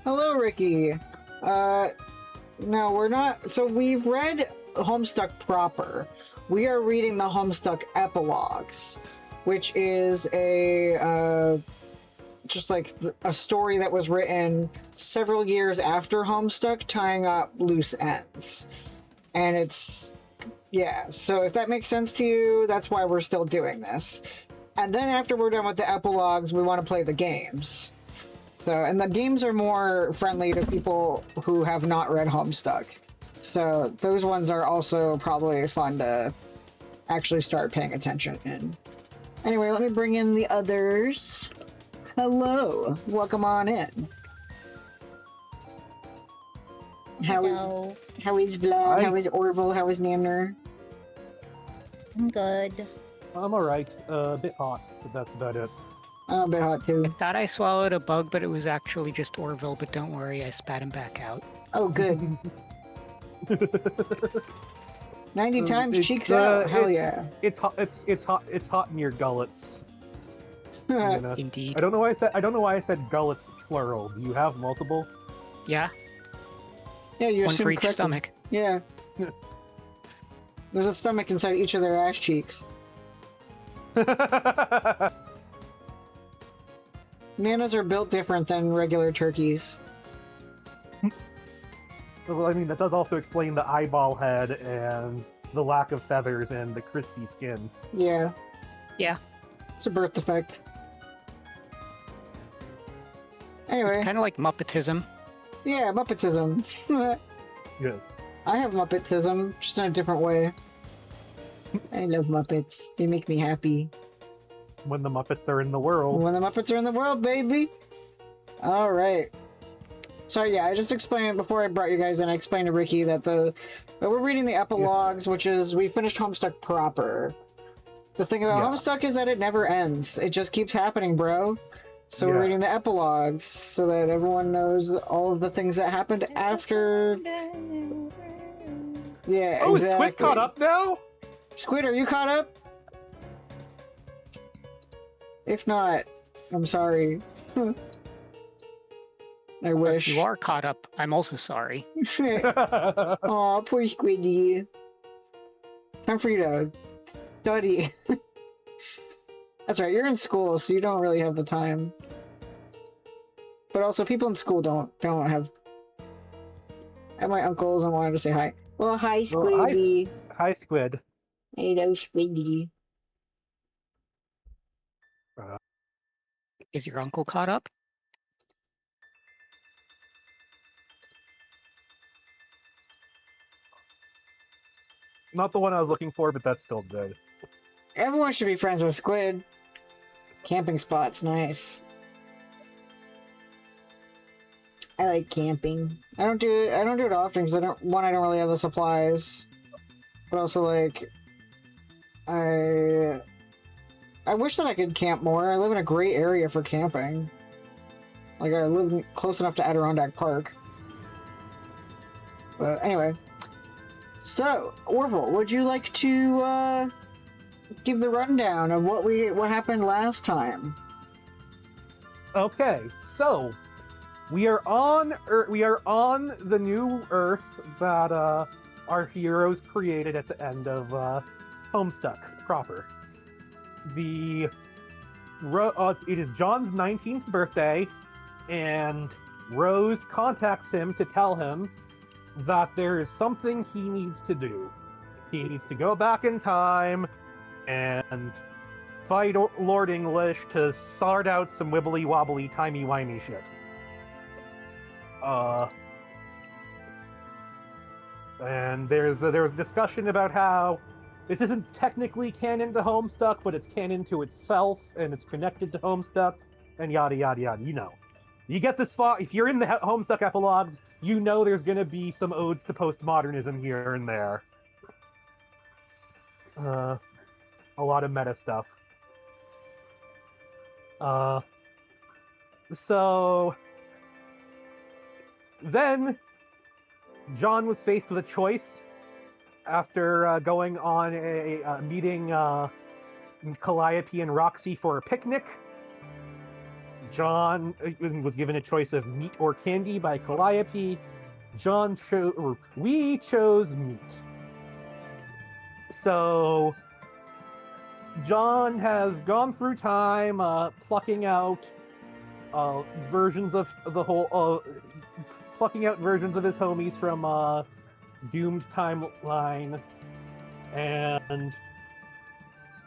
Hello, Ricky. No, we're not. So we've read Homestuck proper. We are reading the Homestuck Epilogues, which is a just like a story that was written several years after Homestuck, tying up loose ends. And it's, yeah, so if that makes sense to you, that's why we're still doing this. And then after we're done with the epilogues, we want to play the games. So, and the games are more friendly to people who have not read Homestuck. So those ones are also probably fun to actually start paying attention in. Anyway, let me bring in the others. Hello, welcome on in. How is Vlad? Hi. How is Orville? How is Namner? I'm good. I'm alright. A bit hot, but that's about it. I'm a bit hot too. I thought I swallowed a bug, but it was actually just Orville, but don't worry, I spat him back out. Oh, good. 90 times It's, cheeks out. Hell it's- yeah. It's hot. It's hot in your gullets. You know? Indeed. I don't know why I said gullets plural. Do you have multiple? Yeah, Yeah, you're one for each stomach. Yeah. There's a stomach inside each of their ass cheeks. Nanas are built different than regular turkeys. Well, I mean, that does also explain the eyeball head and the lack of feathers and the crispy skin. Yeah. Yeah. It's a birth defect. Anyway, It's kind of like Muppetism. yeah, Muppetism. Yes. I have Muppetism, just in a different way. I love Muppets. They make me happy. When the Muppets are in the world. When the Muppets are in the world, baby! Alright. So yeah, I just explained, before I brought you guys in, I explained to Ricky that that we're reading the epilogues, which is, we finished Homestuck proper. The thing about Yeah. Homestuck is that it never ends. It just keeps happening, bro. So we're Yeah. reading the epilogues, so that everyone knows all of the things that happened after... Yeah, Oh, exactly. is Squid caught up now? Squid, are you caught up? If not, I'm sorry. I If wish. you are caught up, I'm also sorry. Aw, poor Squiddy. Time for you to study. That's right, you're in school, so you don't really have the time. But also, people in school don't have... And my uncles and wanted to say hi. Well, hi, Well, hi, Squiddy. Hi, Squid. Hello, Squiddy. Is your uncle caught up? Not the one I was looking for, but that's still good. Everyone should be friends with Squid. Camping spot's nice. I like camping. I don't do it often because I don't really have the supplies. But also, like, I wish that I could camp more. I live in a great area for camping. Like, I live close enough to Adirondack Park. But anyway. So, Orville, would you like to, give the rundown of what happened last time? Okay, so we are on the new Earth that our heroes created at the end of Homestuck proper. It is John's 19th birthday, and Rose contacts him to tell him that there is something he needs to do. He needs to go back in time and fight Lord English to sort out some wibbly wobbly timey wimey shit. And there's a discussion about how this isn't technically canon to Homestuck, but it's canon to itself, and it's connected to Homestuck, and yada yada yada. You know, you get this far. If you're in the Homestuck epilogues, you know there's gonna be some odes to postmodernism here and there. A lot of meta stuff. So then John was faced with a choice after going on a meeting Calliope and Roxy for a picnic. John was given a choice of meat or candy by Calliope. We chose meat. So John has gone through time, plucking out versions of the whole, plucking out versions of his homies from Doomed Timeline, and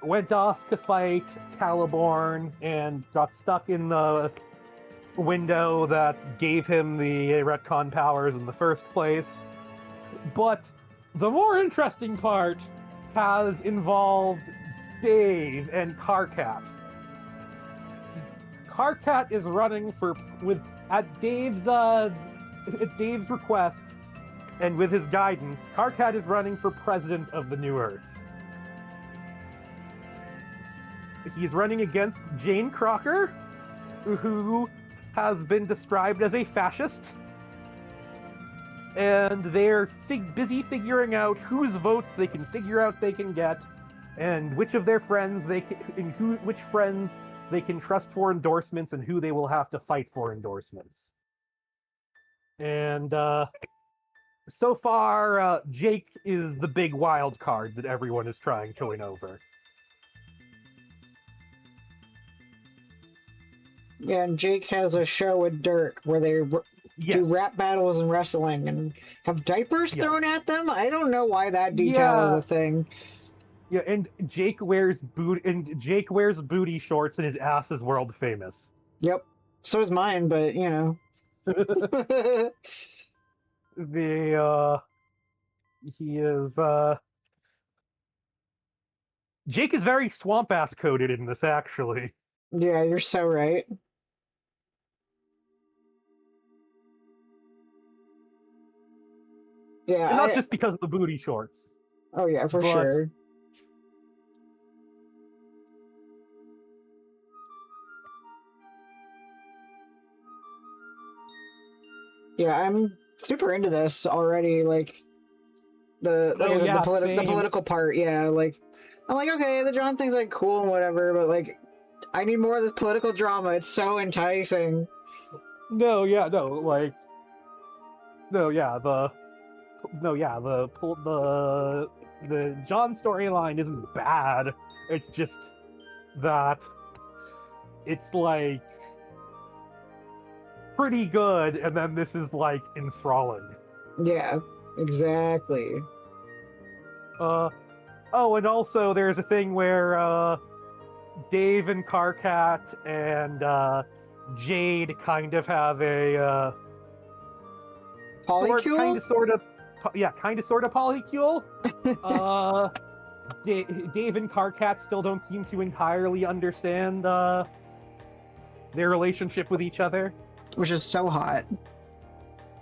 went off to fight Caliborn and got stuck in the window that gave him the retcon powers in the first place. But the more interesting part has involved Dave and Karkat. Karkat is running at Dave's request and with his guidance. Karkat is running for president of the New Earth. He's running against Jane Crocker, who has been described as a fascist, and they're busy figuring out whose votes they can figure out they can get, and which of their friends which friends they can trust for endorsements, and who they will have to fight for endorsements. And so far, Jake is the big wild card that everyone is trying to win over. Yeah, and Jake has a show with Dirk where they do rap battles and wrestling and have diapers thrown at them. I don't know why that detail is a thing. Yeah, and Jake wears booty shorts and his ass is world famous. Yep. So is mine, but you know. Jake is very swamp ass coded in this, actually. Yeah, you're so right. Yeah, and not just because of the booty shorts. Oh yeah, for sure. Yeah, I'm super into this already. Like the political part. Yeah, like I'm like, okay, the John thing's like cool and whatever, but like I need more of this political drama. It's so enticing. The John storyline isn't bad. It's just that it's like pretty good, and then this is like enthralling. Yeah, exactly. Oh, and also there's a thing where Dave and Karkat and Jade kind of have a polycule? Kind of sort of polycule. Dave and Karkat still don't seem to entirely understand their relationship with each other. Which is so hot.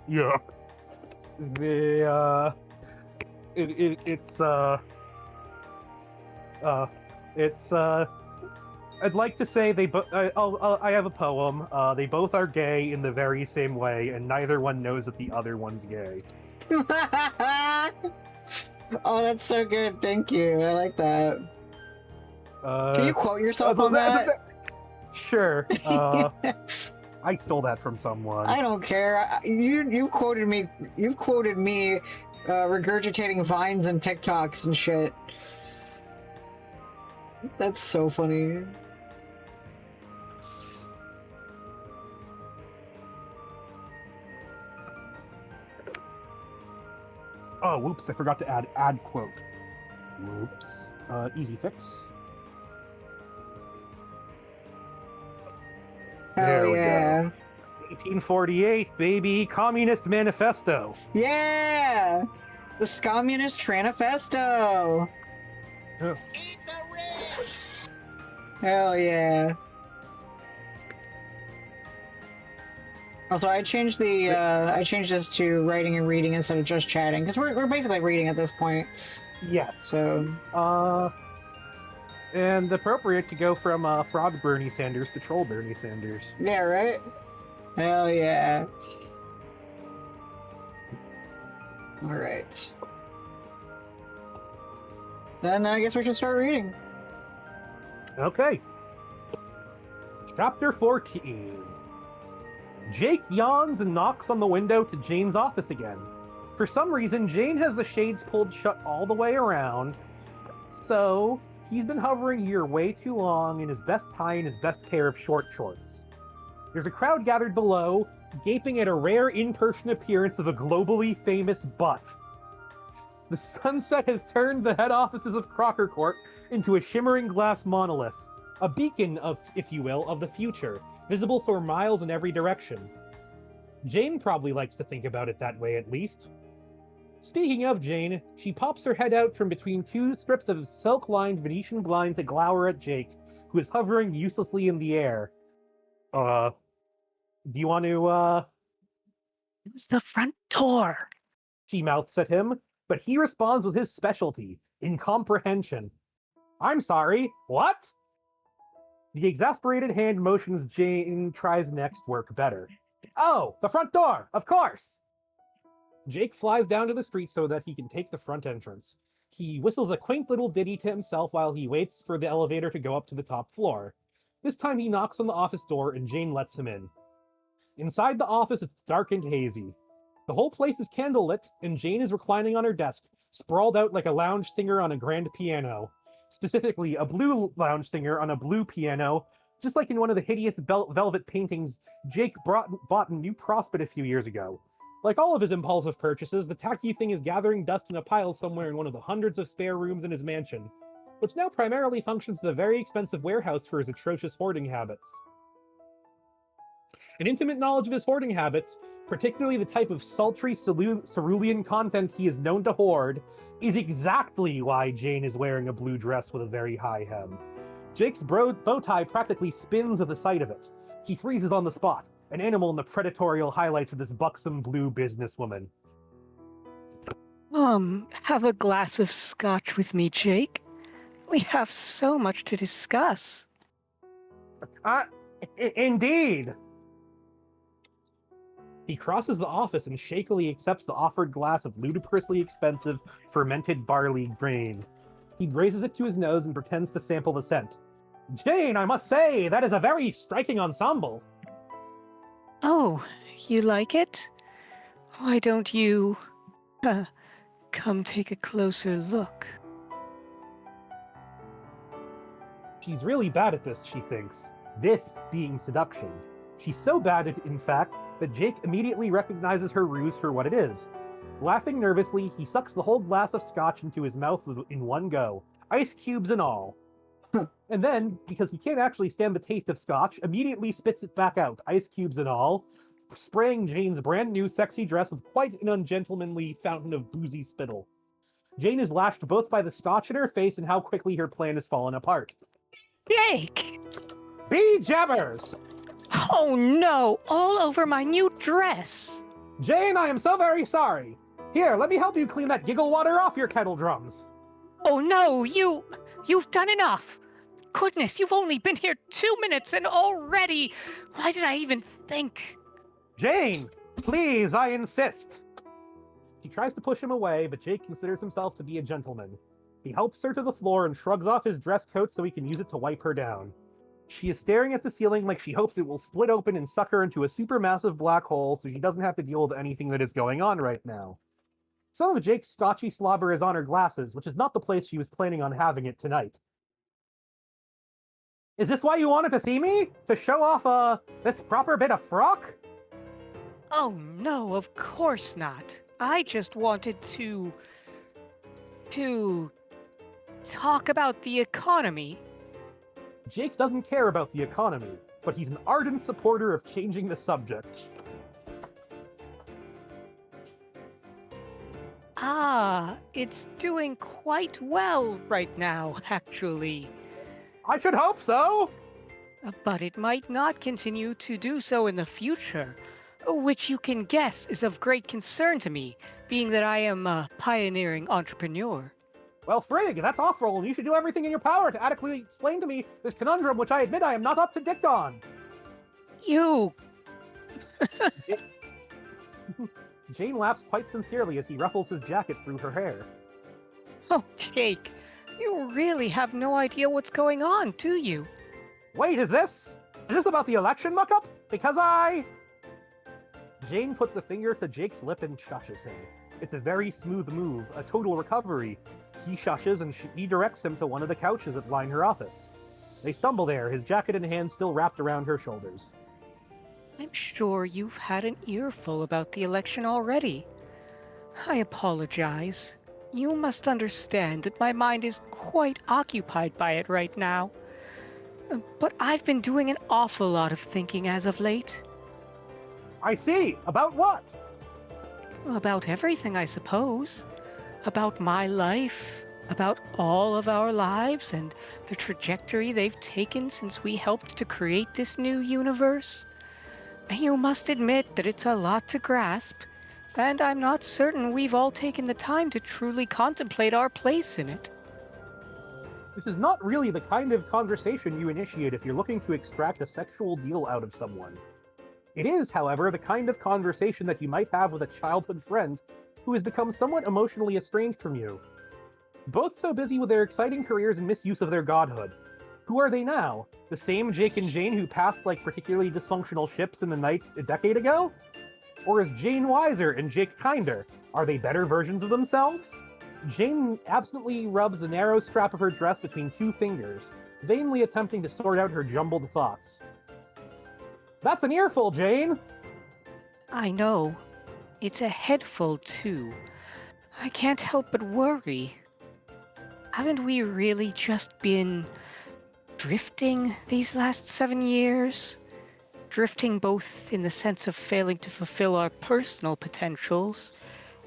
Yeah. I'd like to say I have a poem. They both are gay in the very same way, and neither one knows that the other one's gay. Oh, that's so good. Thank you. I like that. Can you quote yourself on that? Sure. I stole that from someone. I don't care. You quoted me. You've quoted me regurgitating vines and TikToks and shit. That's so funny. Oh, whoops, I forgot to add quote. Whoops. Easy fix. Hell yeah. 1848, baby. Communist Manifesto. Yeah! The Communist Tranifesto! Oh. Eat the rich! Hell yeah. Also, I changed this to writing and reading instead of just chatting, because we're basically reading at this point. Yes. So... and appropriate to go from Frog Bernie Sanders to Troll Bernie Sanders. Yeah, right? Hell yeah. Alright. Then I guess we should start reading. Okay. Chapter 14. Jake yawns and knocks on the window to Jane's office again. For some reason, Jane has the shades pulled shut all the way around, so he's been hovering here way too long in his best tie and his best pair of short shorts. There's a crowd gathered below, gaping at a rare in-person appearance of a globally famous butt. The sunset has turned the head offices of Crocker Corp into a shimmering glass monolith, a beacon of, if you will, of the future, visible for miles in every direction. Jane probably likes to think about it that way, at least. Speaking of Jane, she pops her head out from between two strips of silk-lined Venetian blind to glower at Jake, who is hovering uselessly in the air. Do you want to, It was the front door. She mouths at him, but he responds with his specialty, incomprehension. I'm sorry, what? The exasperated hand motions Jane tries next work better. Oh, the front door, of course! Jake flies down to the street so that he can take the front entrance. He whistles a quaint little ditty to himself while he waits for the elevator to go up to the top floor. This time he knocks on the office door and Jane lets him in. Inside the office, it's dark and hazy. The whole place is candlelit, and Jane is reclining on her desk, sprawled out like a lounge singer on a grand piano. Specifically, a blue lounge singer on a blue piano, just like in one of the hideous velvet paintings Jake bought in New Prospect a few years ago. Like all of his impulsive purchases, the tacky thing is gathering dust in a pile somewhere in one of the hundreds of spare rooms in his mansion, which now primarily functions as a very expensive warehouse for his atrocious hoarding habits. An intimate knowledge of his hoarding habits, particularly the type of sultry cerulean content he is known to hoard, is exactly why Jane is wearing a blue dress with a very high hem. Jake's bow tie practically spins at the sight of it. He freezes on the spot, an animal in the predatorial highlights of this buxom blue businesswoman. Have a glass of scotch with me, Jake. We have so much to discuss. Indeed! He crosses the office and shakily accepts the offered glass of ludicrously expensive fermented barley grain. He raises it to his nose and pretends to sample the scent. Jane, I must say, that is a very striking ensemble. Oh, you like it? Why don't you, come take a closer look? She's really bad at this, she thinks. This being seduction. She's so bad at it, in fact, that Jake immediately recognizes her ruse for what it is. Laughing nervously, he sucks the whole glass of scotch into his mouth in one go, ice cubes and all. And then, because he can't actually stand the taste of scotch, immediately spits it back out, ice cubes and all, spraying Jane's brand new sexy dress with quite an ungentlemanly fountain of boozy spittle. Jane is lashed both by the scotch in her face and how quickly her plan has fallen apart. Jake! Be jabbers! Oh no, all over my new dress! Jane, I am so very sorry. Here, let me help you clean that giggle water off your kettle drums. Oh no, you've done enough! Goodness, you've only been here 2 minutes and already... Why did I even think? Jane, please, I insist. She tries to push him away, but Jake considers himself to be a gentleman. He helps her to the floor and shrugs off his dress coat so he can use it to wipe her down. She is staring at the ceiling like she hopes it will split open and suck her into a supermassive black hole so she doesn't have to deal with anything that is going on right now. Some of Jake's scotchy slobber is on her glasses, which is not the place she was planning on having it tonight. Is this why you wanted to see me? To show off, this proper bit of frock? Oh no, of course not. I just wanted to talk about the economy. Jake doesn't care about the economy, but he's an ardent supporter of changing the subject. Ah, it's doing quite well right now, actually. I should hope so! But it might not continue to do so in the future, which you can guess is of great concern to me, being that I am a pioneering entrepreneur. Well, frig, that's awful, and you should do everything in your power to adequately explain to me this conundrum which I admit I am not up to dict on. You... Jane laughs quite sincerely as he ruffles his jacket through her hair. Oh, Jake, you really have no idea what's going on, do you? Wait, is this? Is this about the election muck-up? Because Jane puts a finger to Jake's lip and shushes him. It's a very smooth move, a total recovery. He shushes and she directs him to one of the couches that line her office. They stumble there, his jacket in hand still wrapped around her shoulders. I'm sure you've had an earful about the election already. I apologize. You must understand that my mind is quite occupied by it right now. But I've been doing an awful lot of thinking as of late. I see! About what? About everything, I suppose. About my life, about all of our lives, and the trajectory they've taken since we helped to create this new universe. You must admit that it's a lot to grasp, and I'm not certain we've all taken the time to truly contemplate our place in it. This is not really the kind of conversation you initiate if you're looking to extract a sexual deal out of someone. It is, however, the kind of conversation that you might have with a childhood friend who has become somewhat emotionally estranged from you. Both so busy with their exciting careers and misuse of their godhood. Who are they now? The same Jake and Jane who passed like particularly dysfunctional ships in the night a decade ago? Or is Jane wiser and Jake kinder? Are they better versions of themselves? Jane absently rubs the narrow strap of her dress between two fingers, vainly attempting to sort out her jumbled thoughts. That's an earful, Jane! I know. It's a headful, too. I can't help but worry. Haven't we really just been drifting these last 7 years? Drifting both in the sense of failing to fulfill our personal potentials,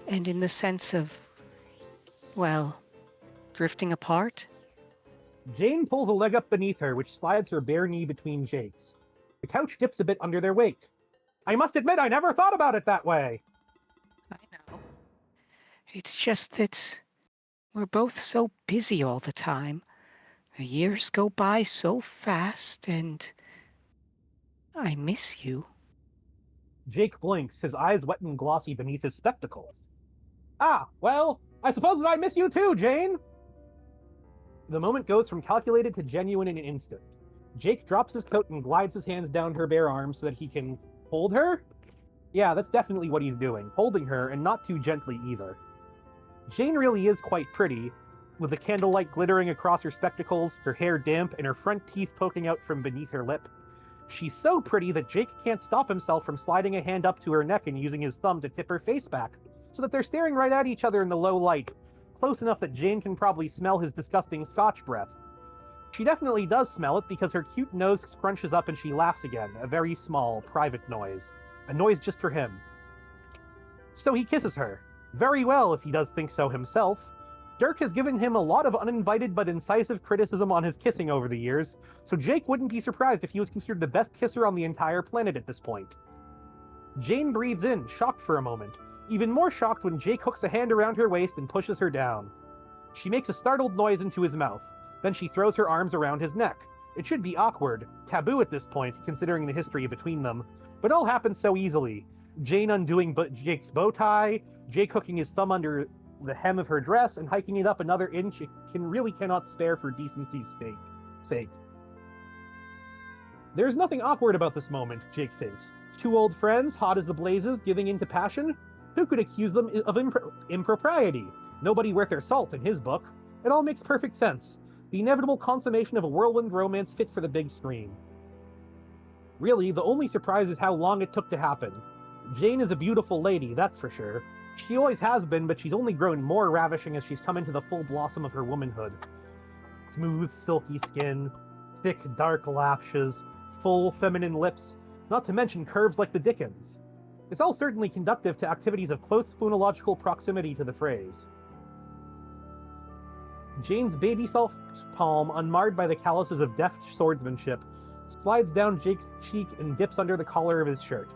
and in the sense of, well, drifting apart? Jane pulls a leg up beneath her, which slides her bare knee between Jake's. The couch dips a bit under their weight. I must admit, I never thought about it that way. I know. It's just that we're both so busy all the time. The years go by so fast, and I miss you. Jake blinks, his eyes wet and glossy beneath his spectacles. Ah, well, I suppose that I miss you too, Jane! The moment goes from calculated to genuine in an instant. Jake drops his coat and glides his hands down her bare arms so that he can hold her? Yeah, that's definitely what he's doing, holding her, and not too gently either. Jane really is quite pretty, with the candlelight glittering across her spectacles, her hair damp, and her front teeth poking out from beneath her lip. She's so pretty that Jake can't stop himself from sliding a hand up to her neck and using his thumb to tip her face back, so that they're staring right at each other in the low light, close enough that Jane can probably smell his disgusting Scotch breath. She definitely does smell it because her cute nose scrunches up and she laughs again, a very small, private noise. A noise just for him. So he kisses her. Very well, if he does think so himself. Dirk has given him a lot of uninvited but incisive criticism on his kissing over the years, so Jake wouldn't be surprised if he was considered the best kisser on the entire planet at this point. Jane breathes in, shocked for a moment, even more shocked when Jake hooks a hand around her waist and pushes her down. She makes a startled noise into his mouth. Then she throws her arms around his neck. It should be awkward, taboo at this point, considering the history between them, but it all happens so easily. Jane undoing Jake's bow tie, Jake hooking his thumb under the hem of her dress and hiking it up another inch it really cannot spare for decency's sake. There's nothing awkward about this moment, Jake thinks. Two old friends, hot as the blazes, giving in to passion? Who could accuse them of impropriety? Nobody worth their salt in his book. It all makes perfect sense. The inevitable consummation of a whirlwind romance fit for the big screen. Really, the only surprise is how long it took to happen. Jane is a beautiful lady, that's for sure. She always has been, but she's only grown more ravishing as she's come into the full blossom of her womanhood. Smooth, silky skin, thick, dark lashes, full, feminine lips, not to mention curves like the Dickens. It's all certainly conducive to activities of close phonological proximity to the phrase. Jane's baby soft palm, unmarred by the calluses of deft swordsmanship, slides down Jake's cheek and dips under the collar of his shirt.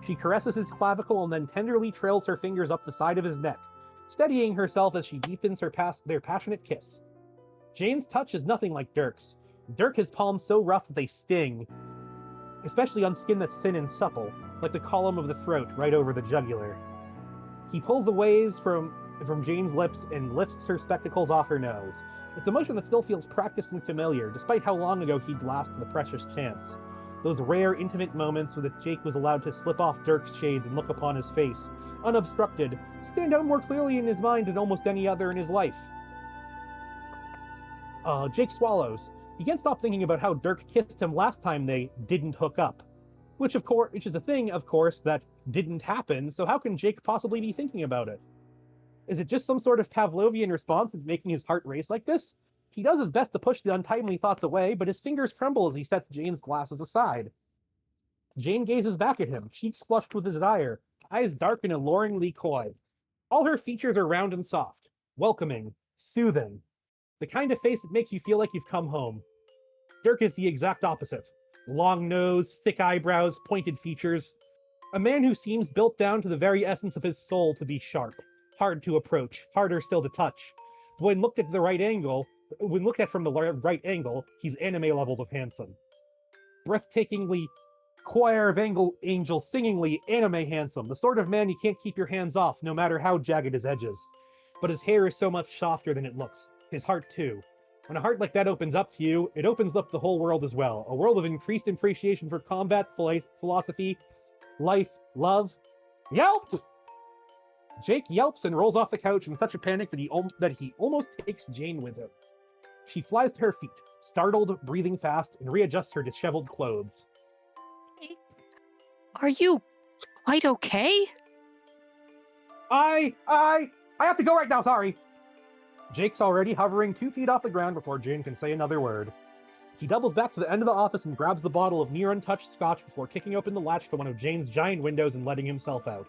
She caresses his clavicle and then tenderly trails her fingers up the side of his neck, steadying herself as she deepens their passionate kiss. Jane's touch is nothing like Dirk's. Dirk has palms so rough that they sting, especially on skin that's thin and supple, like the column of the throat right over the jugular. He pulls away from Jane's lips and lifts her spectacles off her nose. It's a motion that still feels practiced and familiar, despite how long ago he'd lost the precious chance. Those rare, intimate moments where Jake was allowed to slip off Dirk's shades and look upon his face, unobstructed, stand out more clearly in his mind than almost any other in his life. Jake swallows. He can't stop thinking about how Dirk kissed him last time they didn't hook up. Which is a thing, of course, that didn't happen, so how can Jake possibly be thinking about it? Is it just some sort of Pavlovian response that's making his heart race like this? He does his best to push the untimely thoughts away, but his fingers tremble as he sets Jane's glasses aside. Jane gazes back at him, cheeks flushed with desire, eyes dark and alluringly coy. All her features are round and soft, welcoming, soothing. The kind of face that makes you feel like you've come home. Dirk is the exact opposite. Long nose, thick eyebrows, pointed features. A man who seems built down to the very essence of his soul to be sharp, hard to approach, harder still to touch. But when looked at from the right angle, he's anime levels of handsome. Breathtakingly, choir of angel singingly anime handsome, the sort of man you can't keep your hands off, no matter how jagged his edges. But his hair is so much softer than it looks. His heart, too. When a heart like that opens up to you, it opens up the whole world as well. A world of increased appreciation for combat, philosophy, life, love. Yelp! Jake yelps and rolls off the couch in such a panic that he almost takes Jane with him. She flies to her feet, startled, breathing fast, and readjusts her disheveled clothes. Are you quite okay? I have to go right now, sorry. Jake's already hovering 2 feet off the ground before Jane can say another word. He doubles back to the end of the office and grabs the bottle of near-untouched scotch before kicking open the latch to one of Jane's giant windows and letting himself out.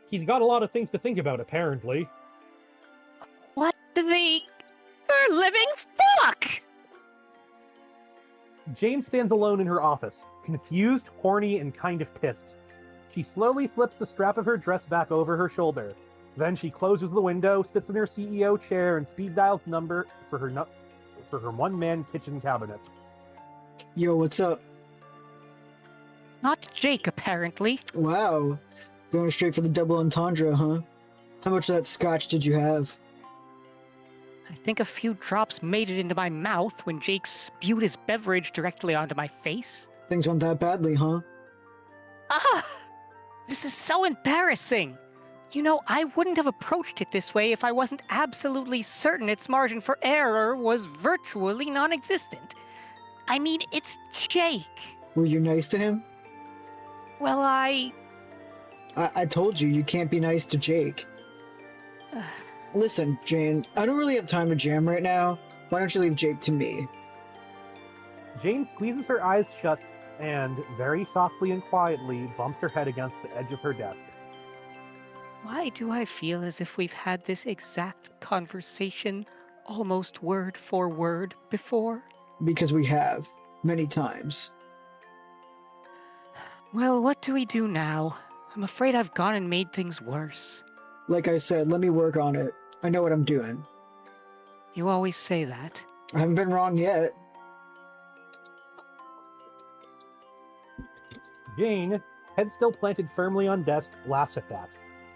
He's got a lot of things to think about, apparently. What the living fuck? Jane stands alone in her office, confused, horny, and kind of pissed. She slowly slips the strap of her dress back over her shoulder. Then she closes the window, sits in her CEO chair, and speed dials the number for her one-man kitchen cabinet. Yo, what's up? Not Jake, apparently. Wow. Going straight for the double entendre, huh? How much of that scotch did you have? I think a few drops made it into my mouth when Jake spewed his beverage directly onto my face. Things went that badly, huh? Ah! This is so embarrassing! You know, I wouldn't have approached it this way if I wasn't absolutely certain its margin for error was virtually non-existent. I mean, it's Jake. Were you nice to him? Well, I told you can't be nice to Jake. Listen, Jane, I don't really have time to jam right now. Why don't you leave Jake to me? Jane squeezes her eyes shut and, very softly and quietly, bumps her head against the edge of her desk. Why do I feel as if we've had this exact conversation almost word for word before? Because we have. Many times. Well, what do we do now? I'm afraid I've gone and made things worse. Like I said, let me work on it. I know what I'm doing. You always say that. I haven't been wrong yet. Jane, head still planted firmly on desk, laughs at that.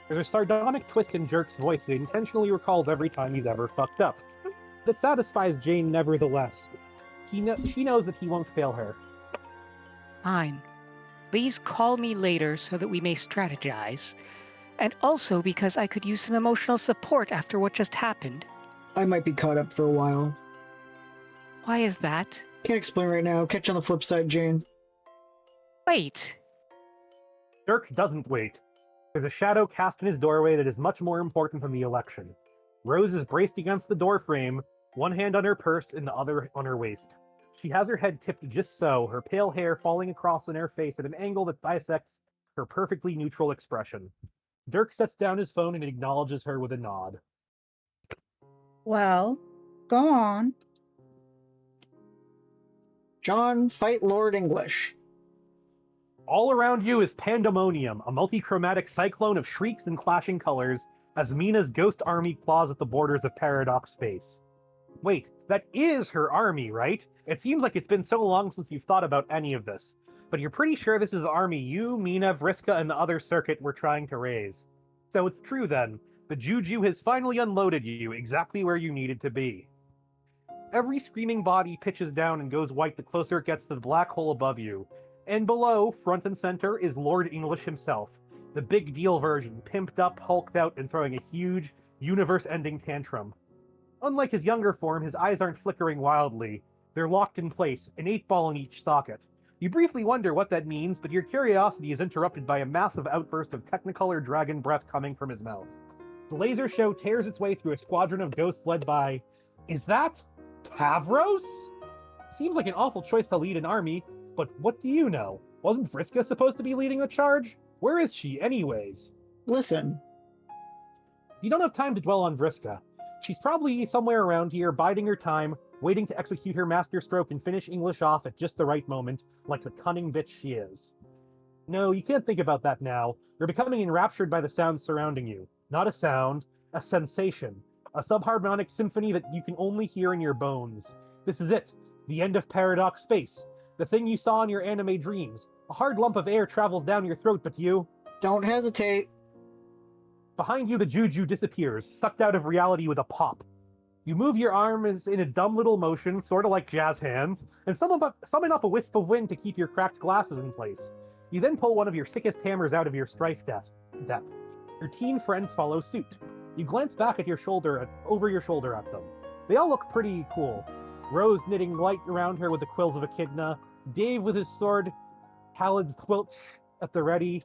There's a sardonic twist in Jerk's voice that he intentionally recalls every time he's ever fucked up. That satisfies Jane nevertheless. She knows that he won't fail her. Fine. Please call me later so that we may strategize. And also because I could use some emotional support after what just happened. I might be caught up for a while. Why is that? Can't explain right now. Catch you on the flip side, Jane. Wait. Dirk doesn't wait. There's a shadow cast in his doorway that is much more important than the election. Rose is braced against the doorframe, one hand on her purse and the other on her waist. She has her head tipped just so, her pale hair falling across in her face at an angle that dissects her perfectly neutral expression. Dirk sets down his phone and acknowledges her with a nod. Well, go on. John, fight Lord English. All around you is pandemonium, a multi-chromatic cyclone of shrieks and clashing colors, as Mina's ghost army claws at the borders of Paradox space. Wait, that is her army, right? It seems like it's been so long since you've thought about any of this, but you're pretty sure this is the army you, Mina, Vriska, and the other circuit were trying to raise. So it's true then, the Juju has finally unloaded you exactly where you needed to be. Every screaming body pitches down and goes white the closer it gets to the black hole above you. And below, front and center, is Lord English himself, the big deal version, pimped up, hulked out, and throwing a huge, universe-ending tantrum. Unlike his younger form, his eyes aren't flickering wildly. They're locked in place, an 8-ball in each socket. You briefly wonder what that means, but your curiosity is interrupted by a massive outburst of technicolor dragon breath coming from his mouth. The laser show tears its way through a squadron of ghosts led by... Is that... Tavros? Seems like an awful choice to lead an army, but what do you know? Wasn't Vriska supposed to be leading the charge? Where is she, anyways? Listen. You don't have time to dwell on Vriska. She's probably somewhere around here, biding her time, waiting to execute her masterstroke and finish English off at just the right moment, like the cunning bitch she is. No, you can't think about that now. You're becoming enraptured by the sounds surrounding you. Not a sound, a sensation. A subharmonic symphony that you can only hear in your bones. This is it. The end of Paradox Space. The thing you saw in your anime dreams. A hard lump of air travels down your throat, but you... Don't hesitate. Behind you, the juju disappears, sucked out of reality with a pop. You move your arms in a dumb little motion, sort of like jazz hands, and summon up a wisp of wind to keep your cracked glasses in place. You then pull one of your sickest hammers out of your strife depth. Your teen friends follow suit. You glance back at over your shoulder at them. They all look pretty cool. Rose knitting light around her with the quills of echidna, Dave with his sword, pallid quilch at the ready,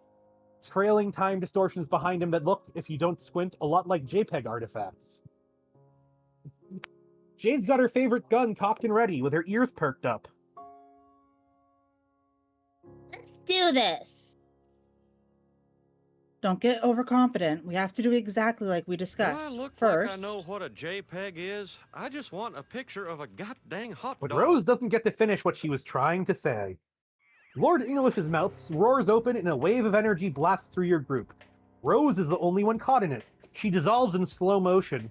trailing time distortions behind him that look, if you don't squint, a lot like JPEG artifacts. Jade's got her favorite gun cocked and ready, with her ears perked up. Let's do this. Don't get overconfident. We have to do exactly like we discussed. Do I look First, like I know what a JPEG is? I just want a picture of a goddamn hot But dog. Rose doesn't get to finish what she was trying to say. Lord English's mouth roars open and a wave of energy blasts through your group. Rose is the only one caught in it. She dissolves in slow motion.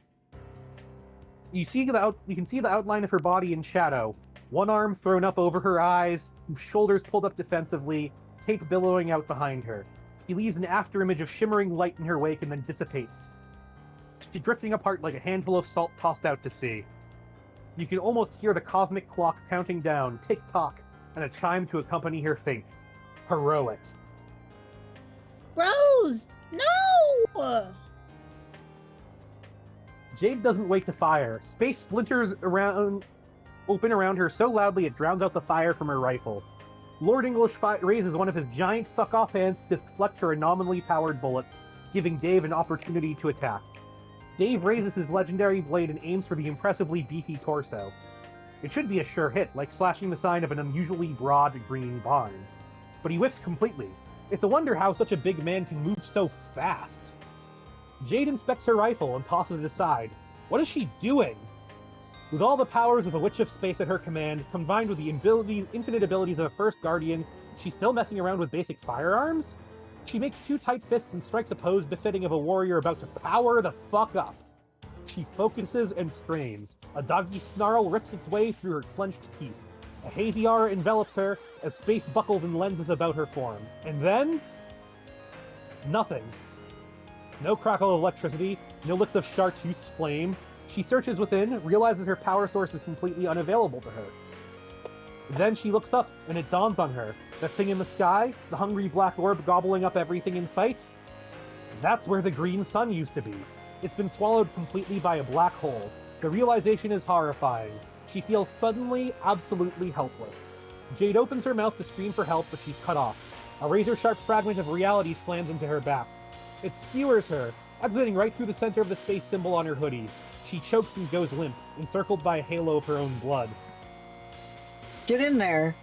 You can see the outline of her body in shadow. One arm thrown up over her eyes, shoulders pulled up defensively, tape billowing out behind her. She leaves an afterimage of shimmering light in her wake and then dissipates. She's drifting apart like a handful of salt tossed out to sea. You can almost hear the cosmic clock counting down, tick-tock, and a chime to accompany her fate. Heroic. Rose! No! Jade doesn't wait to fire. Space splinters open around her so loudly it drowns out the fire from her rifle. Lord English raises one of his giant fuck-off hands to deflect her anomaly powered bullets, giving Dave an opportunity to attack. Dave raises his legendary blade and aims for the impressively beefy torso. It should be a sure hit, like slashing the side of an unusually broad green barn. But he whiffs completely. It's a wonder how such a big man can move so fast. Jade inspects her rifle and tosses it aside. What is she doing? With all the powers of a Witch of Space at her command, combined with the infinite abilities of a First Guardian, she's still messing around with basic firearms? She makes two tight fists and strikes a pose befitting of a warrior about to power the fuck up. She focuses and strains. A doggy snarl rips its way through her clenched teeth. A hazy aura envelops her as space buckles and lenses about her form. And then... nothing. No crackle of electricity, no licks of chartreuse flame. She searches within, realizes her power source is completely unavailable to her. Then she looks up, and it dawns on her. That thing in the sky, the hungry black orb gobbling up everything in sight? That's where the green sun used to be. It's been swallowed completely by a black hole. The realization is horrifying. She feels suddenly, absolutely helpless. Jade opens her mouth to scream for help, but she's cut off. A razor-sharp fragment of reality slams into her back. It skewers her, exiting right through the center of the space symbol on her hoodie. She chokes and goes limp, encircled by a halo of her own blood. Get in there.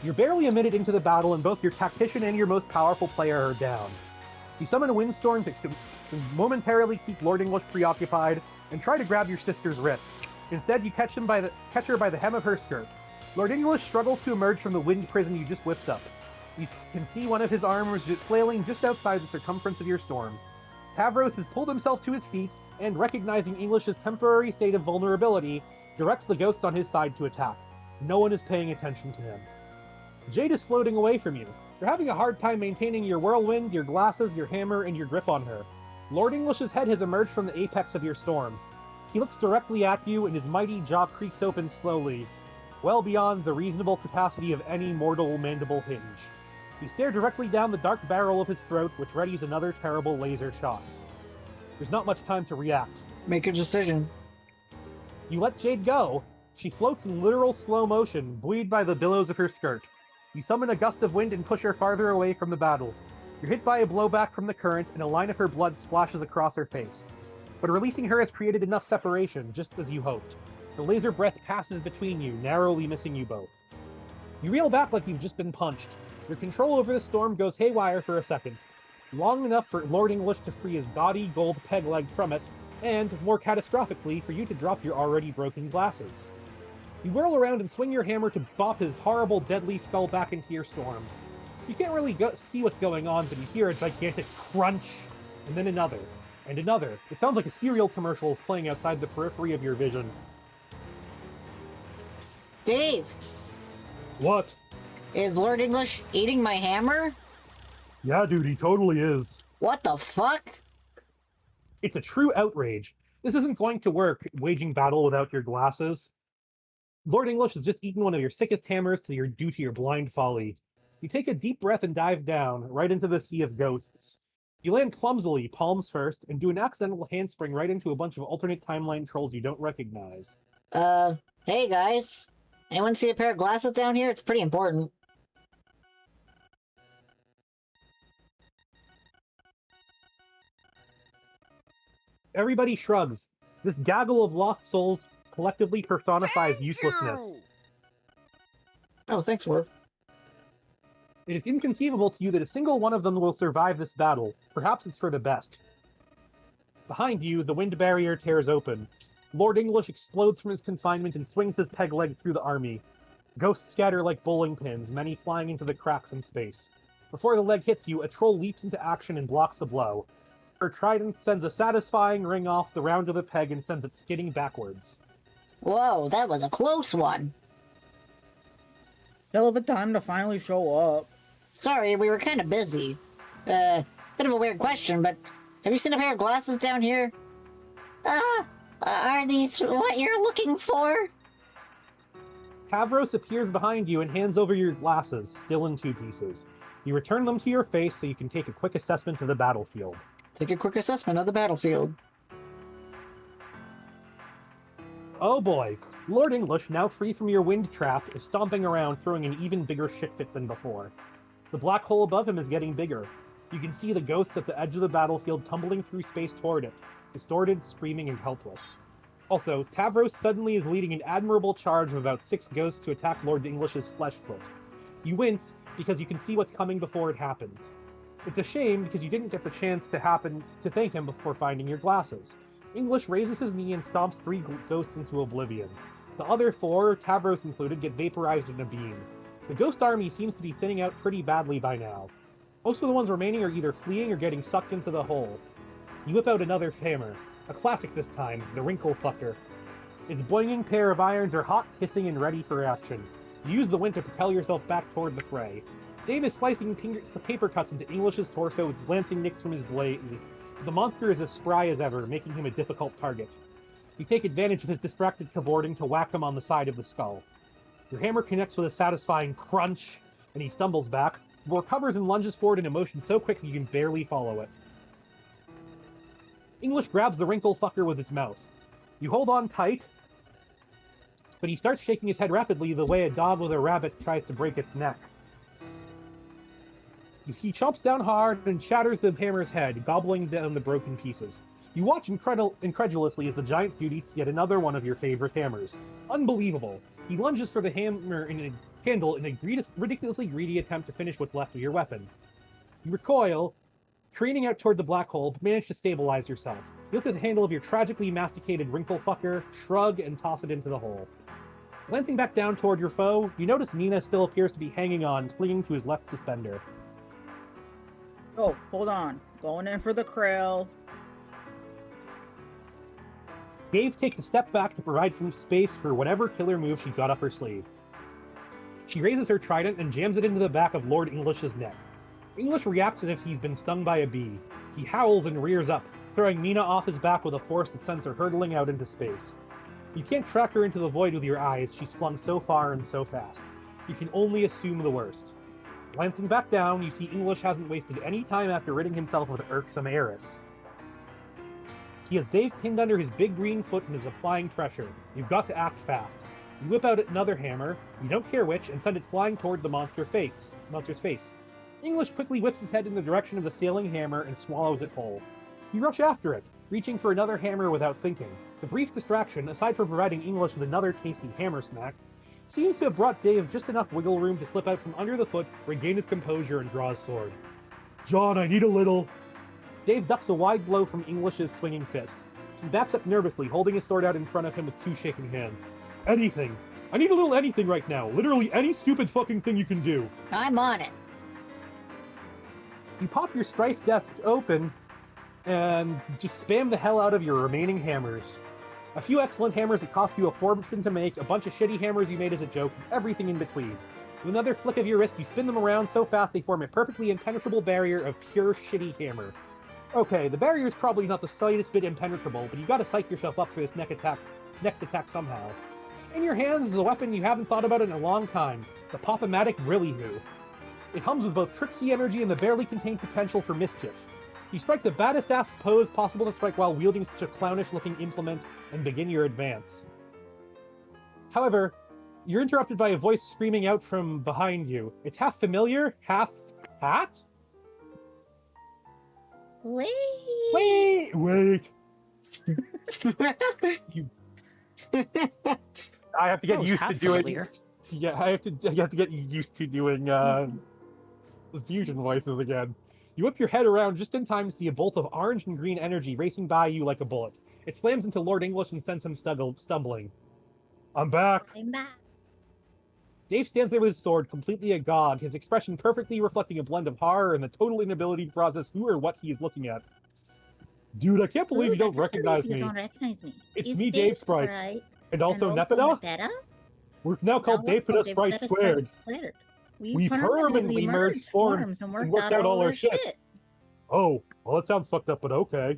You're barely a minute into the battle, and both your tactician and your most powerful player are down. You summon a windstorm to momentarily keep Lord English preoccupied, and try to grab your sister's wrist. Instead, you catch her by the hem of her skirt. Lord English struggles to emerge from the wind prison you just whipped up. You can see one of his arms flailing just outside the circumference of your storm. Tavros has pulled himself to his feet, and recognizing English's temporary state of vulnerability, directs the ghosts on his side to attack. No one is paying attention to him. Jade is floating away from you. You're having a hard time maintaining your whirlwind, your glasses, your hammer, and your grip on her. Lord English's head has emerged from the apex of your storm. He looks directly at you, and his mighty jaw creaks open slowly, well beyond the reasonable capacity of any mortal mandible hinge. You stare directly down the dark barrel of his throat, which readies another terrible laser shot. There's not much time to react. Make a decision. You let Jade go. She floats in literal slow motion, buoyed by the billows of her skirt. You summon a gust of wind and push her farther away from the battle. You're hit by a blowback from the current, and a line of her blood splashes across her face. But releasing her has created enough separation, just as you hoped. The laser breath passes between you, narrowly missing you both. You reel back like you've just been punched. Your control over the storm goes haywire for a second, long enough for Lord English to free his gaudy gold peg leg from it, and, more catastrophically, for you to drop your already broken glasses. You whirl around and swing your hammer to bop his horrible, deadly skull back into your storm. You can't really see what's going on, but you hear a gigantic crunch, and then another, and another. It sounds like a cereal commercial is playing outside the periphery of your vision. Dave, What? is Lord English eating my hammer? Yeah, dude, he totally is. What the fuck? It's a true outrage. This isn't going to work, waging battle without your glasses. Lord English has just eaten one of your sickest hammers due to your blind folly. You take a deep breath and dive down, right into the sea of ghosts. You land clumsily, palms first, and do an accidental handspring right into a bunch of alternate timeline trolls you don't recognize. Hey guys. Anyone see a pair of glasses down here? It's pretty important. Everybody shrugs. This gaggle of lost souls collectively personifies uselessness. Oh, thanks, Worf. It is inconceivable to you that a single one of them will survive this battle. Perhaps it's for the best. Behind you, the wind barrier tears open. Lord English explodes from his confinement and swings his peg leg through the army. Ghosts scatter like bowling pins, many flying into the cracks in space. Before the leg hits you, a troll leaps into action and blocks the blow. Her trident sends a satisfying ring off the round of the peg and sends it skidding backwards. Whoa, that was a close one. Hell of a time to finally show up. Sorry, we were kind of busy. Bit of a weird question, but have you seen a pair of glasses down here? Are these what you're looking for? Tavros appears behind you and hands over your glasses, still in two pieces. You return them to your face so you can take a quick assessment of the battlefield. Take a quick assessment of the battlefield. Oh boy, Lord English, now free from your wind trap, is stomping around throwing an even bigger shit fit than before. The black hole above him is getting bigger. You can see the ghosts at the edge of the battlefield tumbling through space toward it, distorted, screaming, and helpless. Also, Tavros suddenly is leading an admirable charge of about 6 ghosts to attack Lord English's flesh foot. You wince, because you can see what's coming before it happens. It's a shame because you didn't get the chance to thank him before finding your glasses. English raises his knee and stomps 3 ghosts into oblivion. The other 4, Tavros included, get vaporized in a beam. The ghost army seems to be thinning out pretty badly by now. Most of the ones remaining are either fleeing or getting sucked into the hole. You whip out another hammer. A classic this time, the Wrinkle Fucker. Its boinging pair of irons are hot, hissing, and ready for action. You use the wind to propel yourself back toward the fray. Dave is slicing paper cuts into English's torso with glancing nicks from his blade. The monster is as spry as ever, making him a difficult target. You take advantage of his distracted cavorting to whack him on the side of the skull. Your hammer connects with a satisfying crunch, and he stumbles back, but recovers and lunges forward in a motion so quick that you can barely follow it. English grabs the Wrinkle Fucker with its mouth. You hold on tight, but he starts shaking his head rapidly the way a dog with a rabbit tries to break its neck. He chomps down hard and shatters the hammer's head, gobbling down the broken pieces. You watch incredulously as the giant dude eats yet another one of your favorite hammers. Unbelievable. He lunges for the handle in a ridiculously greedy attempt to finish what's left of your weapon. You recoil, careening out toward the black hole, but manage to stabilize yourself. You look at the handle of your tragically masticated Wrinkle Fucker, shrug, and toss it into the hole. Glancing back down toward your foe, you notice Nina still appears to be hanging on, clinging to his left suspender. Oh, hold on. Going in for the krill. Dave takes a step back to provide some space for whatever killer move she got up her sleeve. She raises her trident and jams it into the back of Lord English's neck. English reacts as if he's been stung by a bee. He howls and rears up, throwing Mina off his back with a force that sends her hurtling out into space. You can't track her into the void with your eyes, she's flung so far and so fast. You can only assume the worst. Glancing back down, you see English hasn't wasted any time after ridding himself of the irksome heiress. He has Dave pinned under his big green foot and is applying pressure. You've got to act fast. You whip out another hammer, you don't care which, and send it flying toward the monster's face. English quickly whips his head in the direction of the sailing hammer and swallows it whole. You rush after it, reaching for another hammer without thinking. The brief distraction, aside from providing English with another tasty hammer snack, seems to have brought Dave just enough wiggle room to slip out from under the foot, regain his composure, and draw his sword. John, I need a little... Dave ducks a wide blow from English's swinging fist. He backs up nervously, holding his sword out in front of him with two shaking hands. Anything. I need a little anything right now. Literally any stupid fucking thing you can do. I'm on it. You pop your strife desk open and just spam the hell out of your remaining hammers. A few excellent hammers that cost you a fortune to make, a bunch of shitty hammers you made as a joke, and everything in between. With another flick of your wrist, you spin them around so fast they form a perfectly impenetrable barrier of pure shitty hammer. Okay, the barrier's probably not the slightest bit impenetrable, but you gotta psych yourself up for this next attack somehow. In your hands is a weapon you haven't thought about in a long time, the Pop-O-Matic Brilly-Hoo. It hums with both tricksy energy and the barely contained potential for mischief. You strike the baddest-ass pose possible to strike while wielding such a clownish-looking implement, and begin your advance. However, you're interrupted by a voice screaming out from behind you. It's half familiar, half... hat? Wait. Wait! You... I have to get used to doing... Familiar. Yeah, I have to get used to doing, the fusion voices again. You whip your head around just in time to see a bolt of orange and green energy racing by you like a bullet. It slams into Lord English and sends him stumbling. I'm back! I'm back. Dave stands there with his sword, completely agog, his expression perfectly reflecting a blend of horror and the total inability to process who or what he is looking at. Dude, I can't believe you don't recognize me. You don't recognize me. It's me, Dave Sprite. Sprite. And also Nepeta? We're now called Dave Sprite Squared. We permanently merged forms and worked out all our shit. Oh, well, that sounds fucked up, but okay.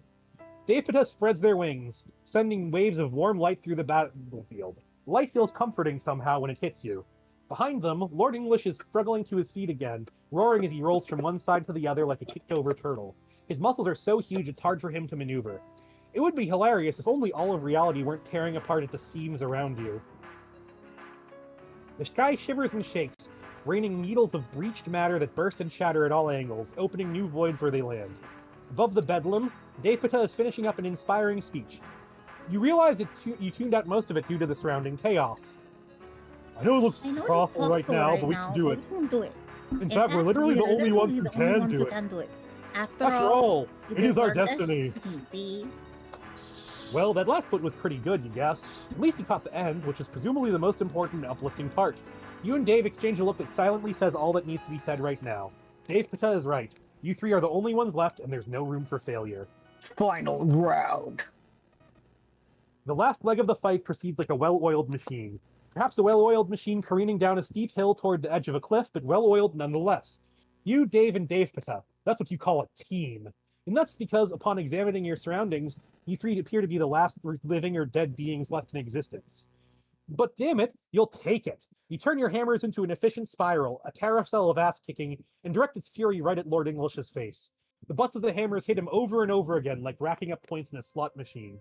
Dave spreads their wings, sending waves of warm light through the battlefield. Light feels comforting somehow when it hits you. Behind them, Lord English is struggling to his feet again, roaring as he rolls from one side to the other like a kicked-over turtle. His muscles are so huge it's hard for him to maneuver. It would be hilarious if only all of reality weren't tearing apart at the seams around you. The sky shivers and shakes, raining needles of breached matter that burst and shatter at all angles, opening new voids where they land. Above the bedlam, Dave Pata is finishing up an inspiring speech. You realize that you tuned out most of it due to the surrounding chaos. I know it looks awful right now, but we can do it. In fact, we're literally the only ones who can do it. After all, it is our destiny. destiny. Well, that last bit was pretty good, you guess. At least you caught the end, which is presumably the most important and uplifting part. You and Dave exchange a look that silently says all that needs to be said right now. Dave Pata is right. You three are the only ones left, and there's no room for failure. Final round. The last leg of the fight proceeds like a well-oiled machine. Perhaps a well-oiled machine careening down a steep hill toward the edge of a cliff, but well-oiled nonetheless. You, Dave, and Dave Pata. That's what you call a team. And that's because, upon examining your surroundings, you three appear to be the last living or dead beings left in existence. But damn it, you'll take it. You turn your hammers into an efficient spiral, a carousel of ass-kicking, and direct its fury right at Lord English's face. The butts of the hammers hit him over and over again, like racking up points in a slot machine.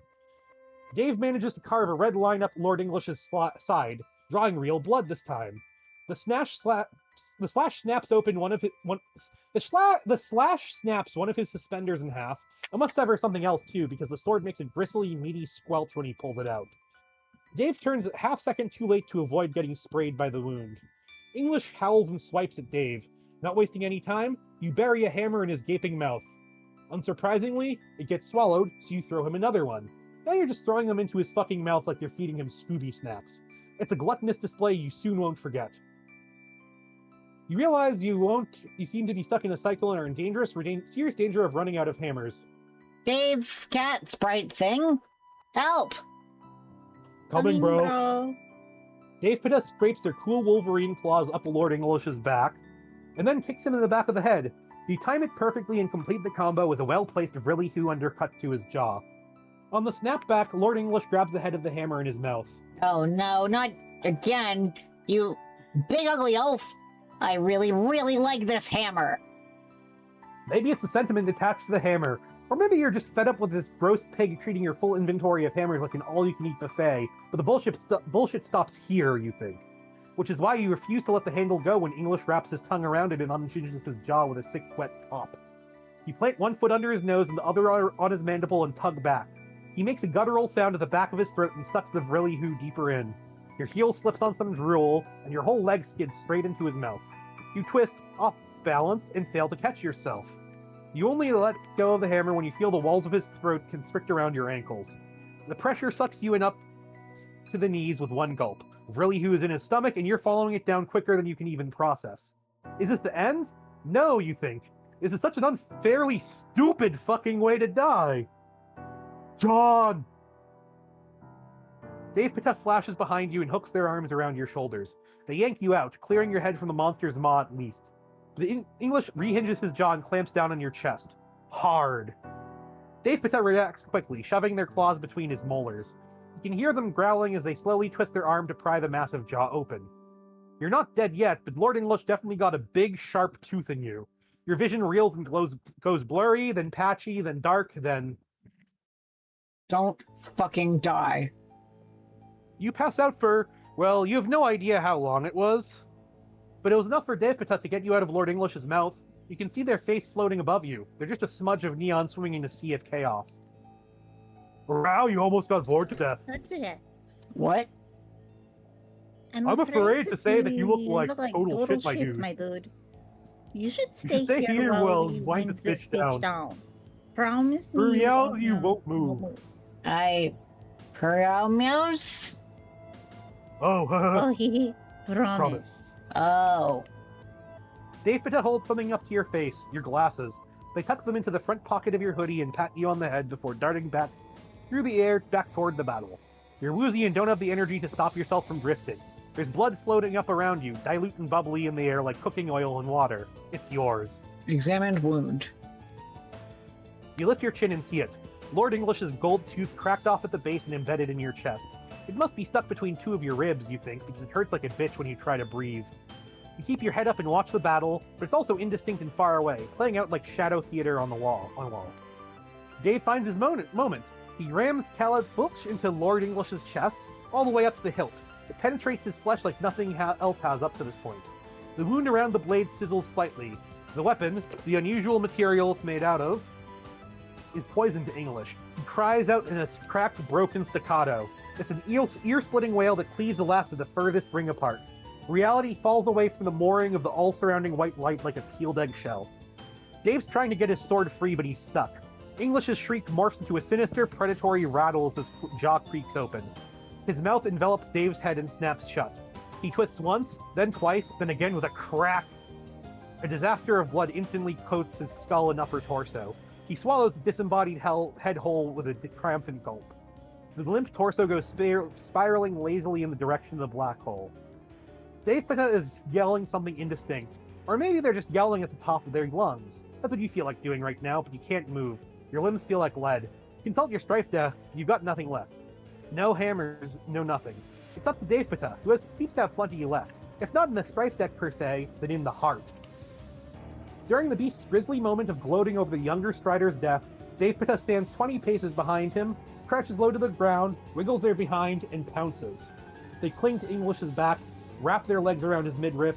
Dave manages to carve a red line up Lord English's side, drawing real blood this time. The slash snaps one of his suspenders in half, and must sever something else too, because the sword makes a bristly, meaty squelch when he pulls it out. Dave turns a half-second too late to avoid getting sprayed by the wound. English howls and swipes at Dave. Not wasting any time, you bury a hammer in his gaping mouth. Unsurprisingly, it gets swallowed, so you throw him another one. Now you're just throwing them into his fucking mouth like you're feeding him Scooby snacks. It's a gluttonous display you soon won't forget. You realize you seem to be stuck in a cycle and are in serious danger of running out of hammers. Dave, cat, sprite thing? Help! Coming, bro. Dave Pata scrapes their cool Wolverine claws up Lord English's back, and then kicks him in the back of the head. You time it perfectly and complete the combo with a well-placed Vrilly-Hoo undercut to his jaw. On the snapback, Lord English grabs the head of the hammer in his mouth. Oh no, not again, you big ugly oaf! I really, really like this hammer! Maybe it's the sentiment attached to the hammer, or maybe you're just fed up with this gross pig treating your full inventory of hammers like an all-you-can-eat buffet, but the bullshit stops here, you think. Which is why you refuse to let the handle go when English wraps his tongue around it and unhinges his jaw with a sick, wet pop. You plant one foot under his nose and the other on his mandible and tug back. He makes a guttural sound at the back of his throat and sucks the Vrilly-Hoo deeper in. Your heel slips on some drool, and your whole leg skids straight into his mouth. You twist, off balance, and fail to catch yourself. You only let go of the hammer when you feel the walls of his throat constrict around your ankles. The pressure sucks you in up to the knees with one gulp. Vrilly-Hoo is in his stomach, and you're following it down quicker than you can even process. Is this the end? No, you think. This is such an unfairly stupid fucking way to die. John! Dave Patet flashes behind you and hooks their arms around your shoulders. They yank you out, clearing your head from the monster's maw at least. The English rehinges his jaw and clamps down on your chest. Hard. Dave Patet reacts quickly, shoving their claws between his molars. You can hear them growling as they slowly twist their arm to pry the massive jaw open. You're not dead yet, but Lord English definitely got a big, sharp tooth in you. Your vision reels and goes blurry, then patchy, then dark, then... Don't fucking die. You pass out for, well, you have no idea how long it was. But it was enough for Dave Patet to get you out of Lord English's mouth. You can see their face floating above you. They're just a smudge of neon swimming in a sea of chaos. Wow, you almost got bored to death. That's it. What? I'm afraid to say that you look like total shit, my dude. You should stay stay here here while while we wind wind this this bitch bitch down. Promise me. For reality, you won't move. I promise? Oh, Oh, he promise. promise. Oh. Dave Patet holds something up to your face, your glasses. They tuck them into the front pocket of your hoodie and pat you on the head before darting back through the air back toward the battle. You're woozy and don't have the energy to stop yourself from drifting. There's blood floating up around you, dilute and bubbly in the air like cooking oil in water. It's yours. Examined wound. You lift your chin and see it. Lord English's gold tooth cracked off at the base and embedded in your chest. It must be stuck between two of your ribs, you think, because it hurts like a bitch when you try to breathe. You keep your head up and watch the battle, but it's also indistinct and far away, playing out like shadow theater on the wall. Dave finds his moment. He rams Khaled Fulch into Lord English's chest, all the way up to the hilt. It penetrates his flesh like nothing else has up to this point. The wound around the blade sizzles slightly. The weapon, the unusual material it's made out of, is poison to English. He cries out in a cracked, broken staccato. It's an ear-splitting wail that cleaves the last of the furthest ring apart. Reality falls away from the mooring of the all-surrounding white light like a peeled eggshell. Dave's trying to get his sword free, but he's stuck. English's shriek morphs into a sinister, predatory rattle as his jaw creaks open. His mouth envelops Dave's head and snaps shut. He twists once, then twice, then again with a crack. A disaster of blood instantly coats his skull and upper torso. He swallows the disembodied head whole with a triumphant gulp. The limp torso goes spiraling lazily in the direction of the black hole. Dave Patet is yelling something indistinct. Or maybe they're just yelling at the top of their lungs. That's what you feel like doing right now, but you can't move. Your limbs feel like lead. Consult your strife deck, you've got nothing left. No hammers, no nothing. It's up to Dave Patet, who seems to have plenty left. If not in the strife deck per se, then in the heart. During the beast's grisly moment of gloating over the younger Strider's death, Dave Patet stands 20 paces behind him, crouches low to the ground, wiggles their behind, and pounces. They cling to English's back, wrap their legs around his midriff,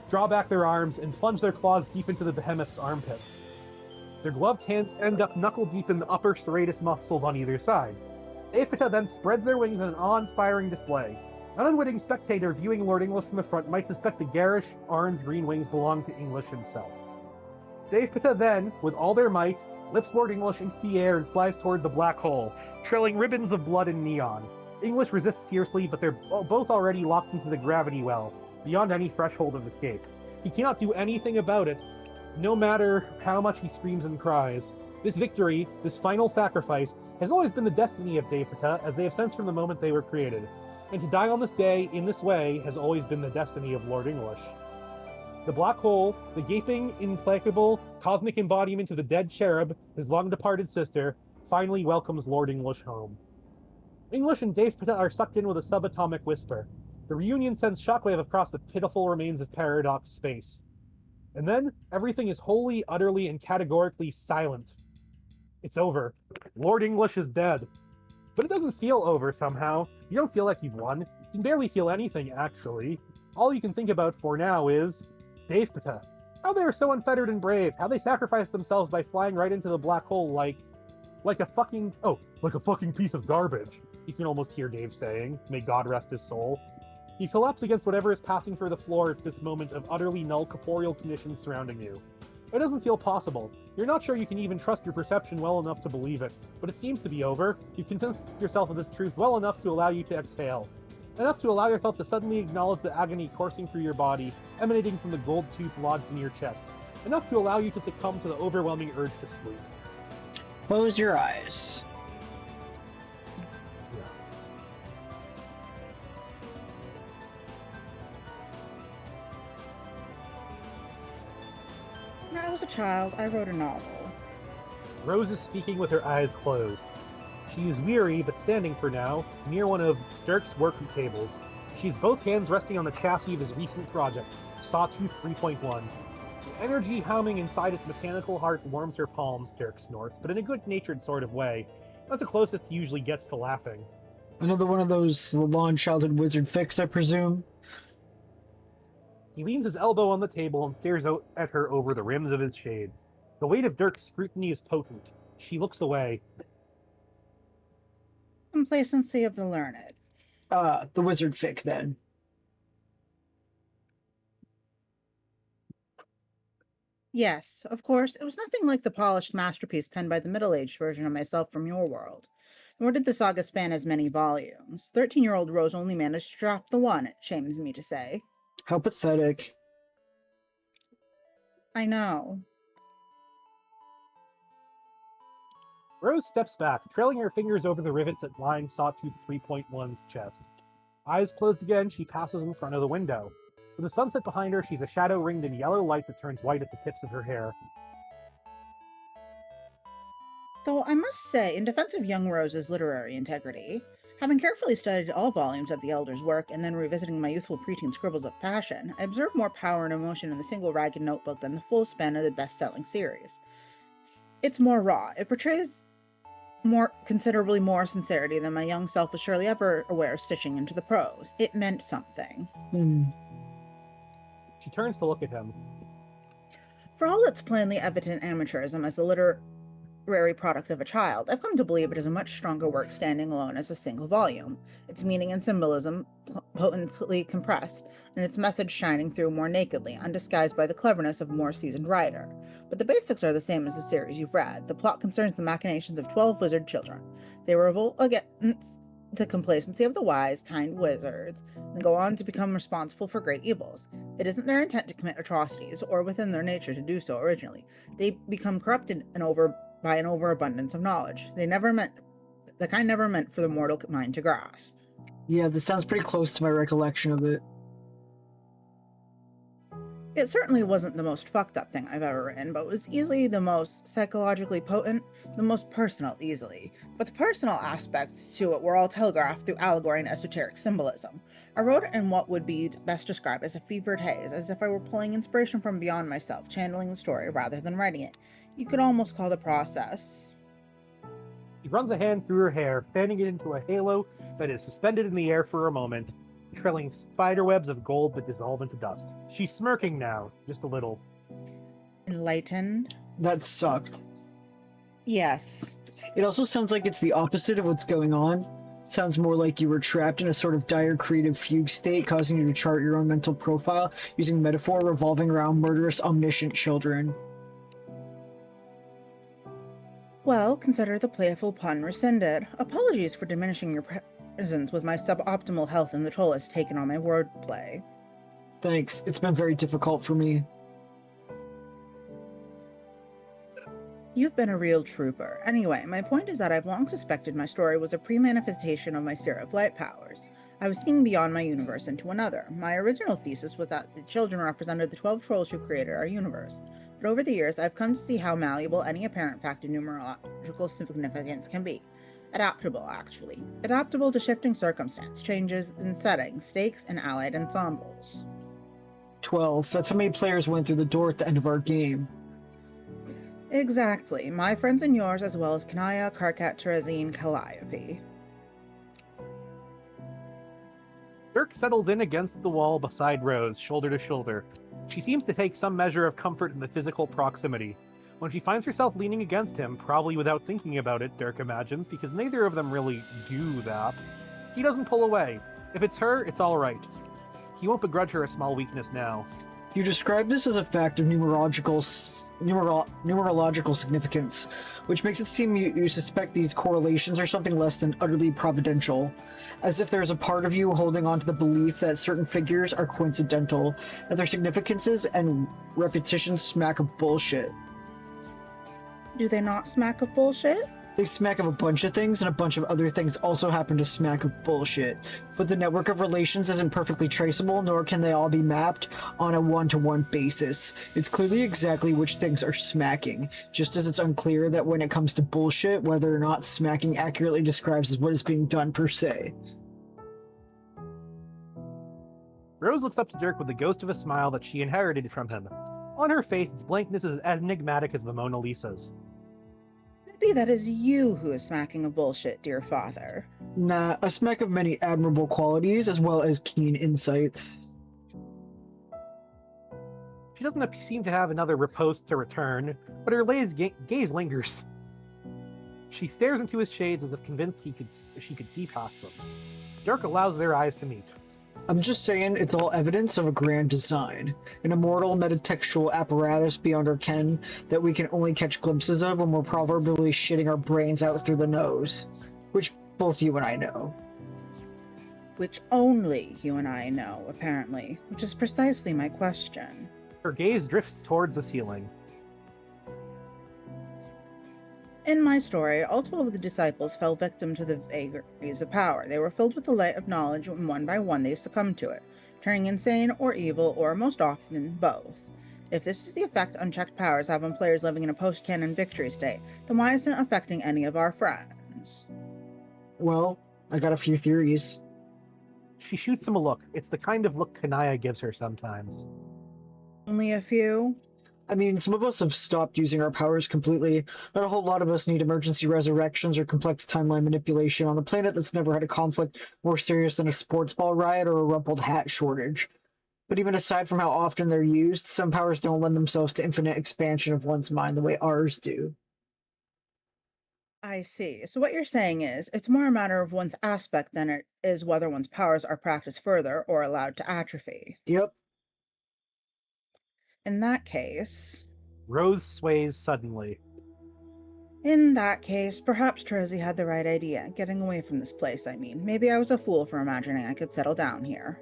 draw back their arms, and plunge their claws deep into the behemoth's armpits. Their gloved hands end up knuckle-deep in the upper serratus muscles on either side. Dave Patet then spreads their wings in an awe-inspiring display. An unwitting spectator viewing Lord English from the front might suspect the garish, orange-green wings belong to English himself. Dave Patet then, with all their might, lifts Lord English into the air and flies toward the black hole, trailing ribbons of blood and neon. English resists fiercely, but they're both already locked into the gravity well, beyond any threshold of escape. He cannot do anything about it, no matter how much he screams and cries. This victory, this final sacrifice, has always been the destiny of Dave Patet, as they have sensed from the moment they were created. And to die on this day, in this way, has always been the destiny of Lord English. The black hole, the gaping, implacable, cosmic embodiment of the dead cherub, his long-departed sister, finally welcomes Lord English home. English and Dave Patel are sucked in with a subatomic whisper. The reunion sends shockwave across the pitiful remains of Paradox space. And then, everything is wholly, utterly, and categorically silent. It's over. Lord English is dead. But it doesn't feel over somehow. You don't feel like you've won. You can barely feel anything, actually. All you can think about for now is Dave Patel. How they are so unfettered and brave. How they sacrificed themselves by flying right into the black hole like a fucking piece of garbage. You can almost hear Dave saying, may God rest his soul. You collapse against whatever is passing through the floor at this moment of utterly null corporeal conditions surrounding you. It doesn't feel possible. You're not sure you can even trust your perception well enough to believe it, but it seems to be over. You've convinced yourself of this truth well enough to allow you to exhale. Enough to allow yourself to suddenly acknowledge the agony coursing through your body, emanating from the gold tooth lodged in your chest. Enough to allow you to succumb to the overwhelming urge to sleep. Close your eyes. When I was a child, I wrote a novel. Rose is speaking with her eyes closed. She is weary, but standing for now, near one of Dirk's work tables. She has both hands resting on the chassis of his recent project, Sawtooth 3.1. The energy humming inside its mechanical heart warms her palms, Dirk snorts, but in a good-natured sort of way. That's the closest he usually gets to laughing. Another one of those long childhood wizard fix, I presume? He leans his elbow on the table and stares out at her over the rims of his shades. The weight of Dirk's scrutiny is potent. She looks away. Complacency of the learned. The wizard fic, then. Yes, of course, it was nothing like the polished masterpiece penned by the middle-aged version of myself from your world. Nor did the saga span as many volumes. 13-year-old Rose only managed to draft the one, it shames me to say. How pathetic. I know. Rose steps back, trailing her fingers over the rivets that line Sawtooth 3.1's chest. Eyes closed again, she passes in front of the window. With the sunset behind her, she's a shadow ringed in yellow light that turns white at the tips of her hair. Though I must say, in defense of young Rose's literary integrity, having carefully studied all volumes of the Elder's work and then revisiting my youthful preteen scribbles of passion, I observed more power and emotion in the single ragged notebook than the full span of the best-selling series. It's more raw. It portrays considerably more sincerity than my young self was surely ever aware of stitching into the prose. It meant something. She turns to look at him. For all its plainly evident amateurism as the literary product of a child, I've come to believe it is a much stronger work standing alone as a single volume, its meaning and symbolism potently compressed, and its message shining through more nakedly, undisguised by the cleverness of a more seasoned writer. But the basics are the same as the series you've read. The plot concerns the machinations of 12 wizard children. They revolt against the complacency of the wise, kind wizards, and go on to become responsible for great evils. It isn't their intent to commit atrocities, or within their nature to do so originally. They become corrupted by an overabundance of knowledge. The kind never meant for the mortal mind to grasp. Yeah, this sounds pretty close to my recollection of it. It certainly wasn't the most fucked up thing I've ever written, but was easily the most psychologically potent, the most personal easily. But the personal aspects to it were all telegraphed through allegory and esoteric symbolism. I wrote it in what would be best described as a fevered haze, as if I were pulling inspiration from beyond myself, channeling the story rather than writing it. You could almost call the process. She runs a hand through her hair, fanning it into a halo that is suspended in the air for a moment, trailing spiderwebs of gold that dissolve into dust. She's smirking now, just a little. Enlightened? That sucked. Yes. It also sounds like it's the opposite of what's going on. It sounds more like you were trapped in a sort of dire creative fugue state, causing you to chart your own mental profile, using metaphor revolving around murderous, omniscient children. Well, consider the playful pun rescinded. Apologies for diminishing your presence with my suboptimal health and the toll it's taken on my wordplay. Thanks. It's been very difficult for me. You've been a real trooper. Anyway, my point is that I've long suspected my story was a pre-manifestation of my Seraph light powers. I was seeing beyond my universe into another. My original thesis was that the children represented the 12 trolls who created our universe. But over the years, I've come to see how malleable any apparent fact of numerological significance can be. Adaptable, actually. Adaptable to shifting circumstance, changes in settings, stakes, and allied ensembles. 12. That's how many players went through the door at the end of our game. Exactly. My friends and yours, as well as Kanaya, Karkat, Terezine, Calliope. Dirk settles in against the wall beside Rose, shoulder to shoulder. She seems to take some measure of comfort in the physical proximity. When she finds herself leaning against him, probably without thinking about it, Dirk imagines, because neither of them really do that, he doesn't pull away. If it's her, it's alright. He won't begrudge her a small weakness now. You describe this as a fact of numerological significance, which makes it seem you suspect these correlations are something less than utterly providential, as if there's a part of you holding on to the belief that certain figures are coincidental, that their significances and repetitions smack of bullshit. Do they not smack of bullshit? They smack of a bunch of things, and a bunch of other things also happen to smack of bullshit. But the network of relations isn't perfectly traceable, nor can they all be mapped on a one-to-one basis. It's clearly exactly which things are smacking, just as it's unclear that when it comes to bullshit, whether or not smacking accurately describes what is being done per se. Rose looks up to Dirk with the ghost of a smile that she inherited from him. On her face, its blankness is as enigmatic as the Mona Lisa's. Maybe that is you who is smacking of bullshit, dear father. Nah, a smack of many admirable qualities, as well as keen insights. She doesn't seem to have another riposte to return, but her gaze lingers. She stares into his shades as if convinced she could see past them. Dirk allows their eyes to meet. I'm just saying, it's all evidence of a grand design. An immortal metatextual apparatus beyond our ken that we can only catch glimpses of when we're proverbially shitting our brains out through the nose. Which both you and I know. Which only you and I know, apparently, which is precisely my question. Her gaze drifts towards the ceiling. In my story, all 12 of the disciples fell victim to the vagaries of power. They were filled with the light of knowledge, and one by one they succumbed to it, turning insane or evil, or most often both. If this is the effect unchecked powers have on players living in a post-canon victory state, then why isn't it affecting any of our friends? Well, I got a few theories. She shoots him a look. It's the kind of look Kanaya gives her sometimes. Only a few? I mean, some of us have stopped using our powers completely. Not a whole lot of us need emergency resurrections or complex timeline manipulation on a planet that's never had a conflict more serious than a sports ball riot or a rumpled hat shortage. But even aside from how often they're used, some powers don't lend themselves to infinite expansion of one's mind the way ours do. I see. So what you're saying is, it's more a matter of one's aspect than it is whether one's powers are practiced further or allowed to atrophy. Yep. In that case... Rose sways suddenly. In that case, perhaps Terezi had the right idea. Getting away from this place, I mean. Maybe I was a fool for imagining I could settle down here.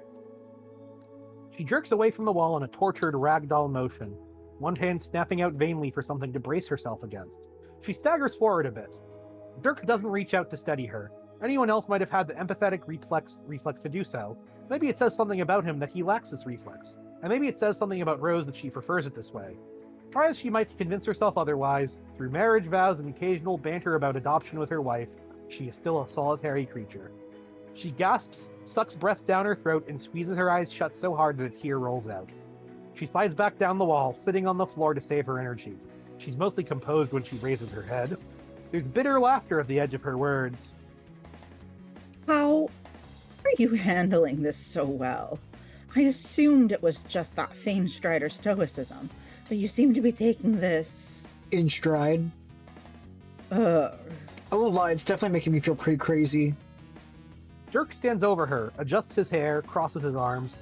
She jerks away from the wall in a tortured ragdoll motion, one hand snapping out vainly for something to brace herself against. She staggers forward a bit. Dirk doesn't reach out to steady her. Anyone else might have had the empathetic reflex to do so. Maybe it says something about him that he lacks this reflex. And maybe it says something about Rose that she prefers it this way. Try as she might to convince herself otherwise, through marriage vows and occasional banter about adoption with her wife, she is still a solitary creature. She gasps, sucks breath down her throat, and squeezes her eyes shut so hard that a tear rolls out. She slides back down the wall, sitting on the floor to save her energy. She's mostly composed when she raises her head. There's bitter laughter at the edge of her words. How are you handling this so well? I assumed it was just that feigned Strider stoicism, but you seem to be taking this... In stride. Ugh. I won't lie, it's definitely making me feel pretty crazy. Dirk stands over her, adjusts his hair, crosses his arms.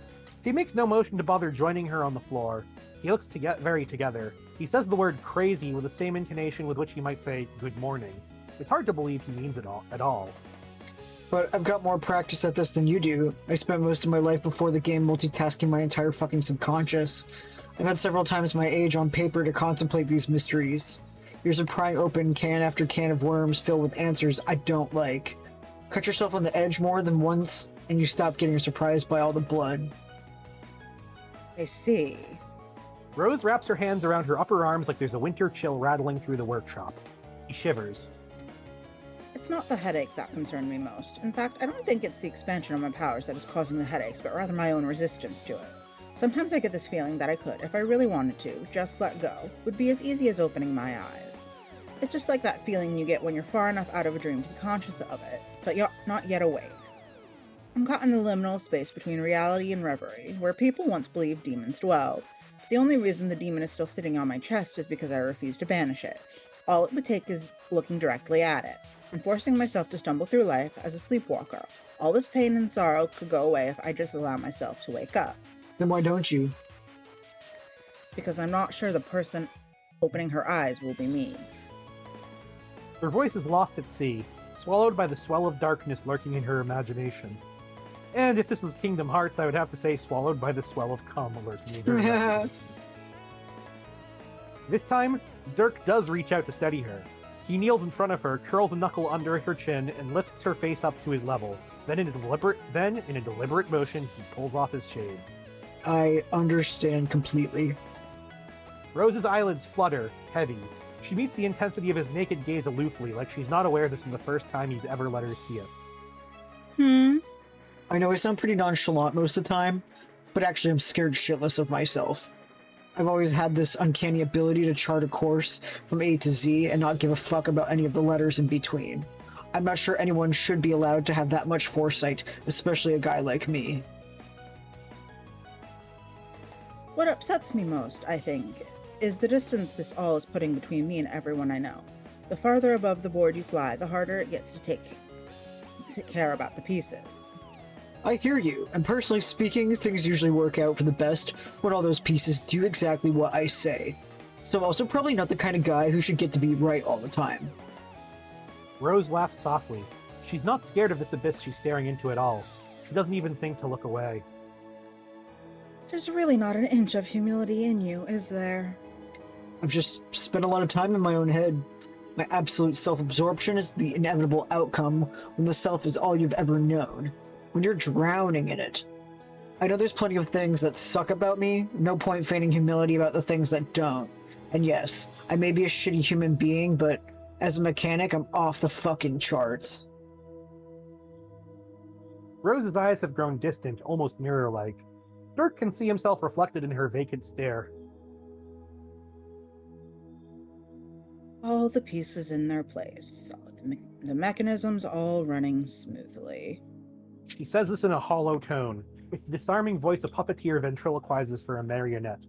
He makes no motion to bother joining her on the floor. He looks very together. He says the word crazy with the same intonation with which he might say good morning. It's hard to believe he means it at all. But I've got more practice at this than you do. I spent most of my life before the game multitasking my entire fucking subconscious. I've had several times my age on paper to contemplate these mysteries. Years of prying open can after can of worms filled with answers I don't like. Cut yourself on the edge more than once and you stop getting surprised by all the blood. I see. Rose wraps her hands around her upper arms like there's a winter chill rattling through the workshop. She shivers. It's not the headaches that concern me most. In fact, I don't think it's the expansion of my powers that is causing the headaches, but rather my own resistance to it. Sometimes I get this feeling that I could, if I really wanted to, just let go. Would be as easy as opening my eyes. It's just like that feeling you get when you're far enough out of a dream to be conscious of it, but you're not yet awake. I'm caught in the liminal space between reality and reverie, where people once believed demons dwelled. The only reason the demon is still sitting on my chest is because I refuse to banish it. All it would take is looking directly at it. I'm forcing myself to stumble through life as a sleepwalker. All this pain and sorrow could go away if I just allow myself to wake up. Then why don't you? Because I'm not sure the person opening her eyes will be me. Her voice is lost at sea, swallowed by the swell of darkness lurking in her imagination. And if this was Kingdom Hearts, I would have to say swallowed by the swell of cum lurking in her imagination. This time, Dirk does reach out to steady her. He kneels in front of her, curls a knuckle under her chin, and lifts her face up to his level. Then in a deliberate motion, he pulls off his shades. I understand completely. Rose's eyelids flutter, heavy. She meets the intensity of his naked gaze aloofly, like she's not aware this is the first time he's ever let her see it. I know I sound pretty nonchalant most of the time, but actually I'm scared shitless of myself. I've always had this uncanny ability to chart a course from A to Z and not give a fuck about any of the letters in between. I'm not sure anyone should be allowed to have that much foresight, especially a guy like me. What upsets me most, I think, is the distance this all is putting between me and everyone I know. The farther above the board you fly, the harder it gets to take care about the pieces. I hear you, and personally speaking, things usually work out for the best when all those pieces do exactly what I say. So I'm also probably not the kind of guy who should get to be right all the time. Rose laughs softly. She's not scared of this abyss she's staring into at all. She doesn't even think to look away. There's really not an inch of humility in you, is there? I've just spent a lot of time in my own head. My absolute self-absorption is the inevitable outcome when the self is all you've ever known. When you're drowning in it. I know there's plenty of things that suck about me, no point feigning humility about the things that don't. And yes, I may be a shitty human being, but as a mechanic, I'm off the fucking charts. Rose's eyes have grown distant, almost mirror-like. Dirk can see himself reflected in her vacant stare. All the pieces in their place, the mechanisms all running smoothly. She says this in a hollow tone. It's the disarming voice a puppeteer ventriloquizes for a marionette.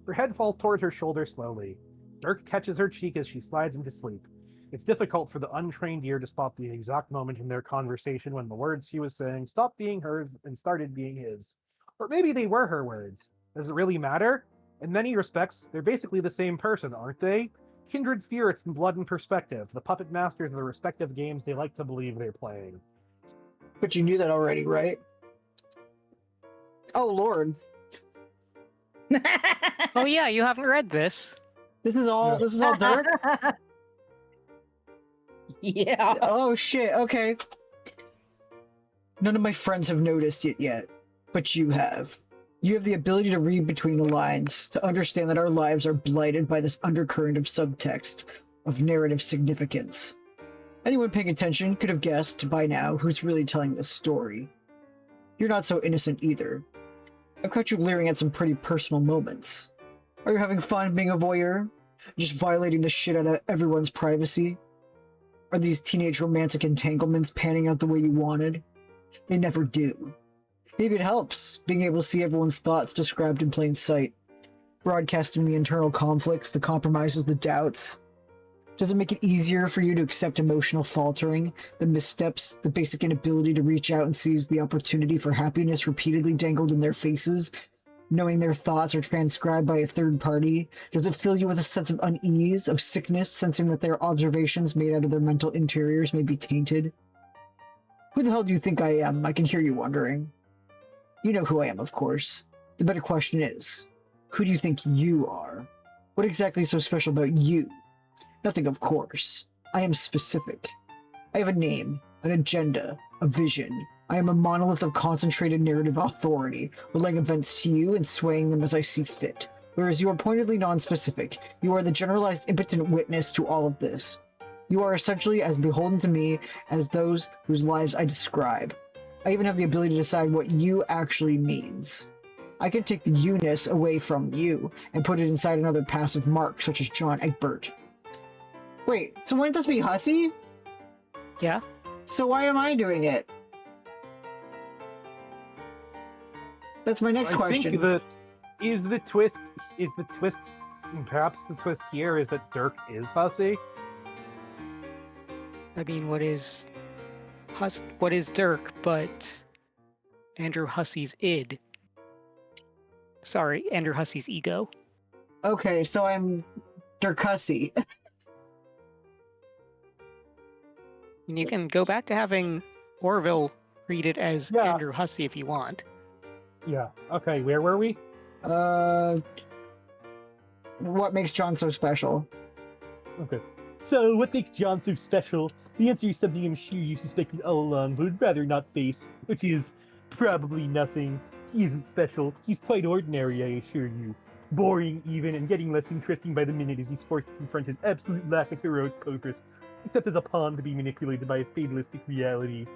Her head falls toward her shoulder slowly. Dirk catches her cheek as she slides into sleep. It's difficult for the untrained ear to spot the exact moment in their conversation when the words she was saying stopped being hers and started being his. Or maybe they were her words. Does it really matter? In many respects, they're basically the same person, aren't they? Kindred spirits in blood and perspective, the puppet masters of the respective games they like to believe they're playing. But you knew that already, right? Oh, Lord. Oh yeah, you haven't read this. This is all Dirk? Yeah. Oh, shit, okay. None of my friends have noticed it yet, but you have. You have the ability to read between the lines, to understand that our lives are blighted by this undercurrent of subtext, of narrative significance. Anyone paying attention could have guessed by now who's really telling this story. You're not so innocent either. I've caught you leering at some pretty personal moments. Are you having fun being a voyeur? Just violating the shit out of everyone's privacy? Are these teenage romantic entanglements panning out the way you wanted? They never do. Maybe it helps, being able to see everyone's thoughts described in plain sight, broadcasting the internal conflicts, the compromises, the doubts. Does it make it easier for you to accept emotional faltering, the missteps, the basic inability to reach out and seize the opportunity for happiness repeatedly dangled in their faces, knowing their thoughts are transcribed by a third party? Does it fill you with a sense of unease, of sickness, sensing that their observations made out of their mental interiors may be tainted? Who the hell do you think I am? I can hear you wondering. You know who I am, of course. The better question is, who do you think you are? What exactly is so special about you? Nothing, of course. I am specific. I have a name, an agenda, a vision. I am a monolith of concentrated narrative authority, relaying events to you and swaying them as I see fit. Whereas you are pointedly non-specific, you are the generalized impotent witness to all of this. You are essentially as beholden to me as those whose lives I describe. I even have the ability to decide what you actually means. I can take the you-ness away from you and put it inside another passive mark, such as John Egbert. Wait, so wouldn't this be Hussy? Yeah? So why am I doing it? That's my next question. think that the twist, perhaps the twist here is that Dirk is Hussy? I mean, what is Dirk but Andrew Hussy's id? Sorry, Andrew Hussy's ego. Okay, so I'm Dirk Hussy. And you can go back to having Orville read it as Yeah. Andrew Hussy if you want. Yeah. Okay, where were we? What makes John so special? Okay. So, what makes John so special? The answer is something I'm sure you suspected all along, but would rather not face, which is probably nothing. He isn't special. He's quite ordinary, I assure you. Boring, even, and getting less interesting by the minute as he's forced to confront his absolute lack of heroic purpose, except as a pawn to be manipulated by a fatalistic reality.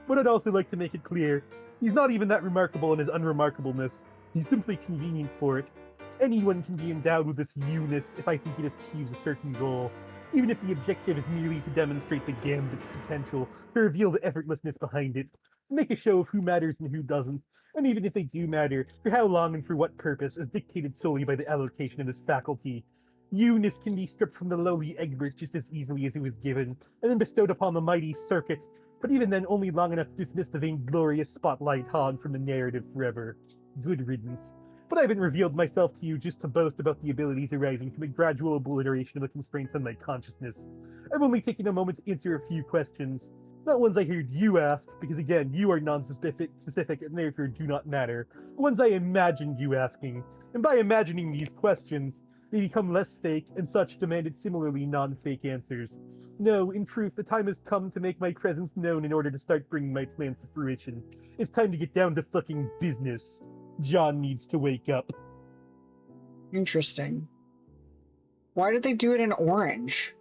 But I'd also like to make it clear, he's not even that remarkable in his unremarkableness. He's simply convenient for it. Anyone can be endowed with this you-ness if I think it achieves a certain goal, even if the objective is merely to demonstrate the gambit's potential, to reveal the effortlessness behind it, to make a show of who matters and who doesn't, and even if they do matter, for how long and for what purpose, as dictated solely by the allocation of this faculty. You-ness can be stripped from the lowly Egbert just as easily as it was given, and then bestowed upon the mighty Circuit, but even then only long enough to dismiss the vainglorious spotlight hog from the narrative forever. Good riddance. But I haven't revealed myself to you just to boast about the abilities arising from a gradual obliteration of the constraints on my consciousness. I've only taken a moment to answer a few questions. Not ones I heard you ask, because again, you are non-specific and therefore do not matter. Ones I imagined you asking. And by imagining these questions, they become less fake, and such demanded similarly non-fake answers. No, in truth, the time has come to make my presence known in order to start bringing my plans to fruition. It's time to get down to fucking business. John needs to wake up. Interesting. Why did they do it in orange?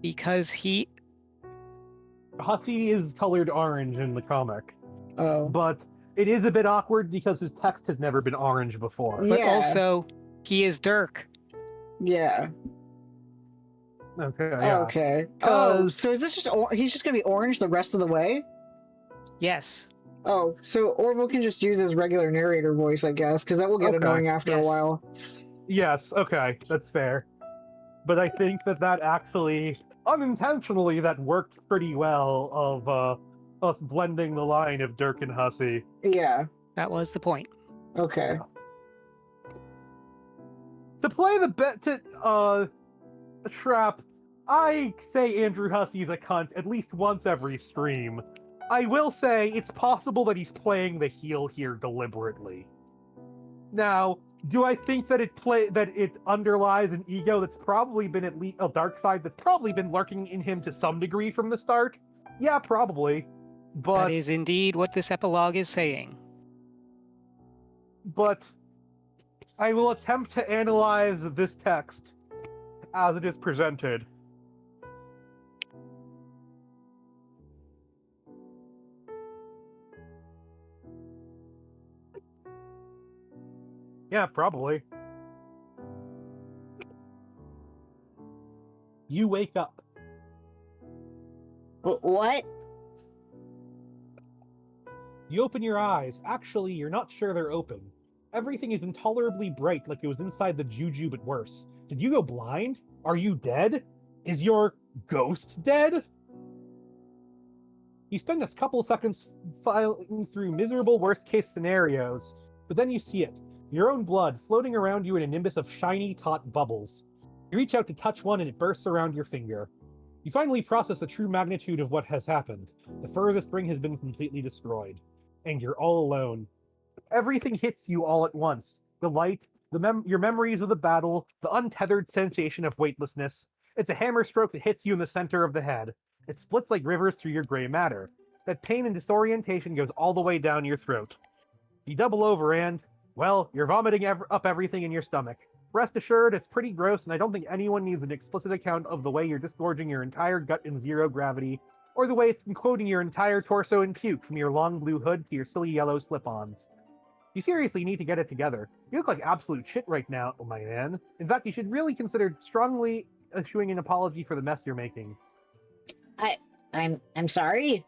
Because Hussy is colored orange in the comic, Oh. but it is a bit awkward because his text has never been orange before. but Yeah. also, he is Dirk. Yeah. Okay, yeah. Okay. Oh, 'Cause- so is this just he's just gonna be orange the rest of the way? Yes. Oh, so Orville can just use his regular narrator voice, I guess, because that will get Okay. annoying after Yes. a while. Yes, okay, that's fair. But I think that actually, unintentionally, that worked pretty well of us blending the line of Dirk and Hussy. Yeah. That was the point. Okay. To play the trap, I say Andrew Hussy's a cunt at least once every stream. I will say it's possible that he's playing the heel here deliberately. Now, do I think that it underlies an ego that's probably been at least a dark side that's probably been lurking in him to some degree from the start? Yeah, probably. That is indeed what this epilogue is saying. But I will attempt to analyze this text as it is presented. Yeah, probably. You wake up. What? You open your eyes. Actually, you're not sure they're open. Everything is intolerably bright, like it was inside the juju, but worse. Did you go blind? Are you dead? Is your ghost dead? You spend a couple seconds filing through miserable worst-case scenarios, but then you see it. Your own blood floating around you in a nimbus of shiny, taut bubbles. You reach out to touch one and it bursts around your finger. You finally process the true magnitude of what has happened. The furthest ring has been completely destroyed. And you're all alone. Everything hits you all at once. The light, your memories of the battle, the untethered sensation of weightlessness. It's a hammer stroke that hits you in the center of the head. It splits like rivers through your gray matter. That pain and disorientation goes all the way down your throat. You double over and, well, you're vomiting up everything in your stomach. Rest assured, it's pretty gross, and I don't think anyone needs an explicit account of the way you're disgorging your entire gut in zero gravity, or the way it's including your entire torso in puke from your long blue hood to your silly yellow slip-ons. You seriously need to get it together. You look like absolute shit right now, my man. In fact, you should really consider strongly issuing an apology for the mess you're making. I'm sorry?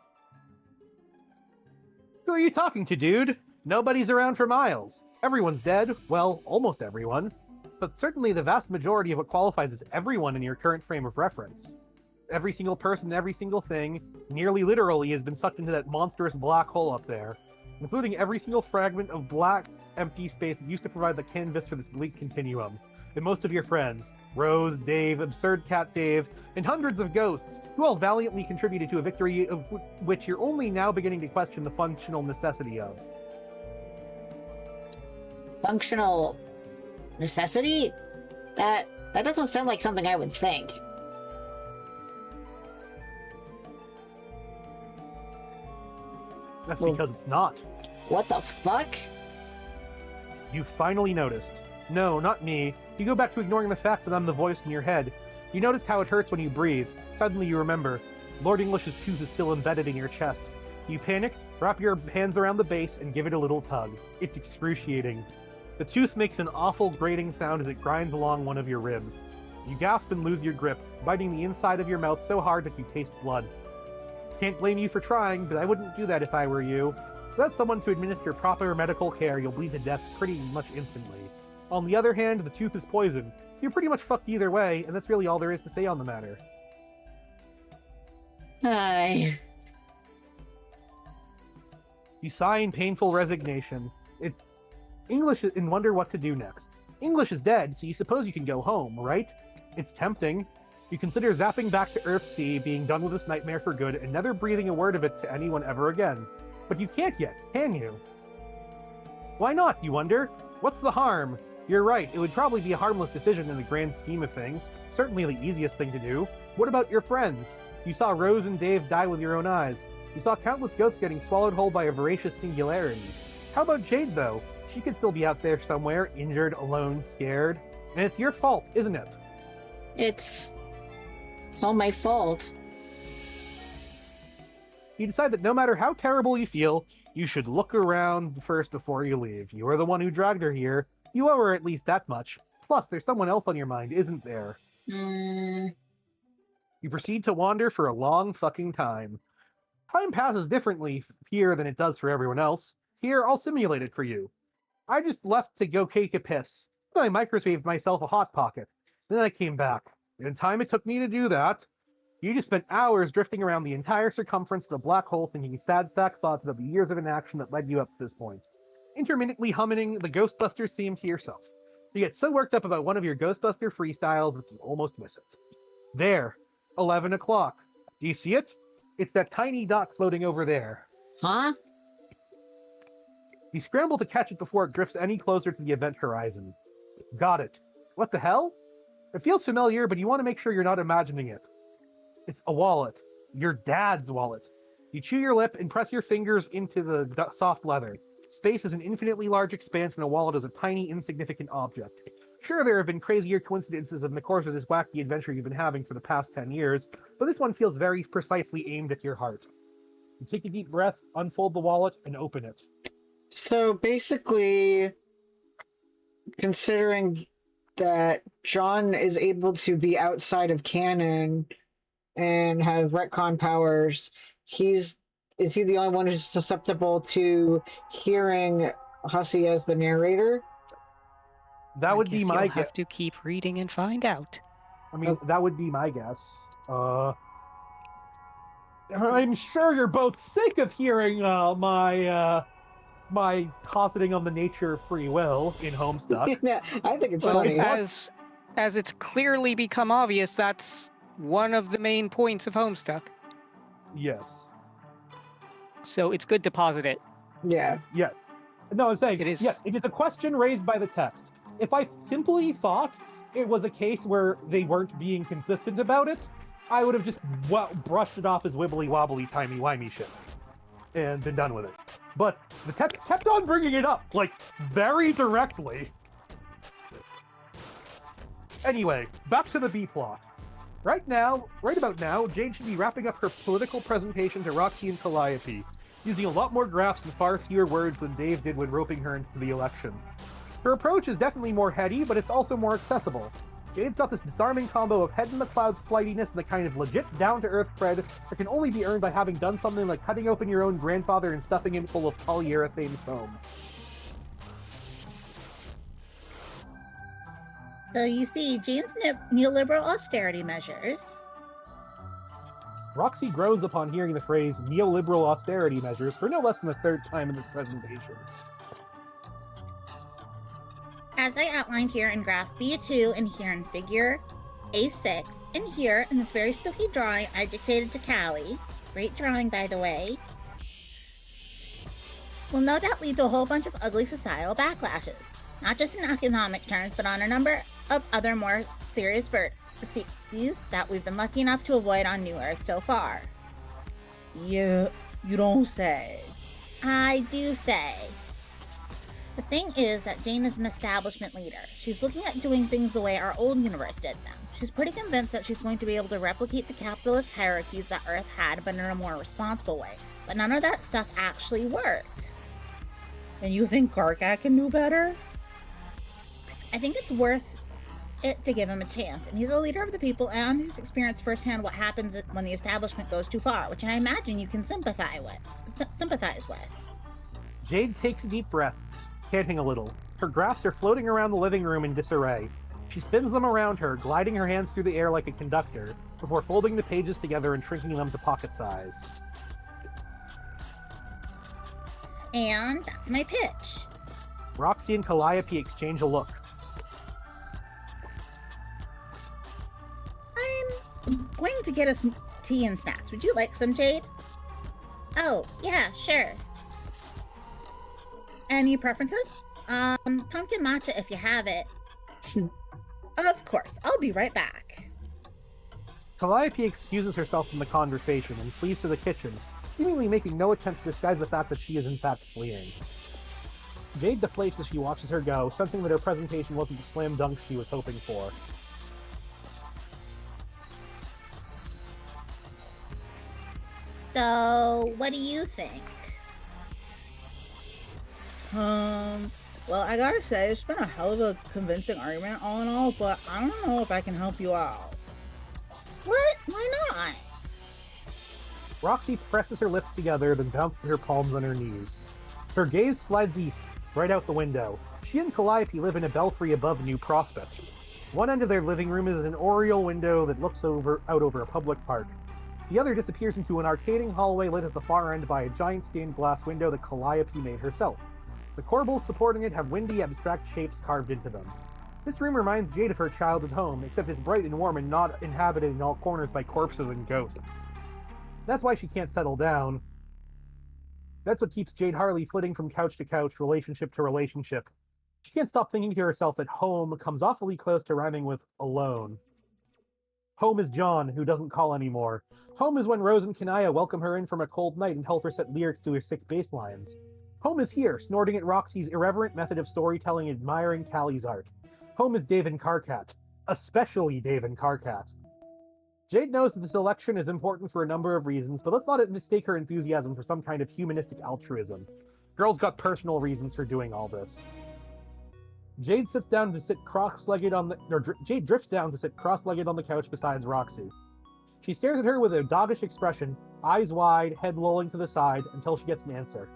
Who are you talking to, dude? Nobody's around for miles. Everyone's dead. Well, almost everyone. But certainly the vast majority of what qualifies as everyone in your current frame of reference. Every single person, every single thing, nearly literally has been sucked into that monstrous black hole up there, including every single fragment of black, empty space that used to provide the canvas for this bleak continuum. And most of your friends, Rose, Dave, Absurd Cat Dave, and hundreds of ghosts, who all valiantly contributed to a victory of which you're only now beginning to question the functional necessity of. Functional necessity? That doesn't sound like something I would think. That's because it's not. What the fuck? You finally noticed. No, not me. You go back to ignoring the fact that I'm the voice in your head. You noticed how it hurts when you breathe. Suddenly you remember. Lord English's tooth is still embedded in your chest. You panic, wrap your hands around the base, and give it a little tug. It's excruciating. The tooth makes an awful grating sound as it grinds along one of your ribs. You gasp and lose your grip, biting the inside of your mouth so hard that you taste blood. Can't blame you for trying, but I wouldn't do that if I were you. Without someone to administer proper medical care, you'll bleed to death pretty much instantly. On the other hand, the tooth is poisoned, so you're pretty much fucked either way, and that's really all there is to say on the matter. You sigh in painful resignation. English and wonder what to do next. English is dead, so you suppose you can go home, right? It's tempting. You consider zapping back to Earthsea, being done with this nightmare for good, and never breathing a word of it to anyone ever again. But you can't yet, can you? Why not, you wonder? What's the harm? You're right, it would probably be a harmless decision in the grand scheme of things. Certainly the easiest thing to do. What about your friends? You saw Rose and Dave die with your own eyes. You saw countless ghosts getting swallowed whole by a voracious singularity. How about Jade, though? She could still be out there somewhere, injured, alone, scared. And it's your fault, isn't it? It's all my fault. You decide that no matter how terrible you feel, you should look around first before you leave. You are the one who dragged her here. You owe her at least that much. Plus, there's someone else on your mind, isn't there? You proceed to wander for a long fucking time. Time passes differently here than it does for everyone else. Here, I'll simulate it for you. I just left to go take a piss. I microwaved myself a Hot Pocket. Then I came back. In the time it took me to do that, you just spent hours drifting around the entire circumference of the black hole thinking sad sack thoughts about the years of inaction that led you up to this point. Intermittently humming the Ghostbusters theme to yourself. You get so worked up about one of your Ghostbuster freestyles that you almost miss it. There, 11 o'clock. Do you see it? It's that tiny dot floating over there. Huh? You scramble to catch it before it drifts any closer to the event horizon. Got it. What the hell? It feels familiar, but you want to make sure you're not imagining it. It's a wallet. Your dad's wallet. You chew your lip and press your fingers into the soft leather. Space is an infinitely large expanse, and a wallet is a tiny, insignificant object. Sure, there have been crazier coincidences in the course of this wacky adventure you've been having for the past 10 years, but this one feels very precisely aimed at your heart. You take a deep breath, unfold the wallet, and open it. So basically, considering that John is able to be outside of canon and have retcon powers, is he the only one who's susceptible to hearing Hussey as the narrator? That would be my You'll guess. have to keep reading and find out. I mean, that would be my guess. I'm sure you're both sick of hearing my positing on the nature of free will in Homestuck. Yeah, I think it's Well, funny. as it's clearly become obvious, that's one of the main points of Homestuck. Yes. So it's good to posit it. Yeah. Yes. No, I'm saying, It is- yes, it is a question raised by the text. If I simply thought it was a case where they weren't being consistent about it, I would have just brushed it off as wibbly-wobbly, timey-wimey shit. and been done with it. But the text kept on bringing it up, like, very directly. Anyway, back to the B-plot. Right about now, Jade should be wrapping up her political presentation to Roxy and Calliope, using a lot more graphs and far fewer words than Dave did when roping her into the election. Her approach is definitely more heady, but it's also more accessible. Jade's got this disarming combo of head-in-the-clouds flightiness and the kind of legit down-to-earth cred that can only be earned by having done something like cutting open your own grandfather and stuffing him full of polyurethane foam. So you see, Jane's neoliberal austerity measures. Roxy groans upon hearing the phrase neoliberal austerity measures for no less than the third time in this presentation. As I outlined here in graph B2 and here in figure A6, and here in this very spooky drawing I dictated to Callie, great drawing by the way, will no doubt lead to a whole bunch of ugly societal backlashes, not just in economic terms, but on a number of other more serious vertices that we've been lucky enough to avoid on New Earth so far. You don't say. I do say. The thing is that Jane is an establishment leader. She's looking at doing things the way our old universe did them. She's pretty convinced that she's going to be able to replicate the capitalist hierarchies that Earth had, but in a more responsible way. But none of that stuff actually worked. And you think Karkat can do better? I think it's worth it to give him a chance, and he's a leader of the people and he's experienced firsthand what happens when the establishment goes too far, which I imagine you can sympathize with. Jade takes a deep breath, panting a little. Her graphs are floating around the living room in disarray. She spins them around her, gliding her hands through the air like a conductor, before folding the pages together and shrinking them to pocket size. And that's my pitch. Roxy and Calliope exchange a look. I'm going to get us tea and snacks. Would you like some, Jade? Oh, yeah, sure. Any preferences? Pumpkin matcha if you have it. Of course, I'll be right back. Calliope excuses herself from the conversation and flees to the kitchen, seemingly making no attempt to disguise the fact that she is in fact fleeing. Jade deflates as she watches her go, sensing that her presentation wasn't the slam dunk she was hoping for. So, what do you think? Well, I gotta say, it's been a hell of a convincing argument all in all, but I don't know if I can help you out. What? Why not? Roxy presses her lips together, then bounces her palms on her knees. Her gaze slides east, right out the window. She and Calliope live in a belfry above New Prospect. One end of their living room is an oriel window that looks out over a public park. The other disappears into an arcading hallway lit at the far end by a giant stained glass window that Calliope made herself. The corbels supporting it have windy, abstract shapes carved into them. This room reminds Jade of her childhood home, except it's bright and warm and not inhabited in all corners by corpses and ghosts. That's why she can't settle down. That's what keeps Jade Harley flitting from couch to couch, relationship to relationship. She can't stop thinking to herself that home comes awfully close to rhyming with alone. Home is John, who doesn't call anymore. Home is when Rose and Kanaya welcome her in from a cold night and help her set lyrics to her sick bass lines. Home is here, snorting at Roxy's irreverent method of storytelling and admiring Callie's art. Home is Dave and Karkat. Especially Dave and Karkat. Jade knows that this election is important for a number of reasons, but let's not mistake her enthusiasm for some kind of humanistic altruism. Girl's got personal reasons for doing all this. Jade drifts down to sit cross-legged on the couch beside Roxy. She stares at her with a doggish expression, eyes wide, head lolling to the side, until she gets an answer.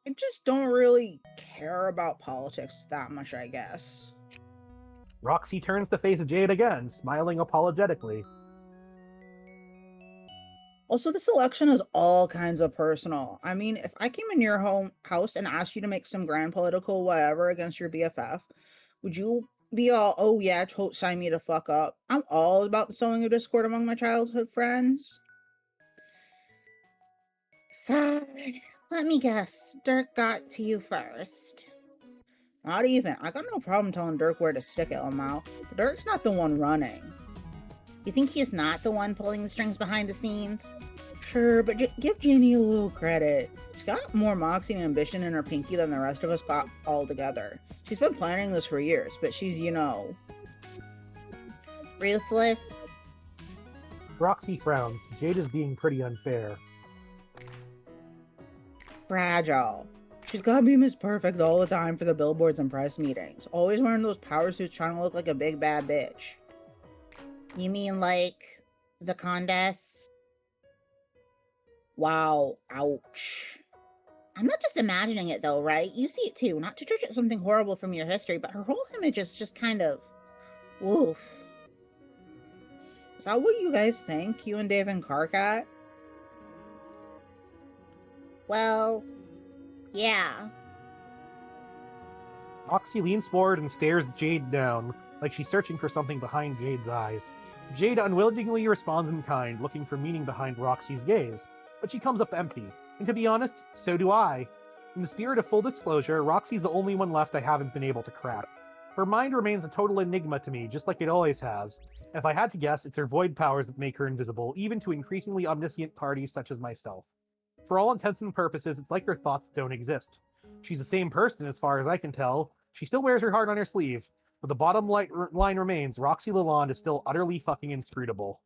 I just don't really care about politics that much, I guess. Roxy turns to face Jade again, smiling apologetically. Also, this election is all kinds of personal. I mean, if I came in your house and asked you to make some grand political whatever against your BFF, would you be all, oh yeah, sign me the fuck up? I'm all about the sowing of discord among my childhood friends. So, let me guess. Dirk got to you first. Not even. I got no problem telling Dirk where to stick it, Lamau. But Dirk's not the one running. You think he's not the one pulling the strings behind the scenes? Sure, but give Janie a little credit. She's got more moxie and ambition in her pinky than the rest of us got all together. She's been planning this for years, but she's, Ruthless. Roxy frowns. Jade is being pretty unfair. fragile. She's gotta be Miss Perfect all the time for the billboards and press meetings. Always wearing those power suits trying to look like a big bad bitch. You mean like the Condess? Wow, ouch. I'm not just imagining it though, right? You see it too. Not to judge it something horrible from your history, but her whole image is just kind of woof. Is that what you guys think, you and Dave and Carcat? Well, yeah. Roxy leans forward and stares Jade down, like she's searching for something behind Jade's eyes. Jade unwillingly responds in kind, looking for meaning behind Roxy's gaze, but she comes up empty. And to be honest, so do I. In the spirit of full disclosure, Roxy's the only one left I haven't been able to crack. Her mind remains a total enigma to me, just like it always has. If I had to guess, it's her void powers that make her invisible, even to increasingly omniscient parties such as myself. For all intents and purposes, it's like her thoughts don't exist. She's the same person as far as I can tell. She still wears her heart on her sleeve, but the bottom line remains, Roxy Lalonde is still utterly fucking inscrutable.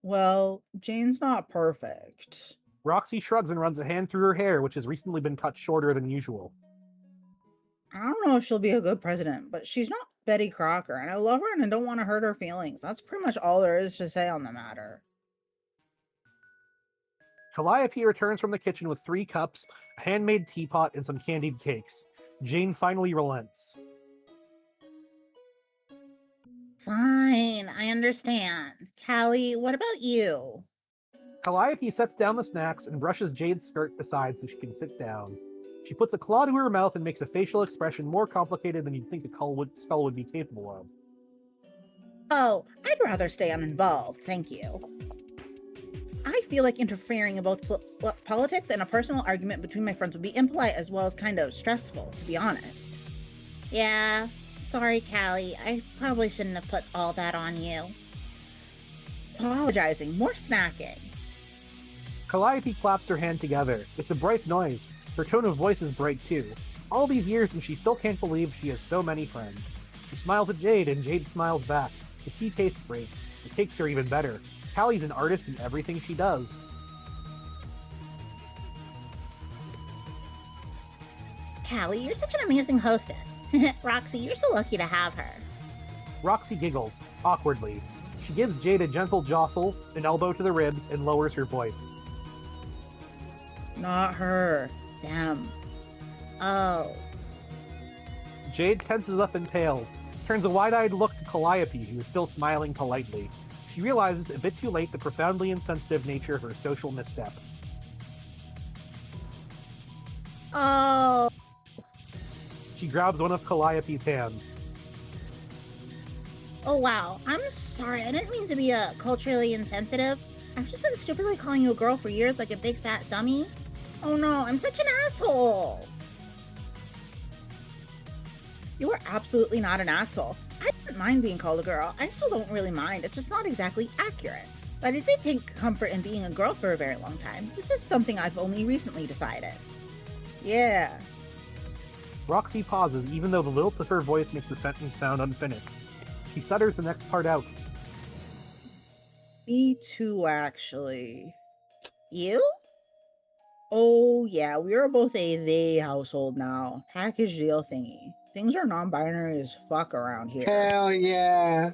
Well, Jane's not perfect. Roxy shrugs and runs a hand through her hair, which has recently been cut shorter than usual. I don't know if she'll be a good president, but she's not Betty Crocker, and I love her and I don't want to hurt her feelings. That's pretty much all there is to say on the matter. Calliope returns from the kitchen with 3 cups, a handmade teapot, and some candied cakes. Jane finally relents. Fine, I understand. Callie, what about you? Calliope sets down the snacks and brushes Jade's skirt aside so she can sit down. She puts a claw to her mouth and makes a facial expression more complicated than you'd think a spell would be capable of. Oh, I'd rather stay uninvolved, thank you. I feel like interfering in both politics and a personal argument between my friends would be impolite as well as kind of stressful, to be honest. Yeah, sorry, Callie. I probably shouldn't have put all that on you. Apologizing, more snacking. Calliope claps her hand together. It's a bright noise. Her tone of voice is bright too. All these years and she still can't believe she has so many friends. She smiles at Jade and Jade smiles back. The tea tastes great. The cakes are even better. Callie's an artist in everything she does. Callie, you're such an amazing hostess. Roxy, you're so lucky to have her. Roxy giggles, awkwardly. She gives Jade a gentle jostle, an elbow to the ribs, and lowers her voice. Not her. Them. Oh. Jade tenses up and tails, turns a wide-eyed look to Calliope, who is still smiling politely. She realizes, a bit too late, the profoundly insensitive nature of her social misstep. Oh. She grabs one of Calliope's hands. Oh, wow. I'm sorry. I didn't mean to be culturally insensitive. I've just been stupidly calling you a girl for years like a big fat dummy. Oh no, I'm such an asshole. You are absolutely not an asshole. I didn't mind being called a girl. I still don't really mind. It's just not exactly accurate. But I did take comfort in being a girl for a very long time. This is something I've only recently decided. Yeah. Roxy pauses, even though the lilt of her voice makes the sentence sound unfinished. She stutters the next part out. Me too, actually. You? Oh, yeah, we are both a they household now. Package deal thingy. Things are non-binary as fuck around here. Hell yeah.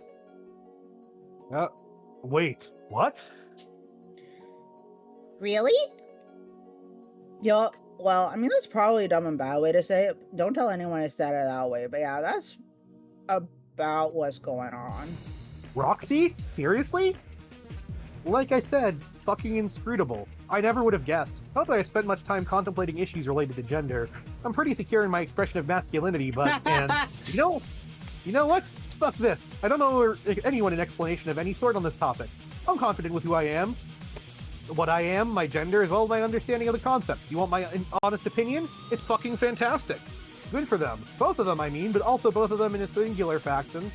Wait, what? Really? Yup. Well, I mean, that's probably a dumb and bad way to say it. Don't tell anyone I said it that way. But yeah, that's about what's going on. Roxy? Seriously? Like I said, fucking inscrutable. I never would have guessed. Not that I've spent much time contemplating issues related to gender. I'm pretty secure in my expression of masculinity, but, and, you know what? Fuck this. I don't know anyone an explanation of any sort on this topic. I'm confident with who I am, what I am, my gender, as well as my understanding of the concept. You want my honest opinion? It's fucking fantastic. Good for them. Both of them, I mean, but also both of them in a singular faction.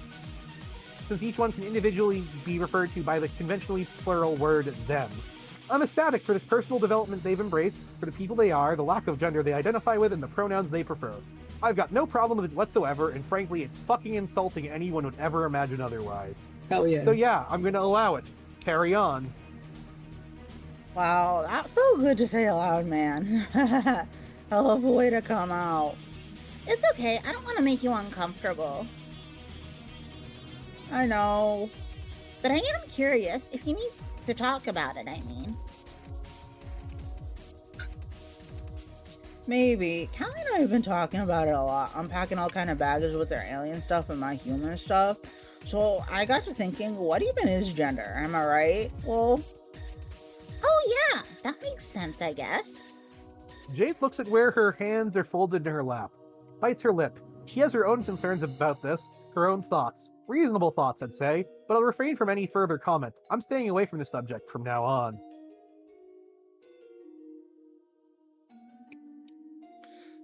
since each one can individually be referred to by the conventionally plural word them. I'm ecstatic for this personal development they've embraced, for the people they are, the lack of gender they identify with, and the pronouns they prefer. I've got no problem with it whatsoever, and frankly, it's fucking insulting anyone would ever imagine otherwise. Hell yeah. So yeah, I'm gonna allow it. Carry on. Wow, that felt good to say aloud, man. Hell of a way to come out. It's okay. I don't want to make you uncomfortable. I know. But I am curious if you need to talk about it, I mean. Maybe. Callie and I have been talking about it a lot, unpacking all kind of baggage with their alien stuff and my human stuff. So I got to thinking, what even is gender? Am I right? Well, Oh yeah, that makes sense, I guess. Jade looks at where her hands are folded in her lap, bites her lip. She has her own concerns about this, her own thoughts. Reasonable thoughts, I'd say, but I'll refrain from any further comment. I'm staying away from the subject from now on.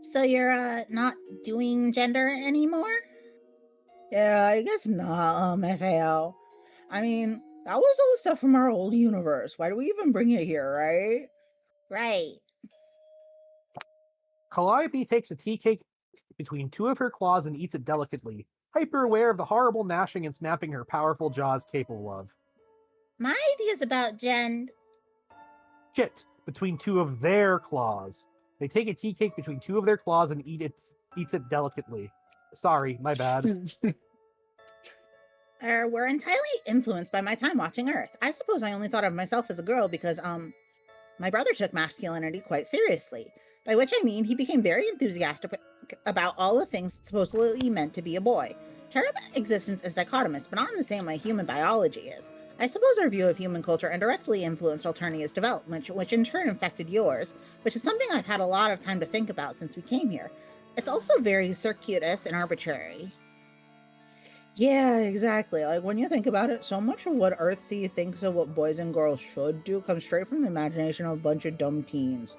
So you're not doing gender anymore? yeah, I guess not, FAL. I mean, that was all the stuff from our old universe. Why do we even bring it here, right? Right. Calliope takes a tea cake between two of her claws and eats it delicately, hyper aware of the horrible gnashing and snapping her powerful jaws capable of. My ideas about Shit, between two of their claws. They take a tea cake between two of their claws and eats it delicately. Sorry, my bad. were entirely influenced by my time watching Earth. I suppose I only thought of myself as a girl because, my brother took masculinity quite seriously. By which I mean he became very enthusiastic about all the things supposedly meant to be a boy. Terra existence is dichotomous, but not in the same way human biology is. I suppose our view of human culture indirectly influenced Alternia's development, which in turn infected yours, which is something I've had a lot of time to think about since we came here. It's also very circuitous and arbitrary. Yeah, exactly. Like, when you think about it, so much of what Earthsea thinks of what boys and girls should do comes straight from the imagination of a bunch of dumb teens,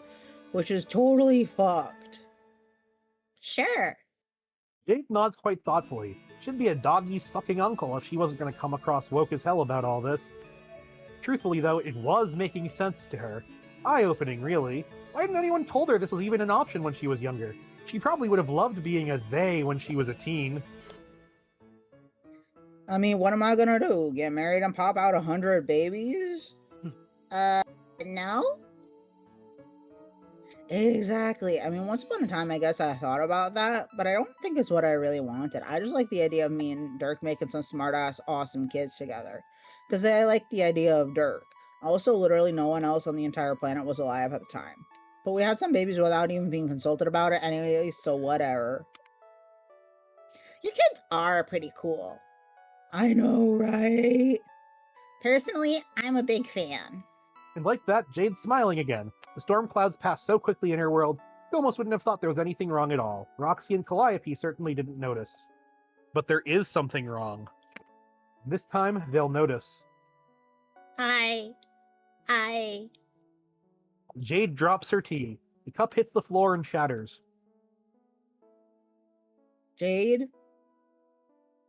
which is totally fucked. Sure. Jade nods quite thoughtfully. She'd be a doggy's fucking uncle if she wasn't going to come across woke as hell about all this. Truthfully, though, it was making sense to her. Eye-opening, really. Why hadn't anyone told her this was even an option when she was younger? She probably would have loved being a they when she was a teen. I mean, what am I gonna do? Get married and pop out 100 babies? No? Exactly. I mean, once upon a time, I guess I thought about that, but I don't think it's what I really wanted. I just like the idea of me and Dirk making some smart-ass, awesome kids together. Because I like the idea of Dirk. Also, literally no one else on the entire planet was alive at the time. But we had some babies without even being consulted about it anyway, so whatever. Your kids are pretty cool. I know, right? Personally, I'm a big fan. And like that, Jade's smiling again. The storm clouds passed so quickly in her world, you almost wouldn't have thought there was anything wrong at all. Roxy and Calliope certainly didn't notice. But there is something wrong. This time, they'll notice. Jade drops her tea. The cup hits the floor and shatters. Jade?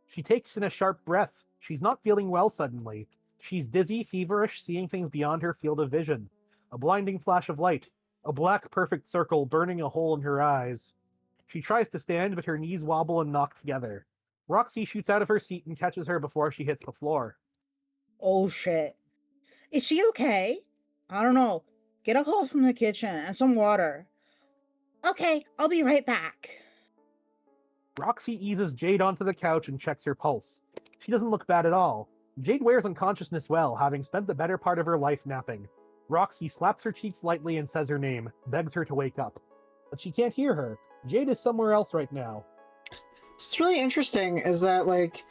She takes in a sharp breath. She's not feeling well suddenly. She's dizzy, feverish, seeing things beyond her field of vision. A blinding flash of light. A black perfect circle burning a hole in her eyes. She tries to stand, but her knees wobble and knock together. Roxy shoots out of her seat and catches her before she hits the floor. Oh shit. Is she okay? I don't know. Get a call from the kitchen and some water. Okay, I'll be right back. Roxy eases Jade onto the couch and checks her pulse. She doesn't look bad at all. Jade wears unconsciousness well, having spent the better part of her life napping. Roxy slaps her cheeks lightly and says her name, begs her to wake up. But she can't hear her. Jade is somewhere else right now. It's really interesting is that, like,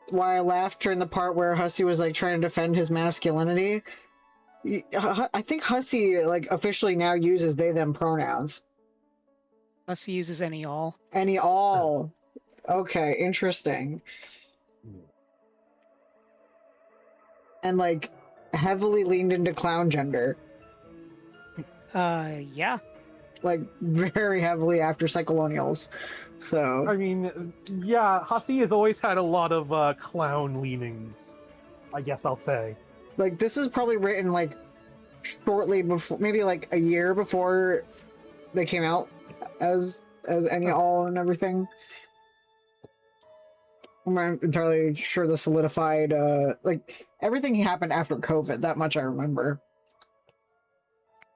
why I laughed during the part where Hussey was, like, trying to defend his masculinity. I think Hussey, like, officially now uses they, them pronouns. Hussey uses any all. Any all. Okay, interesting. And, like, heavily leaned into clown gender. Yeah. like very heavily after Cyclonials. So I mean, yeah, Hussey has always had a lot of clown leanings, I guess I'll say. like this is probably written like shortly before, maybe like a year before they came out as any all and everything. I'm not entirely sure the solidified like everything happened after COVID. That much I remember.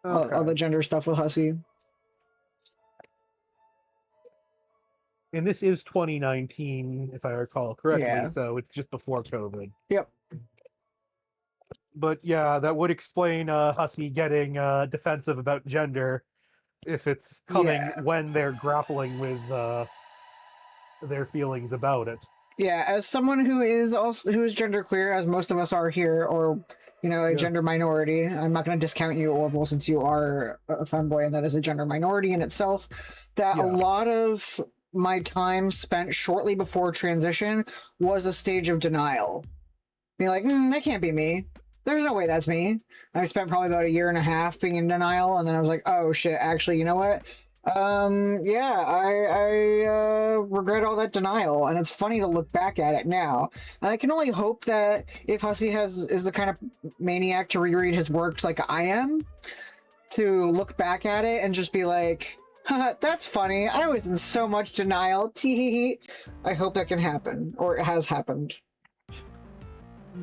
Okay. All the gender stuff with Hussey. And this is 2019, if I recall correctly, Yeah. so it's just before COVID. Yep. But yeah, that would explain Hussey getting defensive about gender if it's coming Yeah. when they're grappling with their feelings about it. Yeah, as someone who is genderqueer, as most of us are here, or a Yeah. gender minority, I'm not going to discount you, Orville, since you are a femboy, and that is a gender minority in itself. That a Yeah. lot of my time spent shortly before transition was a stage of denial. Being like, that can't be me. There's no way that's me. And I spent probably about a year and a half being in denial, and then I was like, oh shit, actually, you know what? Yeah, I regret all that denial, and it's funny to look back at it now. And I can only hope that if Hussey is the kind of maniac to reread his works like I am, to look back at it and just be like, haha, that's funny. I was in so much denial. Tee. I hope that can happen, or it has happened.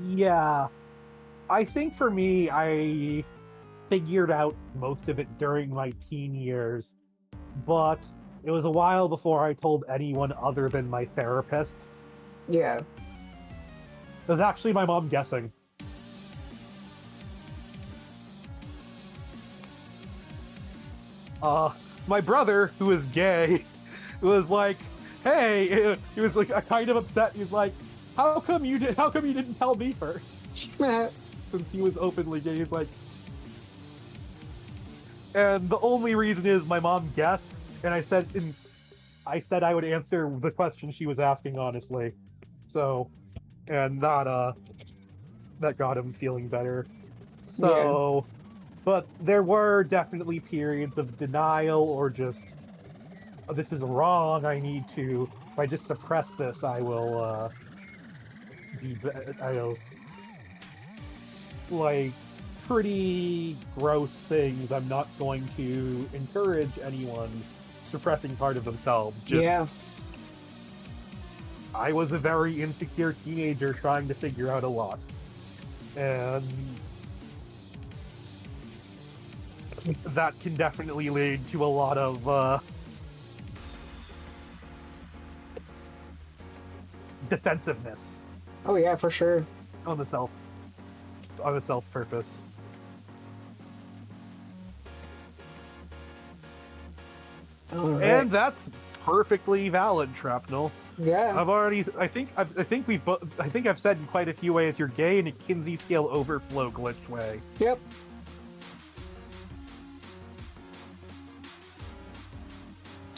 Yeah. I think for me, I figured out most of it during my teen years, but it was a while before I told anyone other than my therapist. Yeah. It was actually my mom guessing. My brother, who is gay, was like, hey, he was like kind of upset. He was like, how come you didn't tell me first? Since he was openly gay, he's like, and the only reason is my mom guessed, and I said I would answer the question she was asking honestly. So, and that got him feeling better. So, but there were definitely periods of denial or just, oh, this is wrong. If I just suppress this, I will like pretty gross things. I'm not going to encourage anyone suppressing part of themselves. I was a very insecure teenager trying to figure out a lot. And that can definitely lead to a lot of defensiveness. Oh yeah, for sure. On a self purpose. Right. And that's perfectly valid, Shrapnel. Yeah. I think I've said in quite a few ways you're gay in a Kinsey scale overflow glitch way. Yep.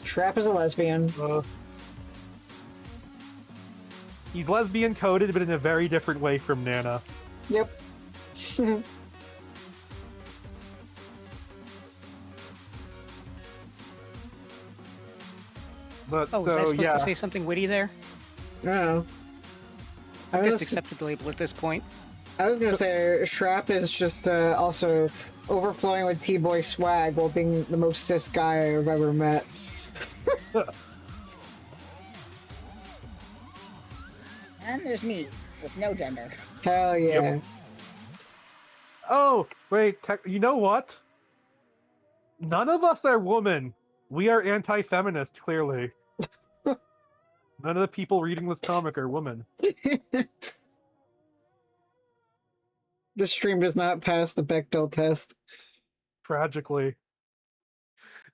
Shrap is a lesbian. He's lesbian coded, but in a very different way from Nana. Yep. But Oh, was I so supposed yeah, to say something witty there? I don't know. I just accepted the label at this point. I was gonna say Shrap is just also overflowing with T-boy swag while being the most cis guy I've ever met. And there's me, with no gender. Hell yeah. Yep. Oh, wait, you know what? None of us are women. We are anti-feminist, clearly. None of the people reading this comic are women. The stream does not pass the Bechdel test. Tragically.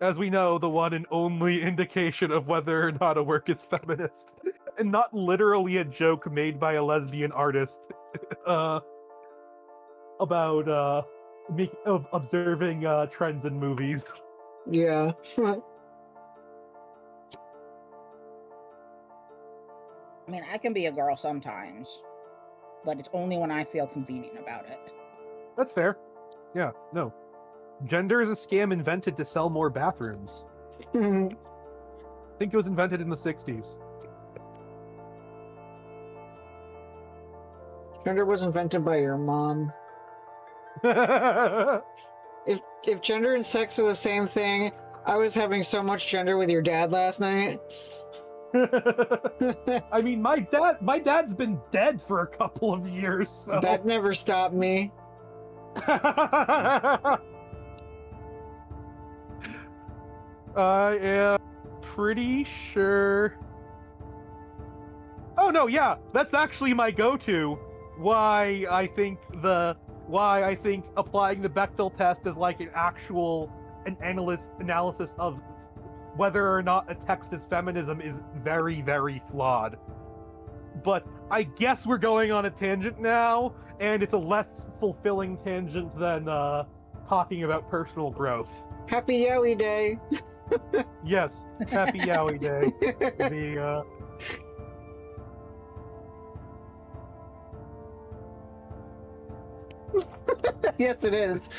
As we know, the one and only indication of whether or not a work is feminist. And not literally a joke made by a lesbian artist. About observing trends in movies. Yeah. I mean, I can be a girl sometimes, but it's only when I feel convenient about it. That's fair. Yeah, no. Gender is a scam invented to sell more bathrooms. I think it was invented in the 60s. Gender was invented by your mom. If gender and sex are the same thing, I was having so much gender with your dad last night. I mean, my dad's been dead for a couple of years, so That never stopped me. I am pretty sure. Oh no, yeah, that's actually my go-to. Why I think applying the Bechdel test is like an analysis of whether or not a text is feminism is very, very flawed. But I guess we're going on a tangent now, and it's a less fulfilling tangent than talking about personal growth. Happy Yowie Day. Yes, happy Yowie Day. Yes, it is.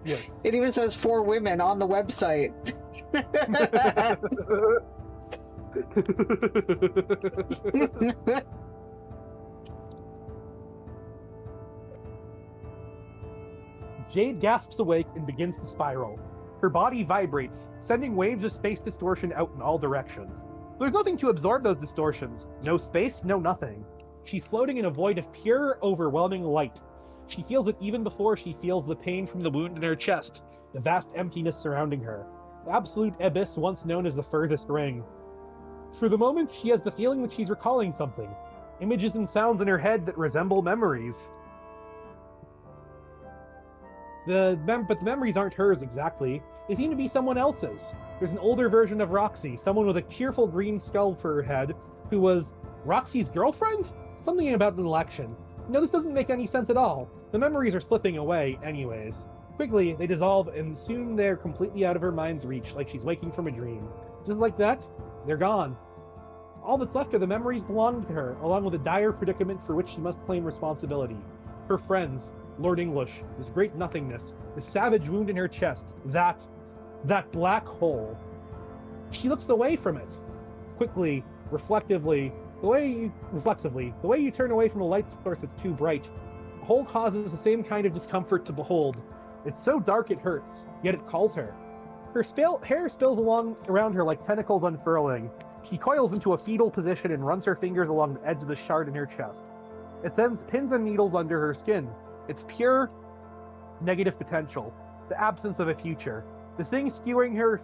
Yes. It even says 4 women on the website. Jade gasps awake and begins to spiral. Her body vibrates, sending waves of space distortion out in all directions. There's nothing to absorb those distortions. No space, no nothing. She's floating in a void of pure, overwhelming light. She feels it even before she feels the pain from the wound in her chest, the vast emptiness surrounding her. The absolute abyss once known as the furthest ring. For the moment, she has the feeling that she's recalling something. Images and sounds in her head that resemble memories. But the memories aren't hers exactly. They seem to be someone else's. There's an older version of Roxy, someone with a cheerful green skull for her head, who was Roxy's girlfriend? Something about an election. No, this doesn't make any sense at all. The memories are slipping away, anyways. Quickly, they dissolve, and soon they're completely out of her mind's reach, like she's waking from a dream. Just like that, they're gone. All that's left are the memories belonging to her, along with a dire predicament for which she must claim responsibility. Her friends, Lord English, this great nothingness, the savage wound in her chest, that black hole. She looks away from it. Quickly, reflexively, the way you turn away from a light source that's too bright. The hole causes the same kind of discomfort to behold. It's so dark it hurts, yet it calls her. Her hair spills around her like tentacles unfurling. She coils into a fetal position and runs her fingers along the edge of the shard in her chest. It sends pins and needles under her skin. It's pure negative potential, the absence of a future. The thing skewing her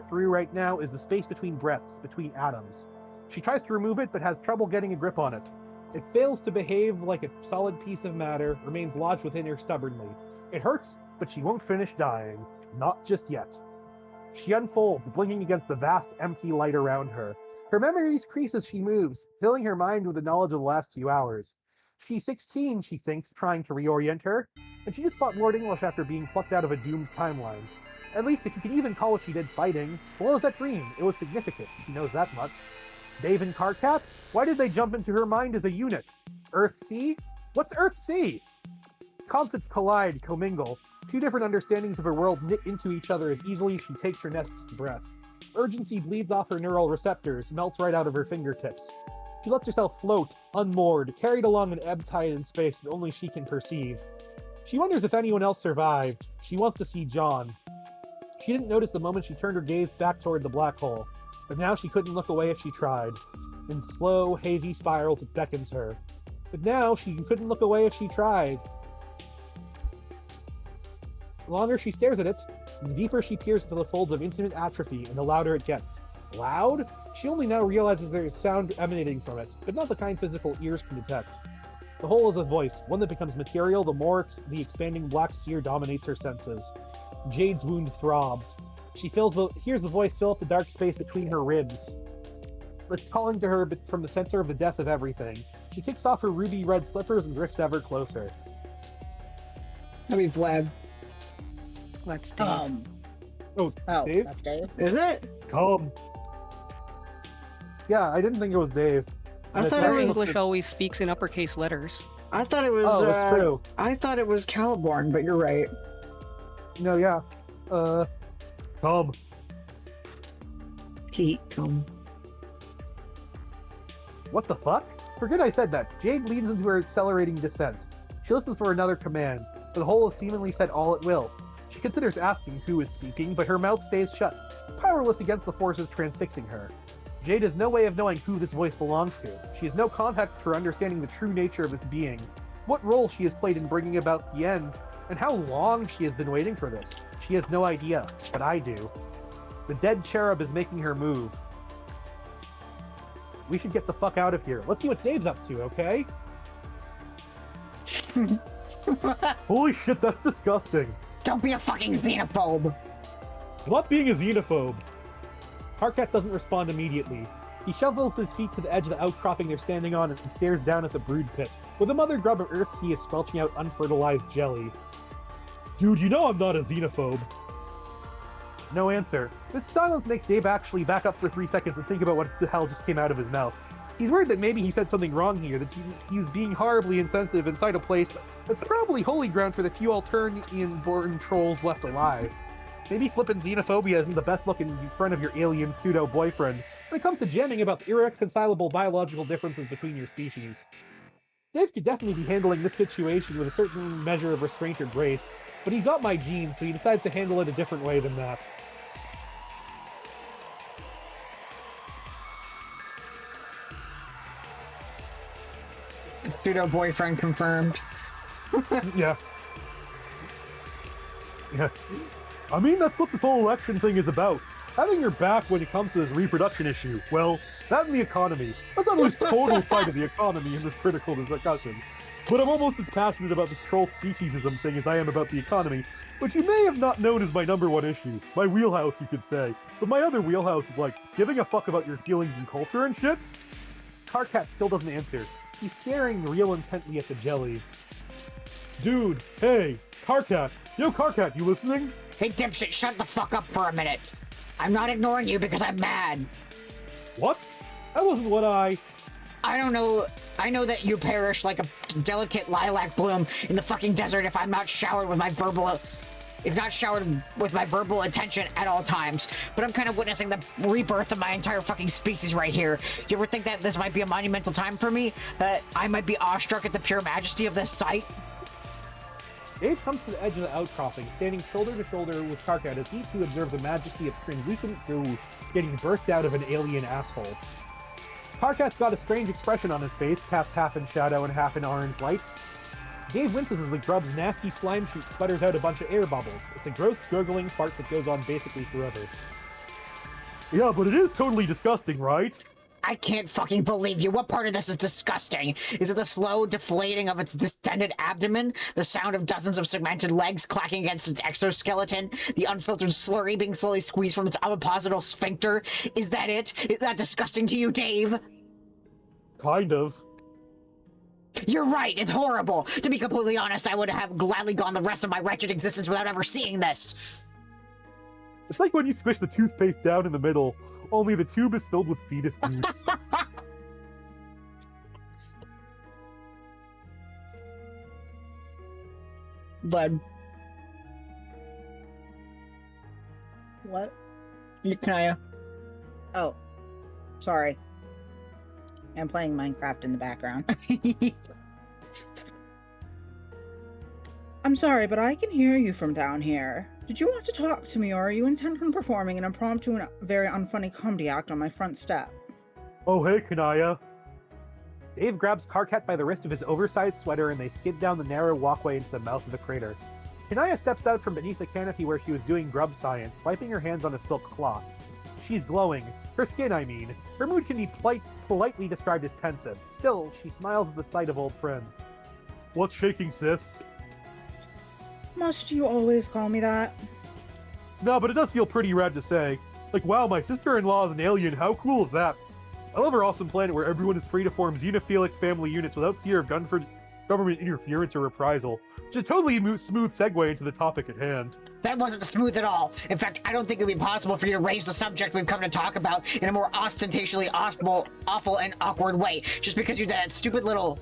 through right now is the space between breaths, between atoms. She tries to remove it, but has trouble getting a grip on it. It fails to behave like a solid piece of matter, remains lodged within her stubbornly. It hurts, but she won't finish dying. Not just yet. She unfolds, blinking against the vast, empty light around her. Her memories crease as she moves, filling her mind with the knowledge of the last few hours. She's 16, she thinks, trying to reorient her, and she just fought Lord English after being plucked out of a doomed timeline. At least, if you can even call what she did fighting. What was that dream? It was significant. She knows that much. Dave and Carcat? Why did they jump into her mind as a unit? Earth-Sea? What's Earth-Sea? Concepts collide, commingle. Two different understandings of her world knit into each other as easily as she takes her next breath. Urgency bleeds off her neural receptors, melts right out of her fingertips. She lets herself float, unmoored, carried along an ebb tide in space that only she can perceive. She wonders if anyone else survived. She wants to see John. She didn't notice the moment she turned her gaze back toward the black hole, but now she couldn't look away if she tried. In slow, hazy spirals, it beckons her. But now she couldn't look away if she tried. The longer she stares at it, the deeper she peers into the folds of intimate atrophy, and the louder it gets. Loud? She only now realizes there is sound emanating from it, but not the kind physical ears can detect. The whole is a voice, one that becomes material the more the expanding black sphere dominates her senses. Jade's wound throbs. She hears the voice fill up the dark space between her ribs. It's calling to her from the center of the death of everything. She kicks off her ruby-red slippers and drifts ever closer. That'd be Vlad. Let's Dave. Oh, Dave? That's Dave. Is it? Come. Yeah, I didn't think it was Dave. I thought it was. English always speaks in uppercase letters. I thought it was. Oh, that's true. I thought it was Caliborn, but you're right. No, yeah. Come. Come. What the fuck? Forget I said that. Jade leads into her accelerating descent. She listens for another command, but the hole is seemingly said all it will. She considers asking who is speaking, but her mouth stays shut, powerless against the forces transfixing her. Jade has no way of knowing who this voice belongs to. She has no context for understanding the true nature of its being, what role she has played in bringing about the end, and how long she has been waiting for this. She has no idea, but I do. The dead cherub is making her move. We should get the fuck out of here. Let's see what Dave's up to, okay? Holy shit, that's disgusting. Don't be a fucking xenophobe. I'm not being a xenophobe. Karkat doesn't respond immediately. He shovels his feet to the edge of the outcropping they're standing on and stares down at the brood pit, where the mother grub of Earthsea is squelching out unfertilized jelly. Dude, you know I'm not a xenophobe. No answer. This silence makes Dave actually back up for 3 seconds and think about what the hell just came out of his mouth. He's worried that maybe he said something wrong here, that he was being horribly insensitive inside a place that's probably holy ground for the few Alternian-born trolls left alive. Maybe flippin' xenophobia isn't the best look in front of your alien pseudo-boyfriend when it comes to jamming about the irreconcilable biological differences between your species. Dave could definitely be handling this situation with a certain measure of restraint or grace, but he's got my genes, so he decides to handle it a different way than that. Pseudo boyfriend confirmed. Yeah. Yeah. I mean, that's what this whole election thing is about. Having your back when it comes to this reproduction issue. Well, that and the economy. Let's not lose total sight of the economy in this critical discussion. But I'm almost as passionate about this troll speciesism thing as I am about the economy, which you may have not known is my #1 issue. My wheelhouse, you could say. But my other wheelhouse is like, giving a fuck about your feelings and culture and shit? Karkat still doesn't answer. He's staring real intently at the jelly. Dude, hey, Karkat. Yo, Karkat, you listening? Hey, dipshit, shut the fuck up for a minute. I'm not ignoring you because I'm mad. What? That wasn't what I don't know. I know that you perish like a delicate lilac bloom in the fucking desert if I'm not showered with my verbal... If not showered with my verbal attention at all times. But I'm kind of witnessing the rebirth of my entire fucking species right here. You ever think that this might be a monumental time for me? That I might be awestruck at the pure majesty of this sight? Dave comes to the edge of the outcropping, standing shoulder to shoulder with Karkat as he too observes the majesty of translucent goo getting birthed out of an alien asshole. Karkat's got a strange expression on his face, cast half in shadow and half in orange light. Dave winces as the grub's nasty slime shoot sputters out a bunch of air bubbles. It's a gross, gurgling fart that goes on basically forever. Yeah, but it is totally disgusting, right? I can't fucking believe you. What part of this is disgusting? Is it the slow deflating of its distended abdomen? The sound of dozens of segmented legs clacking against its exoskeleton? The unfiltered slurry being slowly squeezed from its oviposital sphincter? Is that it? Is that disgusting to you, Dave? Kind of. You're right, it's horrible. To be completely honest, I would have gladly gone the rest of my wretched existence without ever seeing this. It's like when you squish the toothpaste down in the middle, only the tube is filled with fetus juice. Blood. What? Kanaya. Oh, sorry. I'm playing Minecraft in the background. I'm sorry, but I can hear you from down here. Did you want to talk to me, or are you intent on performing an impromptu and very unfunny comedy act on my front step? Oh, hey, Kanaya. Dave grabs Karkat by the wrist of his oversized sweater and they skid down the narrow walkway into the mouth of the crater. Kanaya steps out from beneath the canopy where she was doing grub science, wiping her hands on a silk cloth. She's glowing. Her skin, I mean. Her mood can be politely described as pensive. Still, she smiles at the sight of old friends. What's shaking, sis? Must you always call me that? No, but it does feel pretty rad to say. Like, wow, my sister-in-law is an alien. How cool is that? I love our awesome planet where everyone is free to form xenophilic family units without fear of government interference or reprisal. Which is a totally smooth segue into the topic at hand. That wasn't smooth at all. In fact, I don't think it would be possible for you to raise the subject we've come to talk about in a more ostentatiously awful and awkward way, just because you did that stupid little...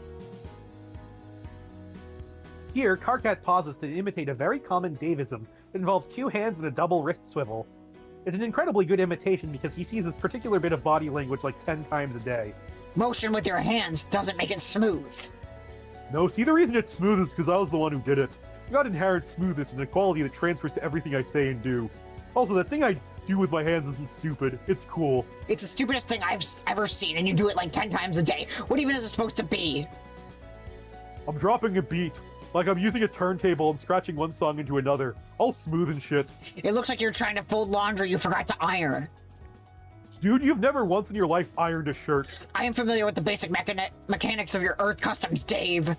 Here, Karkat pauses to imitate a very common Davism It involves 2 hands and a double wrist swivel. It's an incredibly good imitation because he sees this particular bit of body language like 10 times a day. Motion with your hands doesn't make it smooth. No, see, the reason it's smooth is because I was the one who did it. I got inherent smoothness and a quality that transfers to everything I say and do. Also, the thing I do with my hands isn't stupid. It's cool. It's the stupidest thing I've ever seen, and you do it like 10 times a day. What even is it supposed to be? I'm dropping a beat. Like I'm using a turntable and scratching one song into another. All smooth and shit. It looks like you're trying to fold laundry you forgot to iron. Dude, you've never once in your life ironed a shirt. I am familiar with the basic mechanics of your Earth customs, Dave.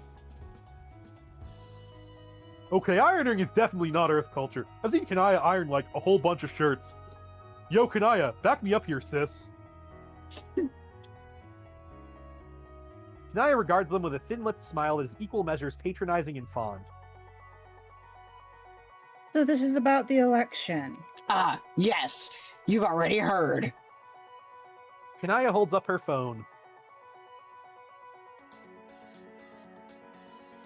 Okay, ironing is definitely not Earth culture. I've seen Kanaya iron like a whole bunch of shirts. Yo, Kanaya, back me up here, sis. Kanaya regards them with a thin-lipped smile that is equal measures patronizing and fond. So this is about the election. Yes. You've already heard. Kanaya holds up her phone.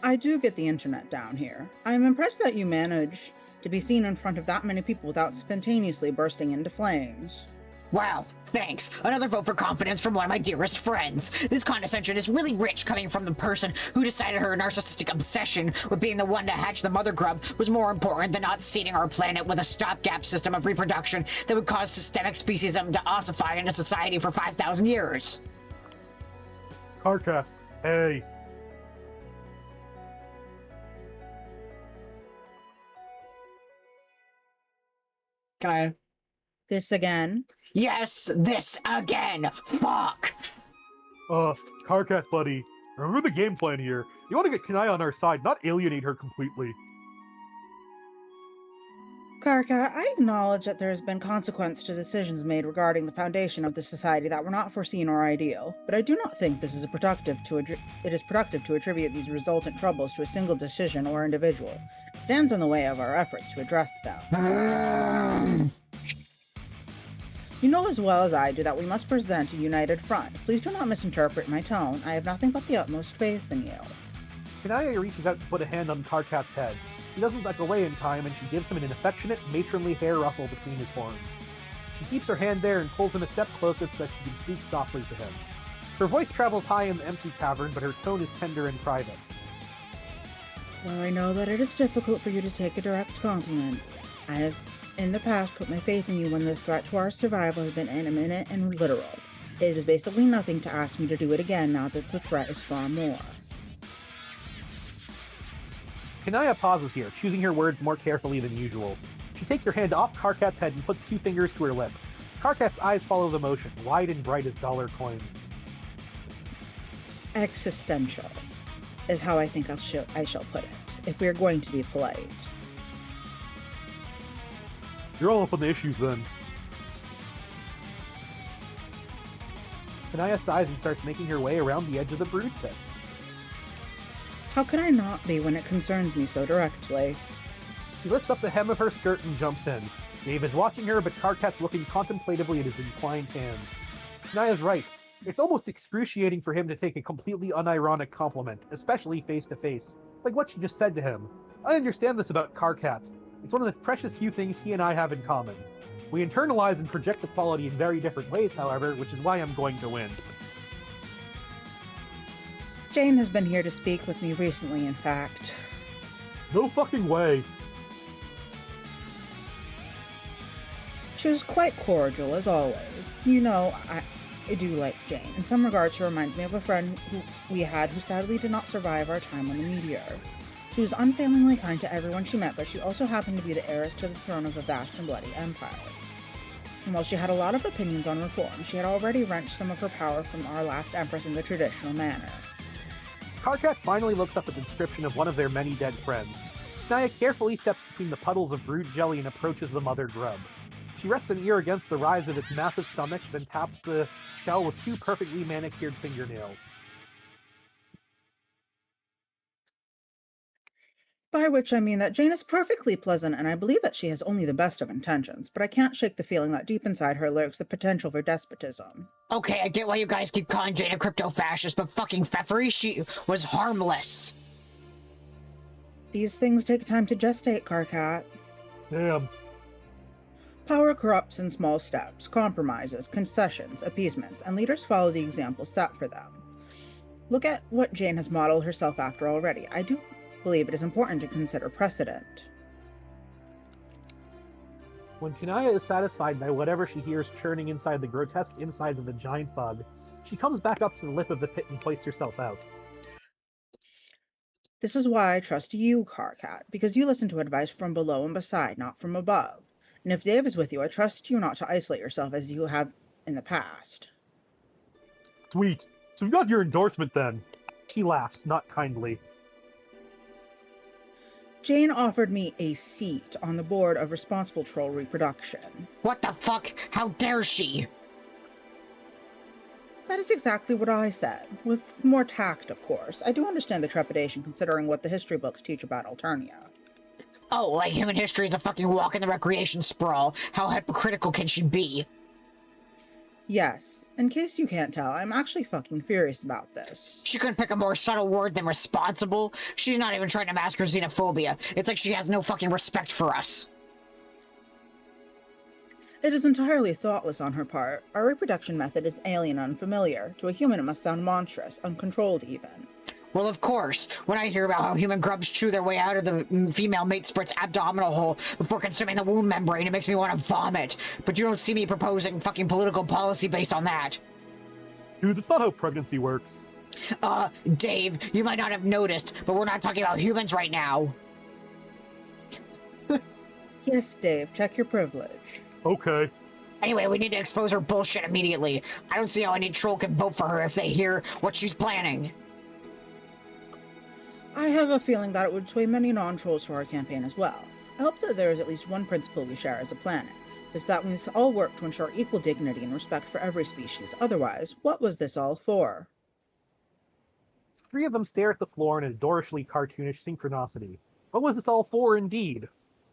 I do get the internet down here. I'm impressed that you manage to be seen in front of that many people without spontaneously bursting into flames. Wow, thanks. Another vote for confidence from one of my dearest friends. This condescension is really rich coming from the person who decided her narcissistic obsession with being the one to hatch the mother grub was more important than not seeding our planet with a stopgap system of reproduction that would cause systemic speciesism to ossify into society for 5,000 years. Karka, hey. Can I? This again? Yes, this again! Fuck! Karkat, buddy. Remember the game plan here. You want to get Kanaya on our side, not alienate her completely. Karka, I acknowledge that there has been consequence to decisions made regarding the foundation of the society that were not foreseen or ideal, but I do not think this is productive to attribute these resultant troubles to a single decision or individual. It stands in the way of our efforts to address them. You know as well as I do that we must present a united front. Please do not misinterpret my tone. I have nothing but the utmost faith in you. Kanaya reaches out to put a hand on Karkat's head. He doesn't back away in time, and she gives him an affectionate, matronly hair ruffle between his horns. She keeps her hand there and pulls him a step closer so that she can speak softly to him. Her voice travels high in the empty cavern, but her tone is tender and private. While I know that it is difficult for you to take a direct compliment, I have in the past put my faith in you when the threat to our survival has been imminent and literal. It is basically nothing to ask me to do it again now that the threat is far more. Kanaya pauses here, choosing her words more carefully than usual. She takes her hand off Karkat's head and puts 2 fingers to her lip. Karkat's eyes follow the motion, wide and bright as dollar coins. Existential is how I think I shall put it, if we are going to be polite. You're all up on the issues then. Kanaya sighs and starts making her way around the edge of the brood pit. How could I not be when it concerns me so directly? She lifts up the hem of her skirt and jumps in. Dave is watching her, but Karkat's looking contemplatively at his inclined hands. Kanaya's right. It's almost excruciating for him to take a completely unironic compliment, especially face-to-face, like what she just said to him. I understand this about Karkat. It's one of the precious few things he and I have in common. We internalize and project the quality in very different ways, however, which is why I'm going to win. Jane has been here to speak with me recently, in fact. No fucking way. She was quite cordial, as always. You know, I do like Jane. In some regards, she reminds me of a friend we had who sadly did not survive our time on the Meteor. She was unfailingly kind to everyone she met, but she also happened to be the heiress to the throne of a vast and bloody empire. And while she had a lot of opinions on reform, she had already wrenched some of her power from our last empress in the traditional manner. Karkat finally looks up at the description of one of their many dead friends. Naya carefully steps between the puddles of brewed jelly and approaches the mother grub. She rests an ear against the rise of its massive stomach, then taps the shell with 2 perfectly manicured fingernails. By which I mean that Jane is perfectly pleasant, and I believe that she has only the best of intentions, but I can't shake the feeling that deep inside her lurks the potential for despotism. Okay, I get why you guys keep calling Jane a crypto-fascist, but fucking Pfeffery, she was harmless. These things take time to gestate, Karkat. Damn. Power corrupts in small steps, compromises, concessions, appeasements, and leaders follow the example set for them. Look at what Jane has modeled herself after already. I do believe it is important to consider precedent. When Kanaya is satisfied by whatever she hears churning inside the grotesque insides of the giant bug, she comes back up to the lip of the pit and hoists herself out. This is why I trust you, Carcat, because you listen to advice from below and beside, not from above. And if Dave is with you, I trust you not to isolate yourself as you have in the past. Sweet. So we've got your endorsement then. She laughs, not kindly. Jane offered me a seat on the board of Responsible Troll Reproduction. What the fuck? How dare she? That is exactly what I said, with more tact, of course. I do understand the trepidation considering what the history books teach about Alternia. Oh, like human history is a fucking walk in the recreation sprawl. How hypocritical can she be? Yes, in case you can't tell, I'm actually fucking furious about this. She couldn't pick a more subtle word than responsible. She's not even trying to mask her xenophobia. It's like she has no fucking respect for us. It is entirely thoughtless on her part. Our reproduction method is alien and unfamiliar. To a human, it must sound monstrous, uncontrolled even. Well, of course. When I hear about how human grubs chew their way out of the female mate sprite's abdominal hole before consuming the womb membrane, it makes me want to vomit. But you don't see me proposing fucking political policy based on that. Dude, that's not how pregnancy works. Dave, you might not have noticed, but we're not talking about humans right now. Yes, Dave, check your privilege. Okay. Anyway, we need to expose her bullshit immediately. I don't see how any troll can vote for her if they hear what she's planning. I have a feeling that it would sway many non-trolls to our campaign as well. I hope that there is at least one principle we share as a planet, is that we must all work to ensure equal dignity and respect for every species. Otherwise, what was this all for? Three of them stare at the floor in a dorishly cartoonish synchronicity. What was this all for, indeed?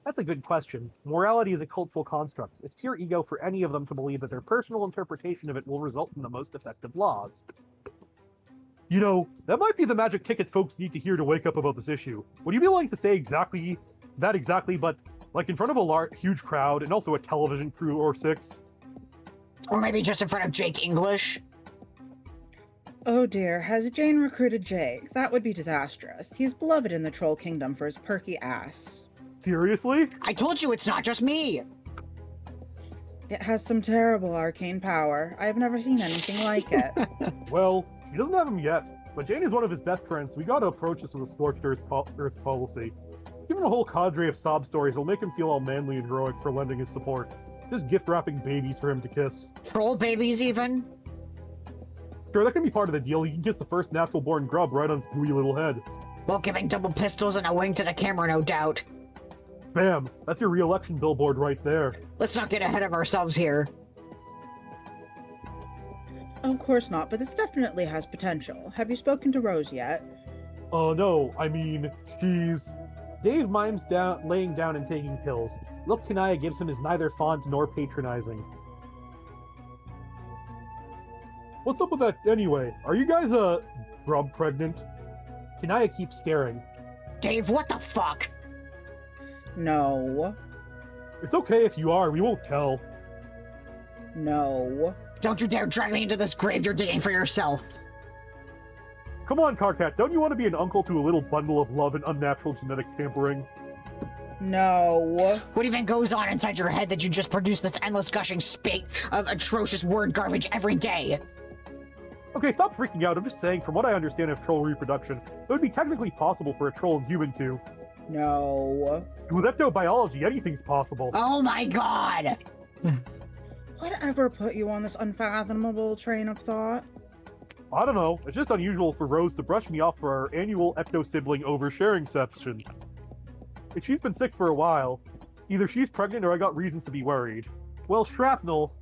That's a good question. Morality is a cultural construct. It's pure ego for any of them to believe that their personal interpretation of it will result in the most effective laws. You know, that might be the magic ticket folks need to hear to wake up about this issue. Would you be willing to say exactly, but like in front of a huge crowd and also a television crew or six? Or maybe just in front of Jake English? Oh dear, has Jane recruited Jake? That would be disastrous. He is beloved in the Troll Kingdom for his perky ass. Seriously? I told you it's not just me! It has some terrible arcane power. I have never seen anything like it. Well, he doesn't have him yet, but Jane is one of his best friends, so we gotta approach this with a scorched earth policy. Give him a whole cadre of sob stories will make him feel all manly and heroic for lending his support. Just gift-wrapping babies for him to kiss. Troll babies, even? Sure, that can be part of the deal. He can kiss the first natural-born grub right on his gooey little head. While giving double pistols and a wing to the camera, no doubt. Bam! That's your re-election billboard right there. Let's not get ahead of ourselves here. Of course not, but this definitely has potential. Have you spoken to Rose yet? No, I mean, she's... Dave mimes laying down and taking pills. Look Kanaya gives him is neither fond nor patronizing. What's up with that anyway? Are you guys, grub pregnant? Kanaya keeps staring. Dave, what the fuck? No. It's okay if you are, we won't tell. No. Don't you dare drag me into this grave you're digging for yourself. Come on, Carcat, don't you want to be an uncle to a little bundle of love and unnatural genetic tampering? No. What even goes on inside your head that you just produce this endless gushing spate of atrocious word garbage every day? Okay, stop freaking out. I'm just saying, from what I understand of troll reproduction, it would be technically possible for a troll and human to. No. With ectobiology, anything's possible. Oh my god! Whatever put you on this unfathomable train of thought? I don't know. It's just unusual for Rose to brush me off for our annual ecto-sibling oversharing session. If she's been sick for a while, either she's pregnant or I got reasons to be worried. Well, Shrapnel,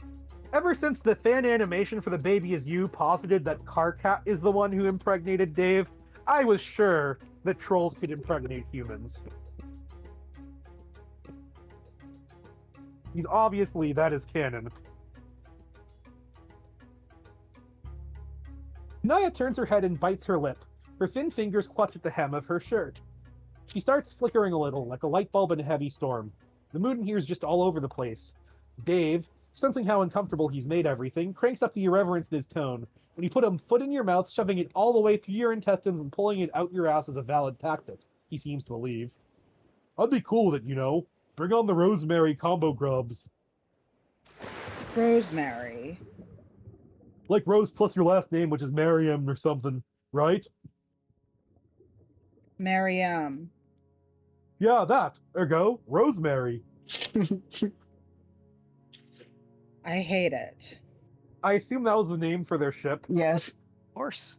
ever since the fan animation for The Baby Is You posited that Carcat is the one who impregnated Dave, I was sure that trolls could impregnate humans. Because obviously that is canon. Naya turns her head and bites her lip. Her thin fingers clutch at the hem of her shirt. She starts flickering a little, like a light bulb in a heavy storm. The mood in here is just all over the place. Dave, sensing how uncomfortable he's made everything, cranks up the irreverence in his tone. When you put a foot in your mouth, shoving it all the way through your intestines and pulling it out your ass is a valid tactic, he seems to believe. I'd be cool with it, you know. Bring on the rosemary combo grubs. Rosemary. Like Rose plus your last name, which is Mariam or something, right? Mariam. Yeah, that. Ergo, Rosemary. I hate it. I assume that was the name for their ship. Yes. Of course.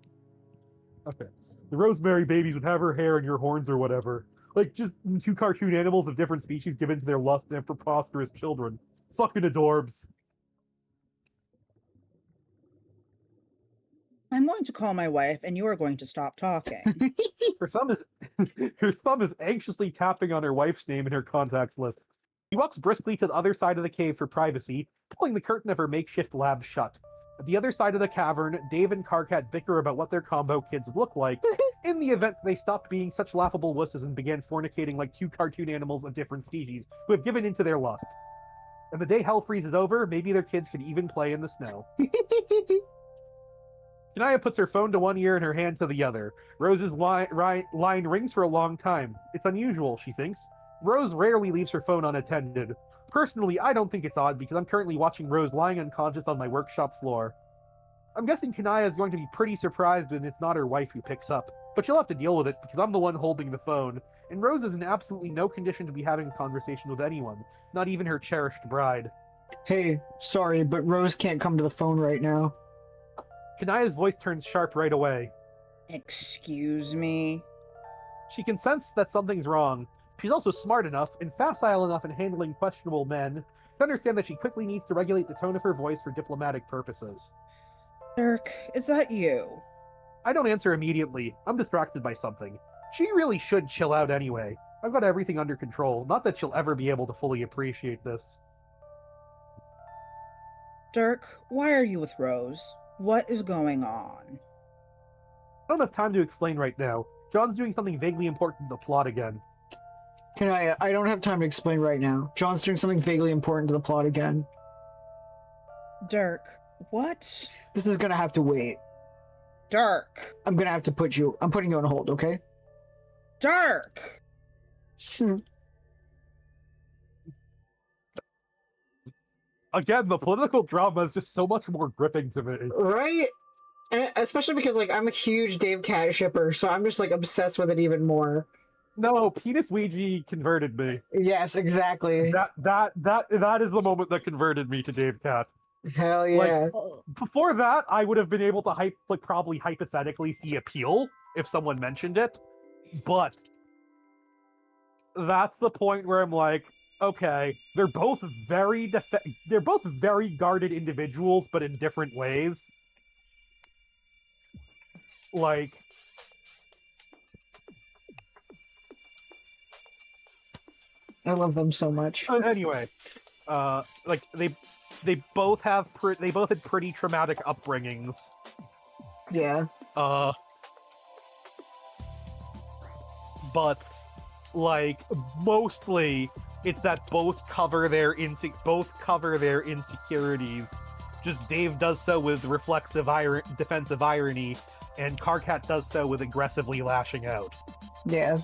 Okay. The Rosemary babies would have her hair and your horns or whatever. Like, just two cartoon animals of different species given to their lust and preposterous children. Fucking adorbs. I'm going to call my wife, and you are going to stop talking. Her thumb is her thumb is anxiously tapping on her wife's name in her contacts list. She walks briskly to the other side of the cave for privacy, pulling the curtain of her makeshift lab shut. At the other side of the cavern, Dave and Karkat bicker about what their combo kids look like, in the event they stopped being such laughable wusses and began fornicating like two cartoon animals of different species who have given into their lust. And the day hell freezes over, maybe their kids can even play in the snow. Kanaya puts her phone to one ear and her hand to the other. Rose's line rings for a long time. It's unusual, she thinks. Rose rarely leaves her phone unattended. Personally, I don't think it's odd because I'm currently watching Rose lying unconscious on my workshop floor. I'm guessing Kanaya is going to be pretty surprised when it's not her wife who picks up, but she'll have to deal with it because I'm the one holding the phone, and Rose is in absolutely no condition to be having a conversation with anyone, not even her cherished bride. Hey, sorry, but Rose can't come to the phone right now. Kanaya's voice turns sharp right away. Excuse me? She can sense that something's wrong. She's also smart enough and facile enough in handling questionable men to understand that she quickly needs to regulate the tone of her voice for diplomatic purposes. Dirk, is that you? I don't answer immediately. I'm distracted by something. She really should chill out anyway. I've got everything under control. Not that she'll ever be able to fully appreciate this. Dirk, why are you with Rose? What is going on? I don't have time to explain right now. John's doing something vaguely important to the plot again. I don't have time to explain right now. John's doing something vaguely important to the plot again. Dirk, what? This is gonna have to wait. Dirk! I'm putting you on hold, okay? Dirk! Again, the political drama is just so much more gripping to me. Right? And especially because, like, I'm a huge Dave Cat shipper, so I'm just, like, obsessed with it even more. No, Penis Ouija converted me. Yes, exactly. That is the moment that converted me to Dave Cat. Hell yeah. Before that, I would have been able to probably hypothetically see appeal if someone mentioned it, but that's the point where I'm like, okay, they're both very guarded individuals, but in different ways. Like, I love them so much. Anyway, like they both had pretty traumatic upbringings. Yeah. But like mostly it's that both cover their insecurities. Just Dave does so with reflexive defensive irony, and Karkat does so with aggressively lashing out. Yeah.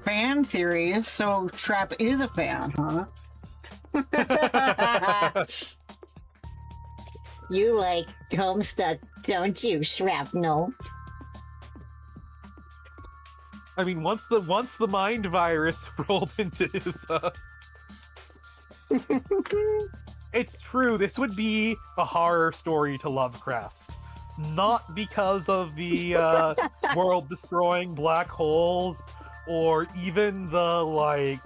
Fan theories, so Trap is a fan, huh? You like Homestuck, don't you, Shrapnel? I mean, once the mind virus rolled into his, it's true, this would be a horror story to Lovecraft. Not because of the world-destroying black holes, or even the, like,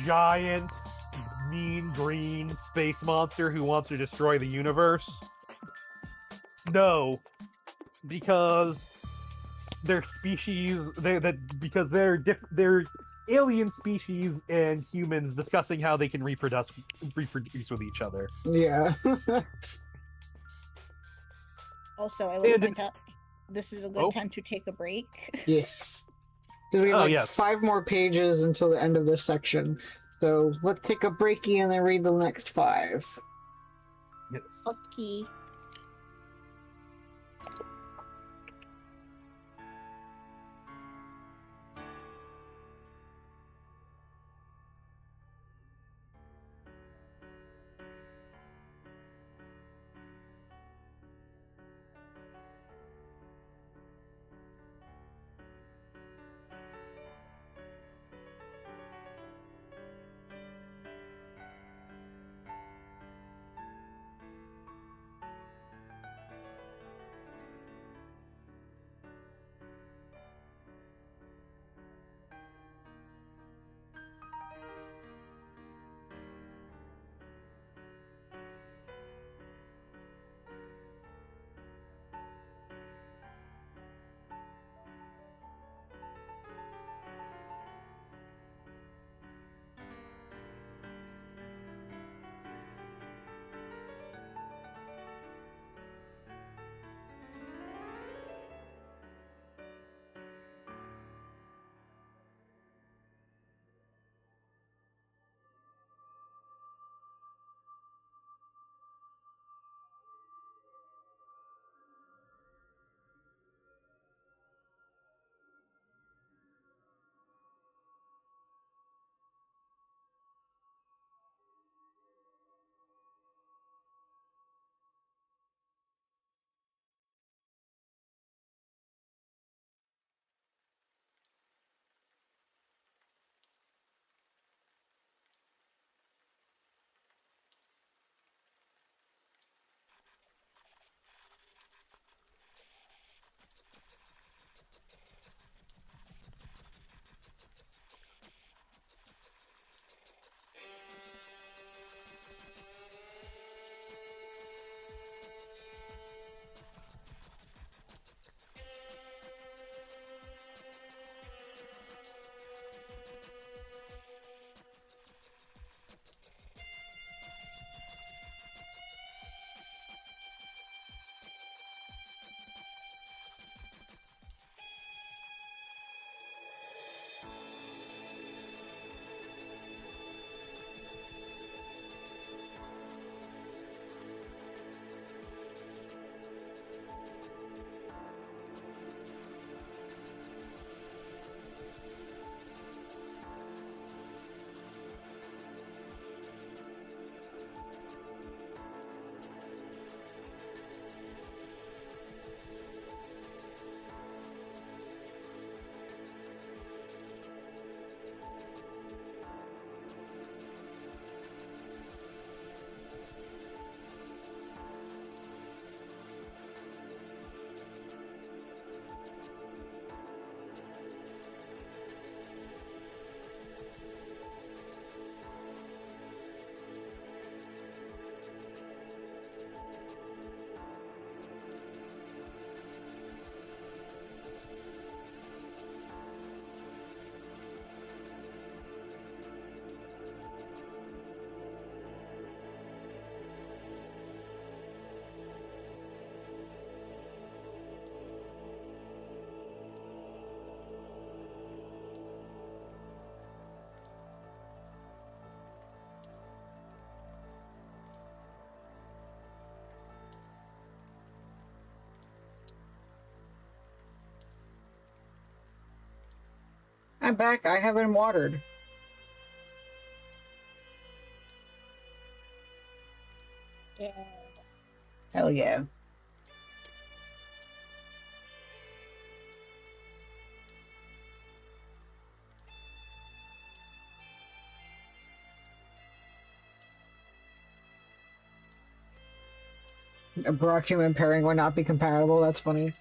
giant, mean green space monster who wants to destroy the universe. No. Because their species, because they're alien species and humans discussing how they can reproduce with each other. Yeah. Also, I will And- point out this is a good Oh. time to take a break. Yes. Because we have Oh, like yes. 5 more pages until the end of this section. So let's take a breaky and then read the next 5. Yes. Okay. I'm back. I haven't watered. Yeah. Hell yeah. A Brock human pairing would not be compatible. That's funny.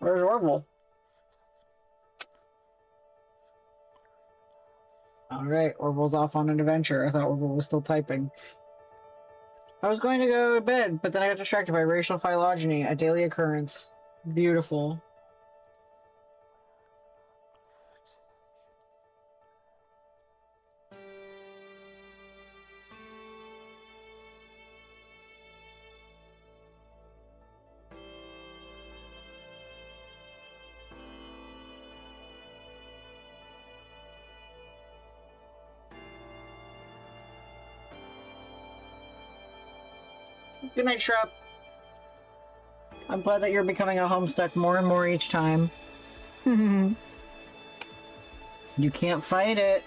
Where's Orville? Alright, Orville's off on an adventure. I thought Orville was still typing. I was going to go to bed, but then I got distracted by racial phylogeny, a daily occurrence. Beautiful. Good night, Shrub. I'm glad that you're becoming a Homestuck more and more each time. You can't fight it.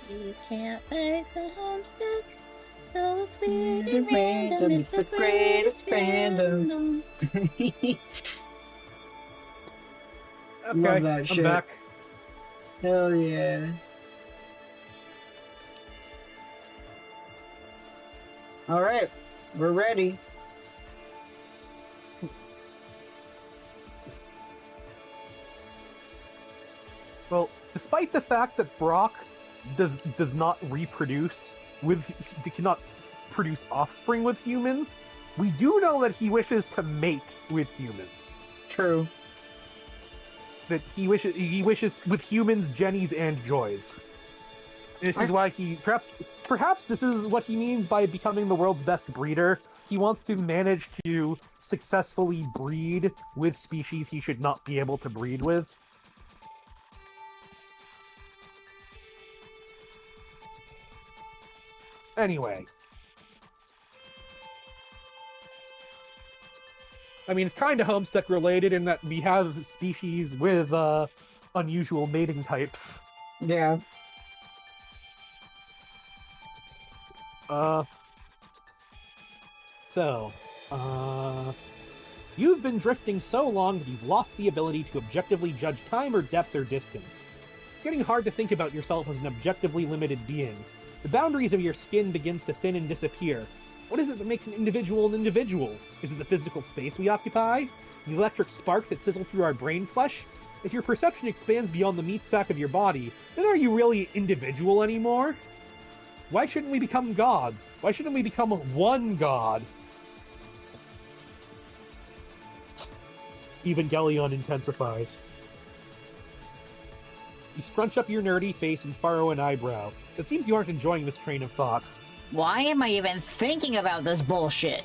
You can't fight the Homestuck. Though it's weird and random, it's the greatest fandom. Okay, Love that I'm shit. back. Hell yeah. Alright, we're ready. Well, despite the fact that Brock does not reproduce with, he cannot produce offspring with humans, we do know that he wishes to mate with humans. True. That he wishes with humans, Jennies, and Joys. This is why he perhaps this is what he means by becoming the world's best breeder. He wants to manage to successfully breed with species he should not be able to breed with. Anyway. I mean, it's kind of Homestuck related in that we have species with unusual mating types. Yeah. You've been drifting so long that you've lost the ability to objectively judge time or depth or distance. It's getting hard to think about yourself as an objectively limited being. The boundaries of your skin begins to thin and disappear. What is it that makes an individual an individual? Is it the physical space we occupy? The electric sparks that sizzle through our brain flesh? If your perception expands beyond the meat sack of your body, then are you really individual anymore? Why shouldn't we become gods? Why shouldn't we become one god? Evangelion intensifies. You scrunch up your nerdy face and furrow an eyebrow. It seems you aren't enjoying this train of thought. Why am I even thinking about this bullshit?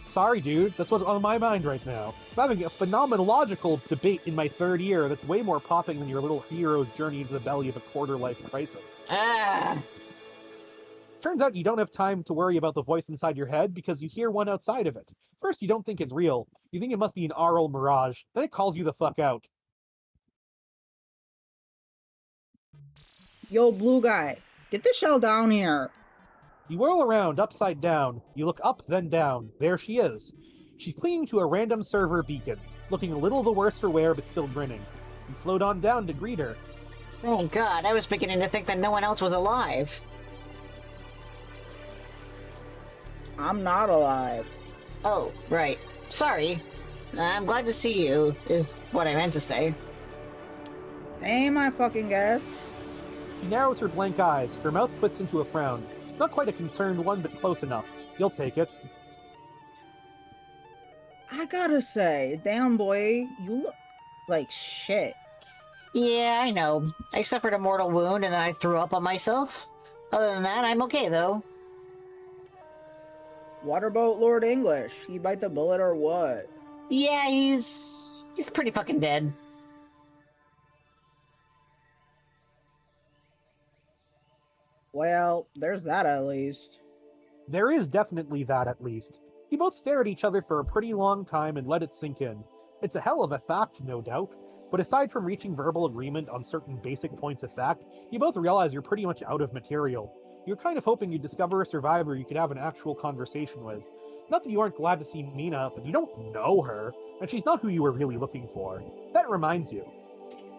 Sorry, dude. That's what's on my mind right now. I'm having a phenomenological debate in my third year that's way more popping than your little hero's journey into the belly of a quarter-life crisis. Ah. Turns out you don't have time to worry about the voice inside your head because you hear one outside of it. First, you don't think it's real. You think it must be an aural mirage. Then it calls you the fuck out. Yo, blue guy, get the shell down here. You whirl around, upside down. You look up, then down. There she is. She's clinging to a random server beacon, looking a little the worse for wear, but still grinning. You float on down to greet her. Oh god, I was beginning to think that no one else was alive. I'm not alive. Oh, right. Sorry. I'm glad to see you, is what I meant to say. Same, I fucking guess. She narrows her blank eyes, her mouth twists into a frown. Not quite a concerned one, but close enough. You'll take it. I gotta say, damn boy, you look like shit. Yeah, I know. I suffered a mortal wound and then I threw up on myself. Other than that, I'm okay though. What about Lord English? He bite the bullet or what? Yeah, he's pretty fucking dead. Well, there's that at least. There is definitely that, at least. You both stare at each other for a pretty long time and let it sink in. It's a hell of a fact, no doubt, but aside from reaching verbal agreement on certain basic points of fact, you both realize you're pretty much out of material. You're kind of hoping you'd discover a survivor you could have an actual conversation with. Not that you aren't glad to see Mina, but you don't know her, and she's not who you were really looking for. That reminds you.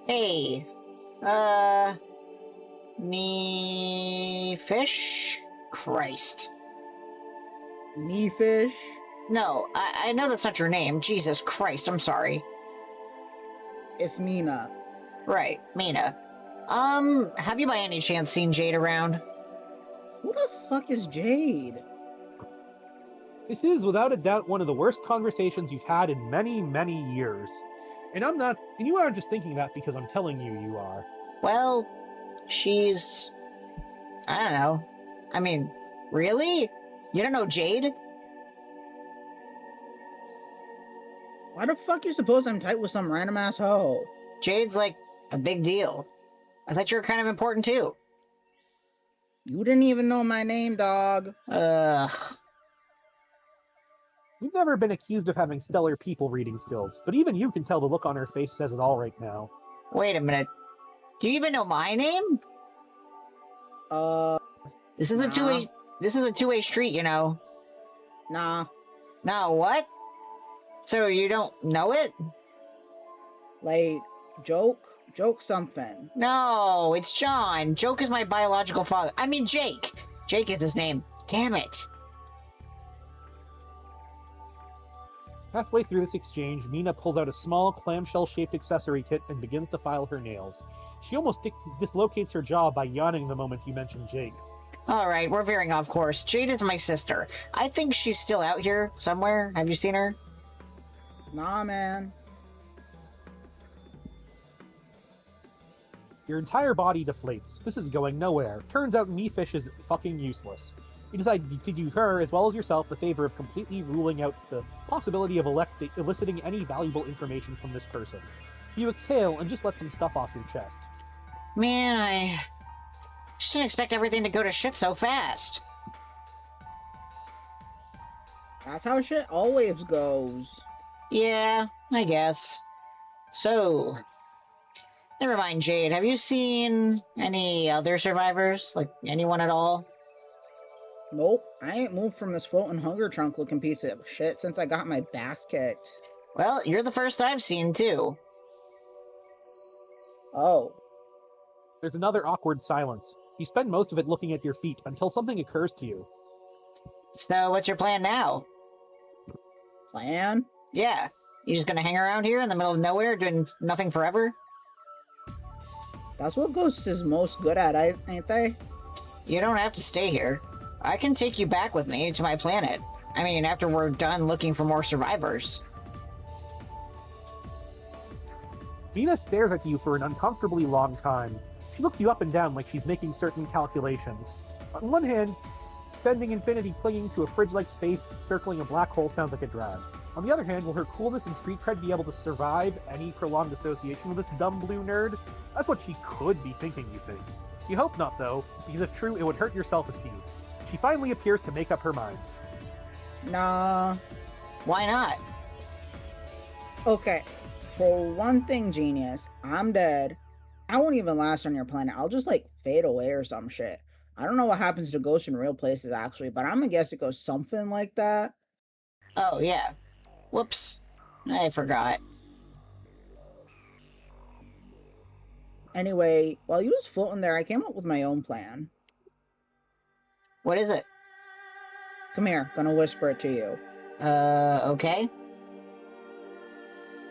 Hey, me fish? Christ. Me fish? No, I know that's not your name. Jesus Christ, I'm sorry. It's Mina. Right, Mina. Have you by any chance seen Jade around? Who the fuck is Jade? This is without a doubt one of the worst conversations you've had in many, many years. And you aren't just thinking that because I'm telling you you are. Well, she's... I don't know. I mean, really? You don't know Jade? Why the fuck you suppose I'm tight with some random ass hoe? Jade's like a big deal. I thought you were kind of important too. You didn't even know my name, dog. Ugh. You've never been accused of having stellar people reading skills, but even you can tell the look on her face says it all right now. Wait a minute. Do you even know my name? This is a Nah. two-way... This is a two-way street, you know. Nah. No, what? So you don't know it? Like, joke something. No, it's John. Joke is my biological father. I mean, Jake. Jake is his name. Damn it. Halfway through this exchange, Mina pulls out a small, clamshell-shaped accessory kit and begins to file her nails. She almost dislocates her jaw by yawning the moment you mention Jake. All right, we're veering off course. Jade is my sister. I think she's still out here somewhere. Have you seen her? Nah, man. Your entire body deflates. This is going nowhere. Turns out Me-Fish is fucking useless. You decide to do her, as well as yourself, the favor of completely ruling out the possibility of eliciting any valuable information from this person. You exhale and just let some stuff off your chest. Man, I just didn't expect everything to go to shit so fast. That's how shit always goes. Yeah, I guess. So, never mind, Jade. Have you seen any other survivors? Like, anyone at all? Nope, I ain't moved from this floating hunger trunk looking piece of shit since I got my ass kicked. Well, you're the first I've seen, too. Oh. There's another awkward silence. You spend most of it looking at your feet until something occurs to you. So, what's your plan now? Plan? Yeah. You just gonna hang around here in the middle of nowhere doing nothing forever? That's what ghosts is most good at, ain't they? You don't have to stay here. I can take you back with me to my planet. I mean, after we're done looking for more survivors. Mina stares at you for an uncomfortably long time. She looks you up and down like she's making certain calculations. On one hand, spending infinity clinging to a fridge-like space circling a black hole sounds like a drag. On the other hand, will her coolness and street cred be able to survive any prolonged association with this dumb blue nerd? That's what she could be thinking, you think. You hope not, though, because if true, it would hurt your self-esteem. She finally appears to make up her mind. Nah. Why not? Okay. For one thing, genius, I'm dead. I won't even last on your planet. I'll just, like, fade away or some shit. I don't know what happens to ghosts in real places, actually, but I'm gonna guess it goes something like that. Oh, yeah. Whoops. I forgot. Anyway, while you was floating there, I came up with my own plan. What is it? Come here, gonna whisper it to you. Okay.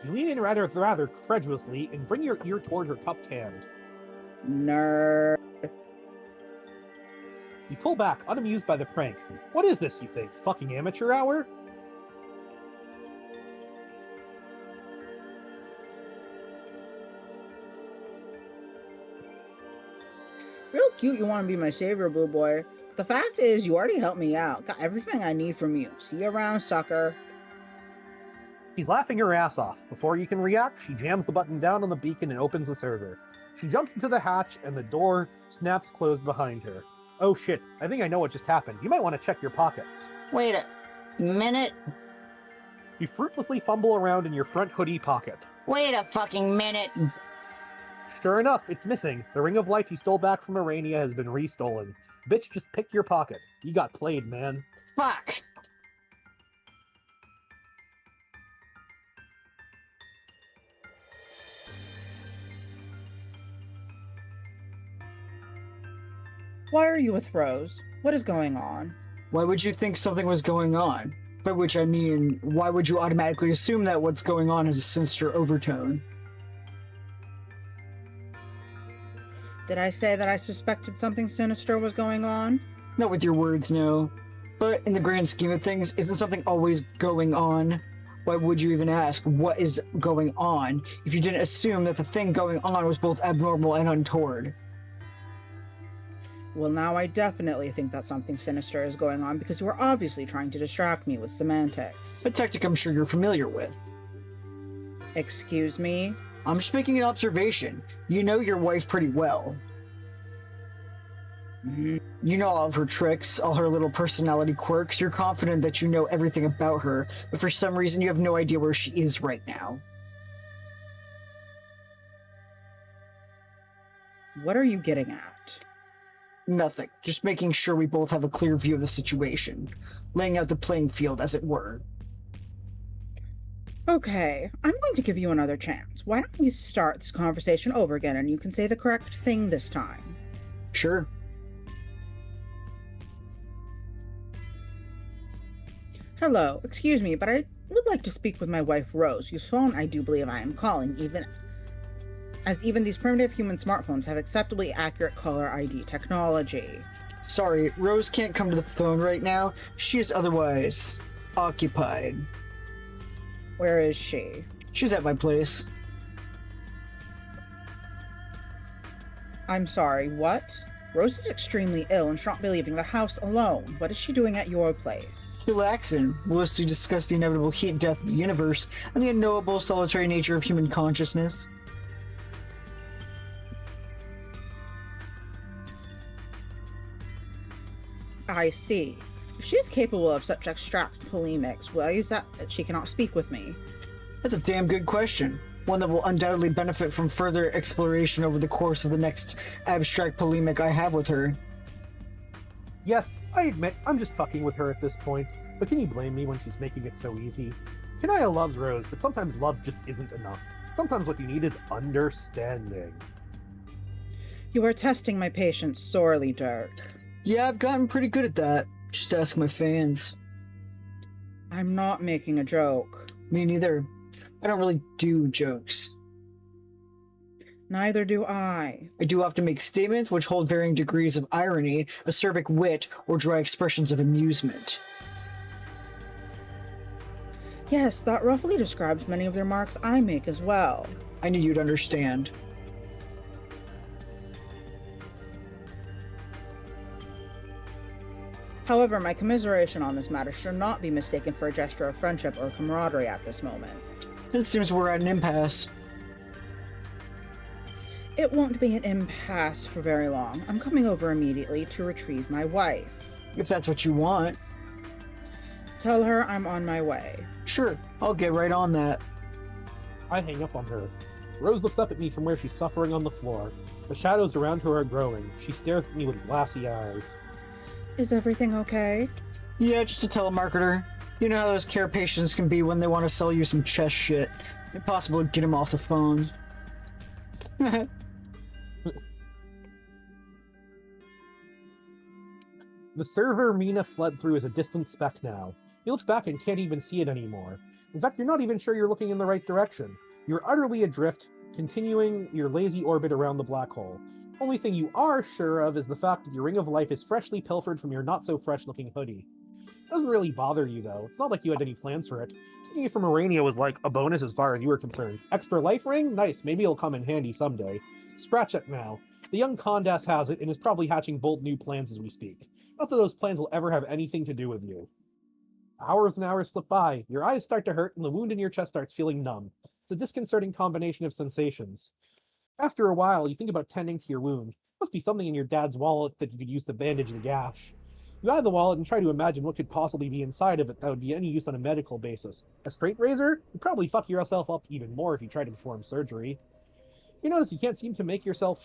You lean in rather credulously and bring your ear toward her cupped hand. Nerd. You pull back, unamused by the prank. What is this, you think? Fucking amateur hour? Real cute you want to be my savior, blue boy. The fact is, you already helped me out. Got everything I need from you. See you around, sucker. She's laughing her ass off. Before you can react, she jams the button down on the beacon and opens the server. She jumps into the hatch, and the door snaps closed behind her. Oh shit, I think I know what just happened. You might want to check your pockets. Wait a minute. You fruitlessly fumble around in your front hoodie pocket. Wait a fucking minute. Sure enough, it's missing. The ring of life you stole back from Arania has been restolen. Bitch, just pick your pocket. You got played, man. Fuck. Why are you with Rose? What is going on? Why would you think something was going on? By which I mean, why would you automatically assume that what's going on has a sinister overtone? Did I say that I suspected something sinister was going on? Not with your words, no. But in the grand scheme of things, isn't something always going on? Why would you even ask what is going on if you didn't assume that the thing going on was both abnormal and untoward? Well, now I definitely think that something sinister is going on because you are obviously trying to distract me with semantics. A tactic I'm sure you're familiar with. Excuse me? I'm just making an observation. You know your wife pretty well. You know all of her tricks, all her little personality quirks. You're confident that you know everything about her, but for some reason you have no idea where she is right now. What are you getting at? Nothing. Just making sure we both have a clear view of the situation. Laying out the playing field, as it were. Okay, I'm going to give you another chance. Why don't we start this conversation over again and you can say the correct thing this time? Sure. Hello, excuse me, but I would like to speak with my wife Rose, whose phone I do believe I am calling, even these primitive human smartphones have acceptably accurate caller ID technology. Sorry, Rose can't come to the phone right now. She is otherwise occupied. Where is she? She's at my place. I'm sorry, what? Rose is extremely ill and should not be leaving the house alone. What is she doing at your place? Relaxing. We'll mostly discuss the inevitable heat and death of the universe and the unknowable, solitary nature of human consciousness. I see. If she is capable of such abstract polemics, why is that she cannot speak with me? That's a damn good question. One that will undoubtedly benefit from further exploration over the course of the next abstract polemic I have with her. Yes, I admit, I'm just fucking with her at this point, but can you blame me when she's making it so easy? Kanaya loves Rose, but sometimes love just isn't enough. Sometimes what you need is understanding. You are testing my patience sorely, Dirk. Yeah, I've gotten pretty good at that. Just ask my fans. I'm not making a joke. Me neither. I don't really do jokes. Neither do I. I do often make statements which hold varying degrees of irony, acerbic wit, or dry expressions of amusement. Yes, that roughly describes many of the remarks I make as well. I knew you'd understand. However, my commiseration on this matter should not be mistaken for a gesture of friendship or camaraderie at this moment. It seems we're at an impasse. It won't be an impasse for very long. I'm coming over immediately to retrieve my wife. If that's what you want. Tell her I'm on my way. Sure, I'll get right on that. I hang up on her. Rose looks up at me from where she's suffering on the floor. The shadows around her are growing. She stares at me with glassy eyes. Is everything okay? Yeah, just a telemarketer. You know how those care patients can be when they want to sell you some chest shit. Impossible to get them off the phone. The server Mina fled through is a distant speck now. You look back and can't even see it anymore. In fact, you're not even sure you're looking in the right direction. You're utterly adrift, continuing your lazy orbit around the black hole. Only thing you are sure of is the fact that your ring of life is freshly pilfered from your not-so-fresh-looking hoodie. It doesn't really bother you, though. It's not like you had any plans for it. Taking it from Arania was like a bonus as far as you were concerned. Extra life ring? Nice, maybe it'll come in handy someday. Scratch it now. The young Condas has it and is probably hatching bold new plans as we speak. Not that those plans will ever have anything to do with you. Hours and hours slip by, your eyes start to hurt, and the wound in your chest starts feeling numb. It's a disconcerting combination of sensations. After a while, you think about tending to your wound. There must be something in your dad's wallet that you could use to bandage the gash. You add the wallet and try to imagine what could possibly be inside of it that would be any use on a medical basis. A straight razor? You'd probably fuck yourself up even more if you tried to perform surgery. You notice you can't seem to make yourself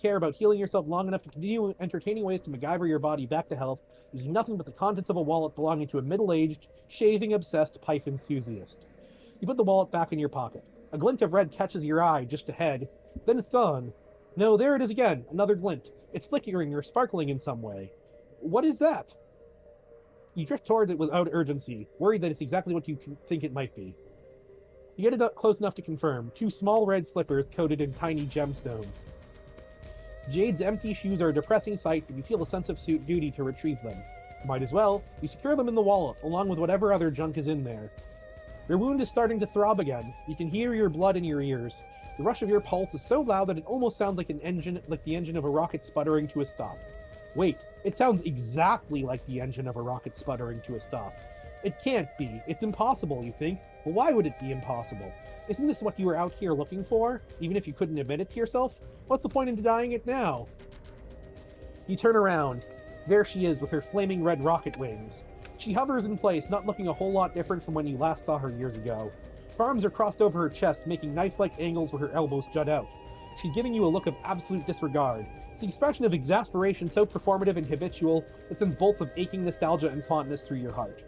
care about healing yourself long enough to continue entertaining ways to MacGyver your body back to health using nothing but the contents of a wallet belonging to a middle-aged, shaving-obsessed pipe enthusiast. You put the wallet back in your pocket. A glint of red catches your eye just ahead. Then it's gone. No, there it is again, another glint. It's flickering or sparkling in some way. What is that? You drift towards it without urgency, worried that it's exactly what you think it might be. You get it up close enough to confirm, 2 small red slippers coated in tiny gemstones. Jade's empty shoes are a depressing sight, but you feel a sense of duty to retrieve them. Might as well. You secure them in the wallet, along with whatever other junk is in there. Your wound is starting to throb again. You can hear your blood in your ears. The rush of your pulse is so loud that it almost sounds like the engine of a rocket sputtering to a stop. Wait, it sounds exactly like the engine of a rocket sputtering to a stop. It can't be. It's impossible, you think. But why would it be impossible? Isn't this what you were out here looking for, even if you couldn't admit it to yourself? What's the point in denying it now? You turn around. There she is with her flaming red rocket wings. She hovers in place, not looking a whole lot different from when you last saw her years ago. Her arms are crossed over her chest, making knife-like angles where her elbows jut out. She's giving you a look of absolute disregard. It's the expression of exasperation so performative and habitual it sends bolts of aching nostalgia and fondness through your heart.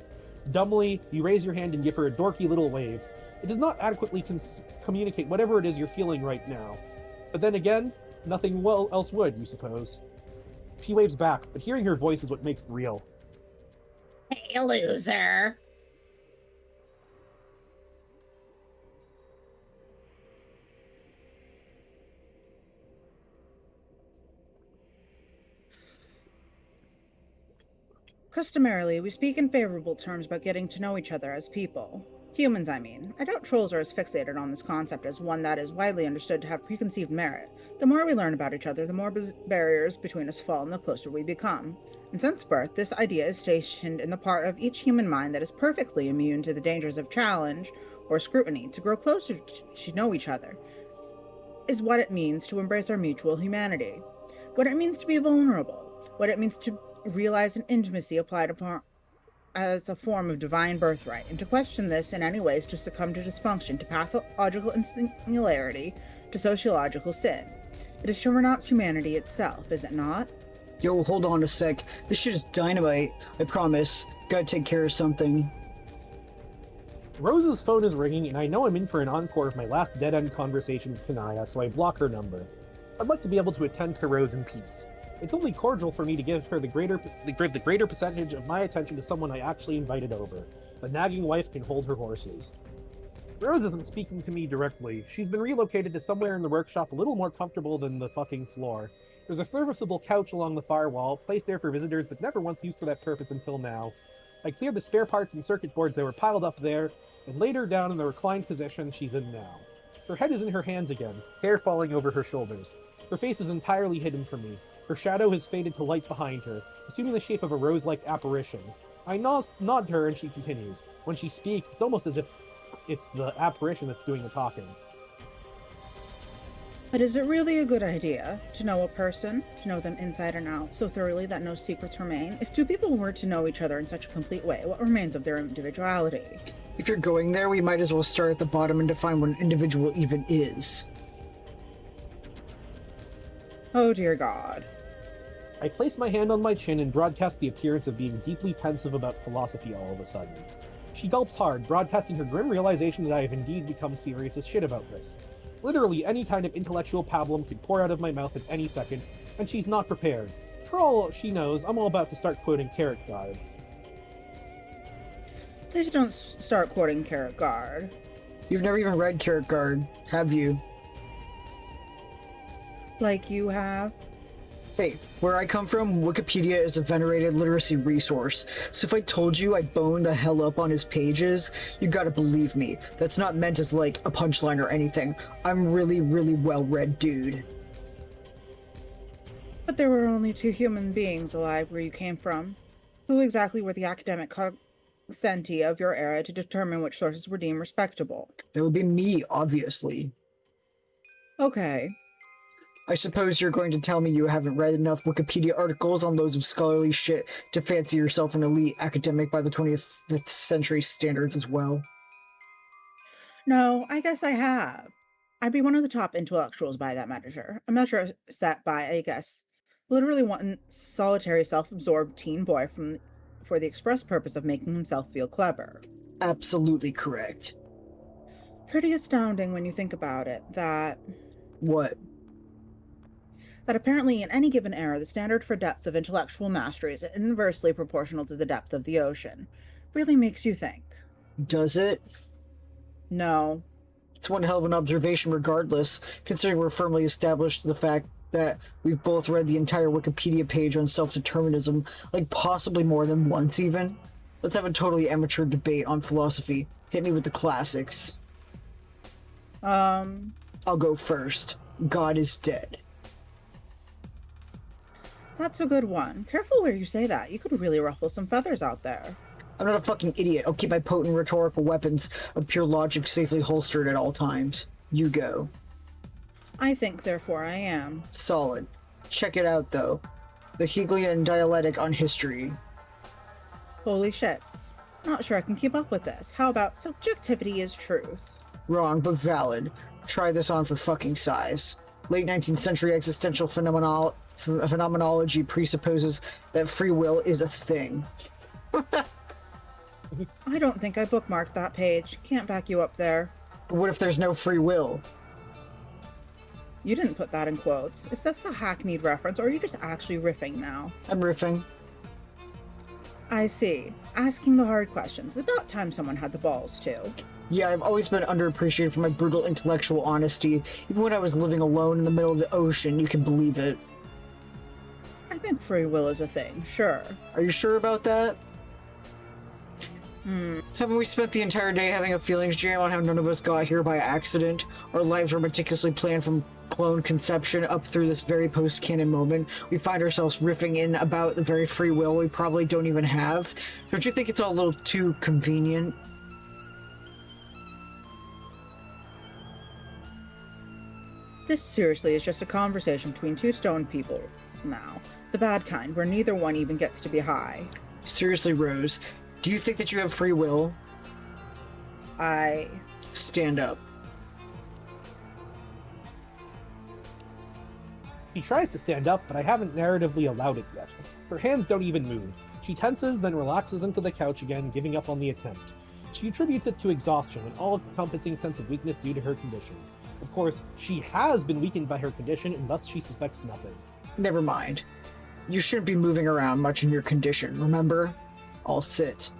Dumbly, you raise your hand and give her a dorky little wave. It does not adequately communicate whatever it is you're feeling right now. But then again, nothing else would, you suppose. She waves back, but hearing her voice is what makes it real. Hey, loser. Customarily, we speak in favorable terms about getting to know each other as people. Humans, I mean. I doubt trolls are as fixated on this concept as one that is widely understood to have preconceived merit. The more we learn about each other, the more barriers between us fall and the closer we become. And since birth, this idea is stationed in the part of each human mind that is perfectly immune to the dangers of challenge or scrutiny. To grow closer to know each other is what it means to embrace our mutual humanity. What it means to be vulnerable. What it means to realize an intimacy applied upon as a form of divine birthright, and to question this in any way is to succumb to dysfunction, to pathological singularity, to sociological sin. It is to renounce humanity itself, is it not? Yo, hold on a sec. This shit is dynamite. I promise. Gotta take care of something. Rose's phone is ringing, and I know I'm in for an encore of my last dead-end conversation with Kanaya, so I block her number. I'd like to be able to attend to Rose in peace. It's only cordial for me to give her the greater percentage of my attention to someone I actually invited over. The nagging wife can hold her horses. Rose isn't speaking to me directly. She's been relocated to somewhere in the workshop a little more comfortable than the fucking floor. There's a serviceable couch along the far wall, placed there for visitors but never once used for that purpose until now. I cleared the spare parts and circuit boards that were piled up there, and laid her down in the reclined position she's in now. Her head is in her hands again, hair falling over her shoulders. Her face is entirely hidden from me. Her shadow has faded to light behind her, assuming the shape of a rose-like apparition. I nod to her and she continues. When she speaks, it's almost as if it's the apparition that's doing the talking. But is it really a good idea to know a person, to know them inside and out, so thoroughly that no secrets remain? If two people were to know each other in such a complete way, what remains of their individuality? If you're going there, we might as well start at the bottom and define what an individual even is. Oh dear God. I place my hand on my chin and broadcast the appearance of being deeply pensive about philosophy all of a sudden. She gulps hard, broadcasting her grim realization that I have indeed become serious as shit about this. Literally any kind of intellectual pablum could pour out of my mouth at any second, and she's not prepared. For all she knows, I'm all about to start quoting Kierkegaard. Please don't start quoting Kierkegaard. You've never even read Kierkegaard, have you? Like you have? Hey, where I come from, Wikipedia is a venerated literacy resource, so if I told you I boned the hell up on his pages, you gotta believe me. That's not meant as like a punchline or anything. I'm really, really well-read dude. But there were only 2 human beings alive where you came from. Who exactly were the academic cognoscenti of your era to determine which sources were deemed respectable? That would be me, obviously. Okay. I suppose you're going to tell me you haven't read enough Wikipedia articles on loads of scholarly shit to fancy yourself an elite academic by the 20th century standards as well. No, I guess I have. I'd be one of the top intellectuals by that measure. A measure set by, I guess, literally one solitary self-absorbed teen boy for the express purpose of making himself feel clever. Absolutely correct. Pretty astounding when you think about it, that... What? That apparently in any given era, the standard for depth of intellectual mastery is inversely proportional to the depth of the ocean. Really makes you think. Does it? No. It's one hell of an observation regardless, considering we're firmly established to the fact that we've both read the entire Wikipedia page on self-determinism, like possibly more than once even. Let's have a totally amateur debate on philosophy. Hit me with the classics. I'll go first. God is dead. That's a good one. Careful where you say that. You could really ruffle some feathers out there. I'm not a fucking idiot. I'll keep my potent rhetorical weapons of pure logic safely holstered at all times. You go. I think, therefore, I am. Solid. Check it out, though. The Hegelian dialectic on history. Holy shit. Not sure I can keep up with this. How about subjectivity is truth? Wrong, but valid. Try this on for fucking size. Late 19th century existential phenomenology presupposes that free will is a thing. I don't think I bookmarked that page. Can't back you up there. But what if there's no free will? You didn't put that in quotes. Is that a hackneyed reference, or are you just actually riffing now? I'm riffing. I see. Asking the hard questions. About time someone had the balls to. Yeah, I've always been underappreciated for my brutal intellectual honesty. Even when I was living alone in the middle of the ocean, you can believe it. I think free will is a thing, sure. Are you sure about that? Haven't we spent the entire day having a feelings jam on how none of us got here by accident? Our lives were meticulously planned from clone conception up through this very post-canon moment. We find ourselves riffing in about the very free will we probably don't even have. Don't you think it's all a little too convenient? This seriously is just a conversation between two stoned people now. The bad kind, where neither one even gets to be high. Seriously, Rose, do you think that you have free will? Stand up. She tries to stand up, but I haven't narratively allowed it yet. Her hands don't even move. She tenses, then relaxes into the couch again, giving up on the attempt. She attributes it to exhaustion, an all-encompassing sense of weakness due to her condition. Of course, she has been weakened by her condition, and thus she suspects nothing. Never mind. You shouldn't be moving around much in your condition, remember? I'll sit.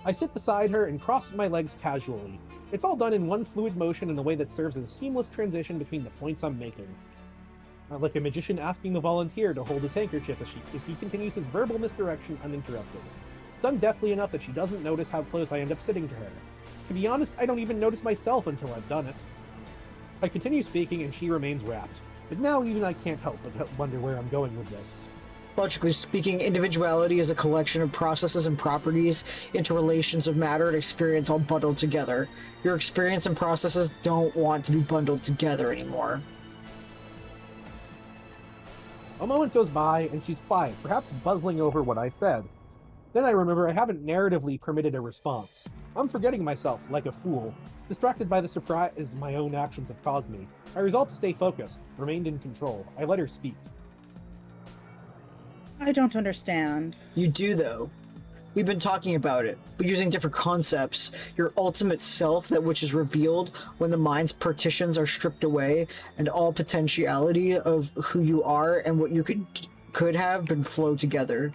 I sit beside her and cross my legs casually. It's all done in one fluid motion in a way that serves as a seamless transition between the points I'm making. Like a magician asking the volunteer to hold his handkerchief as he continues his verbal misdirection uninterrupted. It's done deftly enough that she doesn't notice how close I end up sitting to her. To be honest, I don't even notice myself until I've done it. I continue speaking and she remains rapt. But now even I can't help but wonder where I'm going with this. Logically speaking, individuality is a collection of processes and properties, interrelations of matter and experience all bundled together. Your experience and processes don't want to be bundled together anymore. A moment goes by and she's quiet, perhaps puzzling over what I said. Then I remember I haven't narratively permitted a response. I'm forgetting myself, like a fool. Distracted by the surprise my own actions have caused me, I resolved to stay focused, remained in control. I let her speak. I don't understand. You do, though. We've been talking about it, but using different concepts. Your ultimate self, that which is revealed when the mind's partitions are stripped away, and all potentiality of who you are and what you could have been flow together.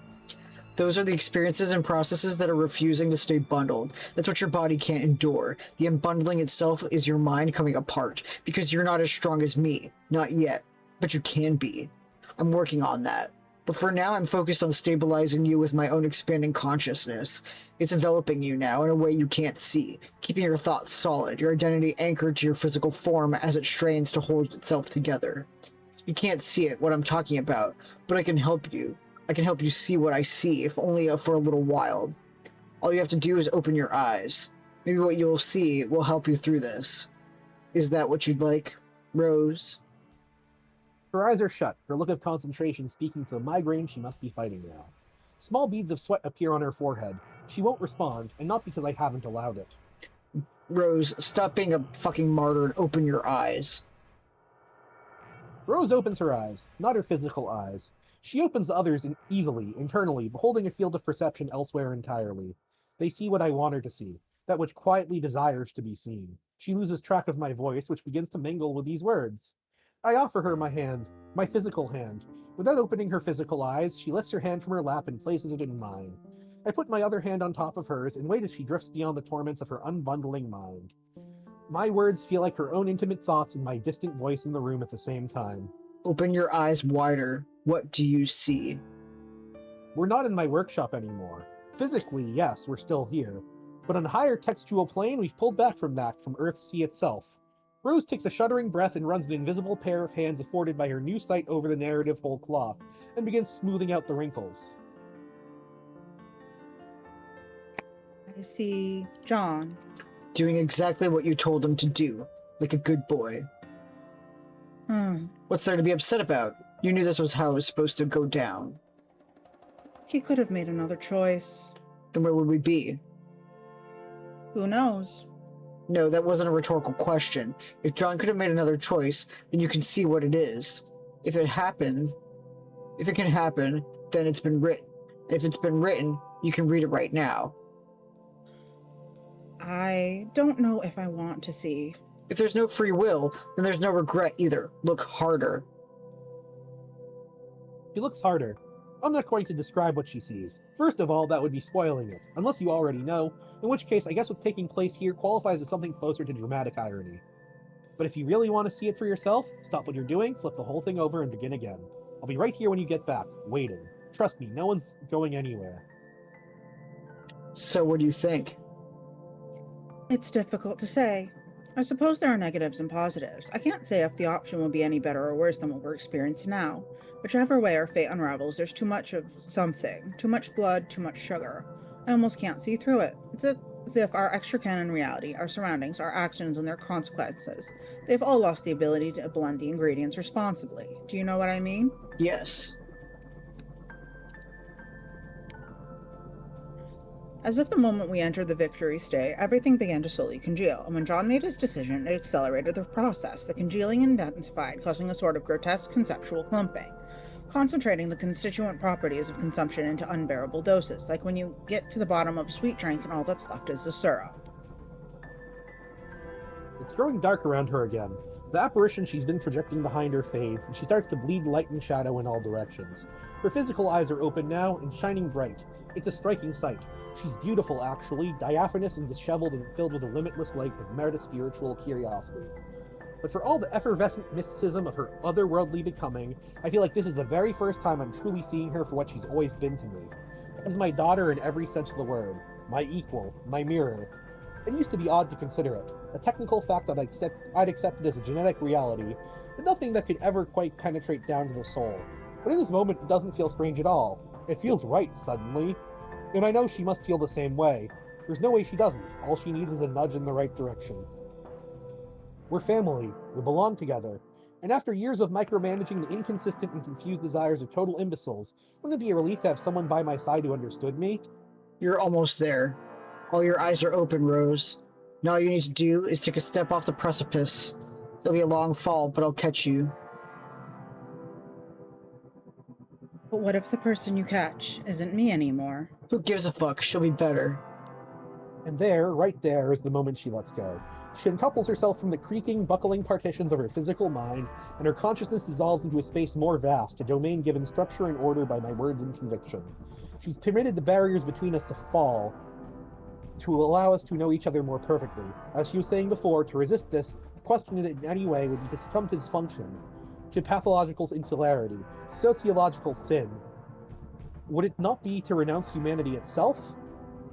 Those are the experiences and processes that are refusing to stay bundled. That's what your body can't endure. The unbundling itself is your mind coming apart, because you're not as strong as me. Not yet. But you can be. I'm working on that. But for now, I'm focused on stabilizing you with my own expanding consciousness. It's enveloping you now in a way you can't see, keeping your thoughts solid, your identity anchored to your physical form as it strains to hold itself together. You can't see it, what I'm talking about, but I can help you. I can help you see what I see, if only for a little while. All you have to do is open your eyes. Maybe what you'll see will help you through this. Is that what you'd like, Rose? Her eyes are shut, her look of concentration speaking to the migraine she must be fighting now. Small beads of sweat appear on her forehead. She won't respond, and not because I haven't allowed it. Rose, stop being a fucking martyr and open your eyes. Rose opens her eyes, not her physical eyes. She opens the others easily, internally, beholding a field of perception elsewhere entirely. They see what I want her to see, that which quietly desires to be seen. She loses track of my voice, which begins to mingle with these words. I offer her my hand, my physical hand. Without opening her physical eyes, she lifts her hand from her lap and places it in mine. I put my other hand on top of hers and wait as she drifts beyond the torments of her unbundling mind. My words feel like her own intimate thoughts and my distant voice in the room at the same time. Open your eyes wider. What do you see? We're not in my workshop anymore. Physically, yes, we're still here. But on a higher textual plane, we've pulled back from that, from Earthsea itself. Rose takes a shuddering breath and runs an invisible pair of hands afforded by her new sight over the narrative whole cloth, and begins smoothing out the wrinkles. I see John. Doing exactly what you told him to do, like a good boy. What's there to be upset about? You knew this was how it was supposed to go down. He could have made another choice. Then where would we be? Who knows? No, that wasn't a rhetorical question. If John could have made another choice, then you can see what it is. If it can happen, then it's been written. And if it's been written, you can read it right now. I don't know if I want to see. If there's no free will, then there's no regret either. Look harder. She looks harder. I'm not going to describe what she sees. First of all, that would be spoiling it, unless you already know, in which case I guess what's taking place here qualifies as something closer to dramatic irony. But if you really want to see it for yourself, stop what you're doing, flip the whole thing over, and begin again. I'll be right here when you get back, waiting. Trust me, no one's going anywhere. So what do you think? It's difficult to say. I suppose there are negatives and positives. I can't say if the option will be any better or worse than what we're experiencing now. Whichever way our fate unravels, there's too much of something. Too much blood, too much sugar. I almost can't see through it. It's as if our extra-canon reality, our surroundings, our actions, and their consequences, they've all lost the ability to blend the ingredients responsibly. Do you know what I mean? Yes. As if the moment we entered the victory state, everything began to slowly congeal, and when John made his decision, it accelerated the process. The congealing intensified, causing a sort of grotesque conceptual clumping, concentrating the constituent properties of consumption into unbearable doses, like when you get to the bottom of a sweet drink and all that's left is the syrup. It's growing dark around her again. The apparition she's been projecting behind her fades, and she starts to bleed light and shadow in all directions. Her physical eyes are open now and shining bright. It's a striking sight. She's beautiful, actually, diaphanous and disheveled and filled with a limitless light of meta-spiritual curiosity. But for all the effervescent mysticism of her otherworldly becoming, I feel like this is the very first time I'm truly seeing her for what she's always been to me. As my daughter in every sense of the word. My equal. My mirror. It used to be odd to consider it. A technical fact that I'd accepted as a genetic reality, but nothing that could ever quite penetrate down to the soul. But in this moment, it doesn't feel strange at all. It feels right, suddenly. And I know she must feel the same way. There's no way she doesn't. All she needs is a nudge in the right direction. We're family. We belong together. And after years of micromanaging the inconsistent and confused desires of total imbeciles, wouldn't it be a relief to have someone by my side who understood me? You're almost there. All your eyes are open, Rose. Now all you need to do is take a step off the precipice. It'll be a long fall, but I'll catch you. But what if the person you catch isn't me anymore? Who gives a fuck? She'll be better. And there, right there, is the moment she lets go. She uncouples herself from the creaking, buckling partitions of her physical mind, and her consciousness dissolves into a space more vast, a domain given structure and order by my words and conviction. She's permitted the barriers between us to fall, to allow us to know each other more perfectly. As she was saying before, to resist this, to question it in any way would be to succumb to dysfunction, to pathological insularity, sociological sin. Would it not be to renounce humanity itself?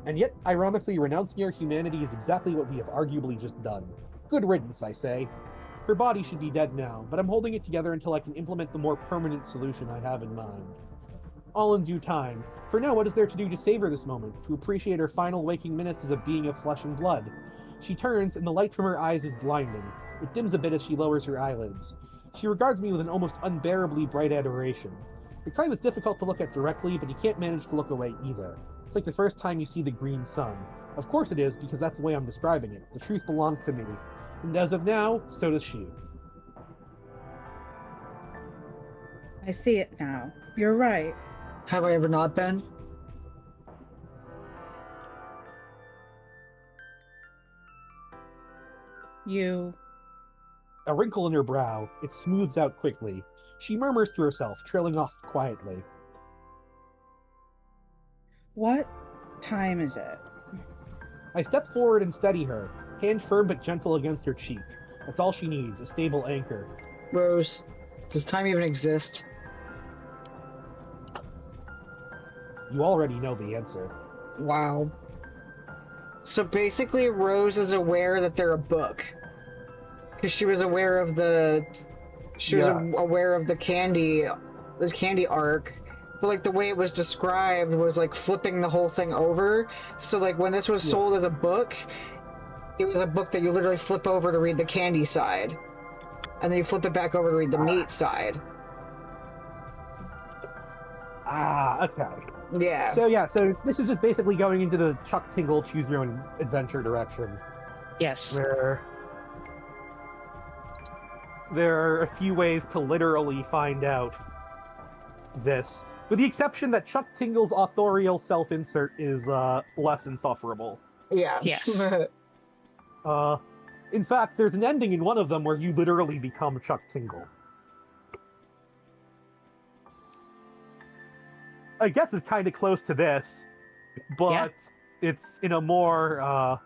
And yet, ironically, renouncing our humanity is exactly what we have arguably just done. Good riddance, I say. Her body should be dead now, but I'm holding it together until I can implement the more permanent solution I have in mind. All in due time. For now, what is there to do to savor this moment, to appreciate her final waking minutes as a being of flesh and blood? She turns, and the light from her eyes is blinding. It dims a bit as she lowers her eyelids. She regards me with an almost unbearably bright adoration. The kind that's difficult to look at directly, but you can't manage to look away either. It's like the first time you see the green sun. Of course it is, because that's the way I'm describing it. The truth belongs to me. And as of now, so does she. I see it now. You're right. Have I ever not been? You a wrinkle in her brow. It smooths out quickly. She murmurs to herself, trailing off quietly. What time is it? I step forward and steady her, hand firm but gentle against her cheek. That's all she needs, a stable anchor. Rose, does time even exist? You already know the answer. Wow. So basically, Rose is aware that they're a book. Because she was aware of the... She was aware of the candy arc. But, like, the way it was described was, like, flipping the whole thing over. So, like, when this was sold as a book, it was a book that you literally flip over to read the candy side. And then you flip it back over to read the meat side. Ah, okay. Yeah. So this is just basically going into the Chuck Tingle choose your own adventure direction. Yes. Where there are a few ways to literally find out this. With the exception that Chuck Tingle's authorial self-insert is less insufferable. Yeah. Yes. In fact, there's an ending in one of them where you literally become Chuck Tingle. I guess it's kind of close to this, but it's in a more,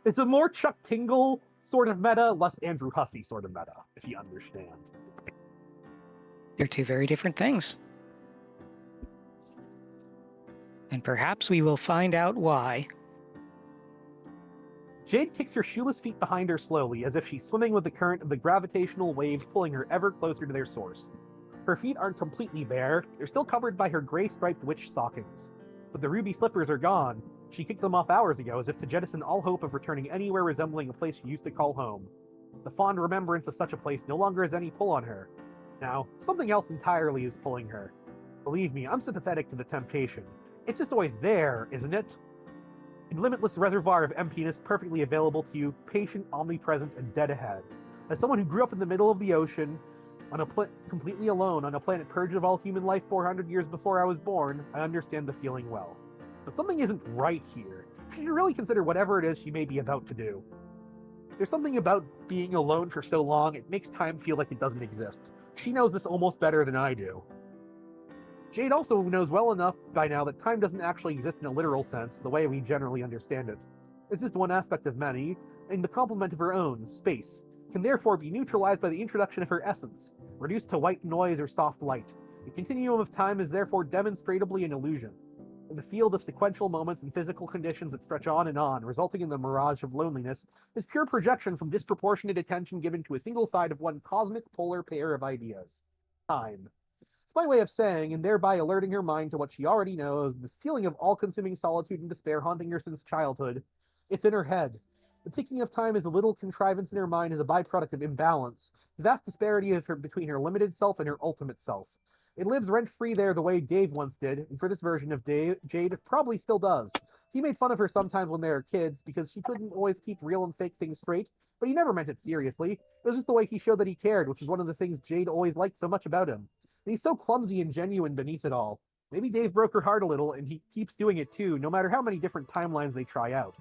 it's a more Chuck Tingle sort of meta, less Andrew Hussey sort of meta, if you understand. They're two very different things. And perhaps we will find out why. Jade kicks her shoeless feet behind her slowly, as if she's swimming with the current of the gravitational waves pulling her ever closer to their source. Her feet aren't completely bare, they're still covered by her gray-striped witch stockings. But the ruby slippers are gone. She kicked them off hours ago, as if to jettison all hope of returning anywhere resembling a place she used to call home. The fond remembrance of such a place no longer has any pull on her. Now, something else entirely is pulling her. Believe me, I'm sympathetic to the temptation. It's just always there, isn't it? A limitless reservoir of emptiness perfectly available to you, patient, omnipresent, and dead ahead. As someone who grew up in the middle of the ocean, completely alone on a planet purged of all human life 400 years before I was born, I understand the feeling well. But something isn't right here. She should really consider whatever it is she may be about to do. There's something about being alone for so long, it makes time feel like it doesn't exist. She knows this almost better than I do. Jade also knows well enough by now that time doesn't actually exist in a literal sense, the way we generally understand it. It's just one aspect of many, and the complement of her own, space, can therefore be neutralized by the introduction of her essence, reduced to white noise or soft light. The continuum of time is therefore demonstrably an illusion. In the field of sequential moments and physical conditions that stretch on, resulting in the mirage of loneliness, is pure projection from disproportionate attention given to a single side of one cosmic polar pair of ideas. Time. It's my way of saying, and thereby alerting her mind to what she already knows, this feeling of all-consuming solitude and despair haunting her since childhood. It's in her head. The ticking of time is a little contrivance in her mind as a byproduct of imbalance, the vast disparity between her limited self and her ultimate self. It lives rent-free there the way Dave once did, and for this version of Jade probably still does. He made fun of her sometimes when they were kids, because she couldn't always keep real and fake things straight, but he never meant it seriously. It was just the way he showed that he cared, which is one of the things Jade always liked so much about him. And he's so clumsy and genuine beneath it all. Maybe Dave broke her heart a little, and he keeps doing it too, no matter how many different timelines they try out.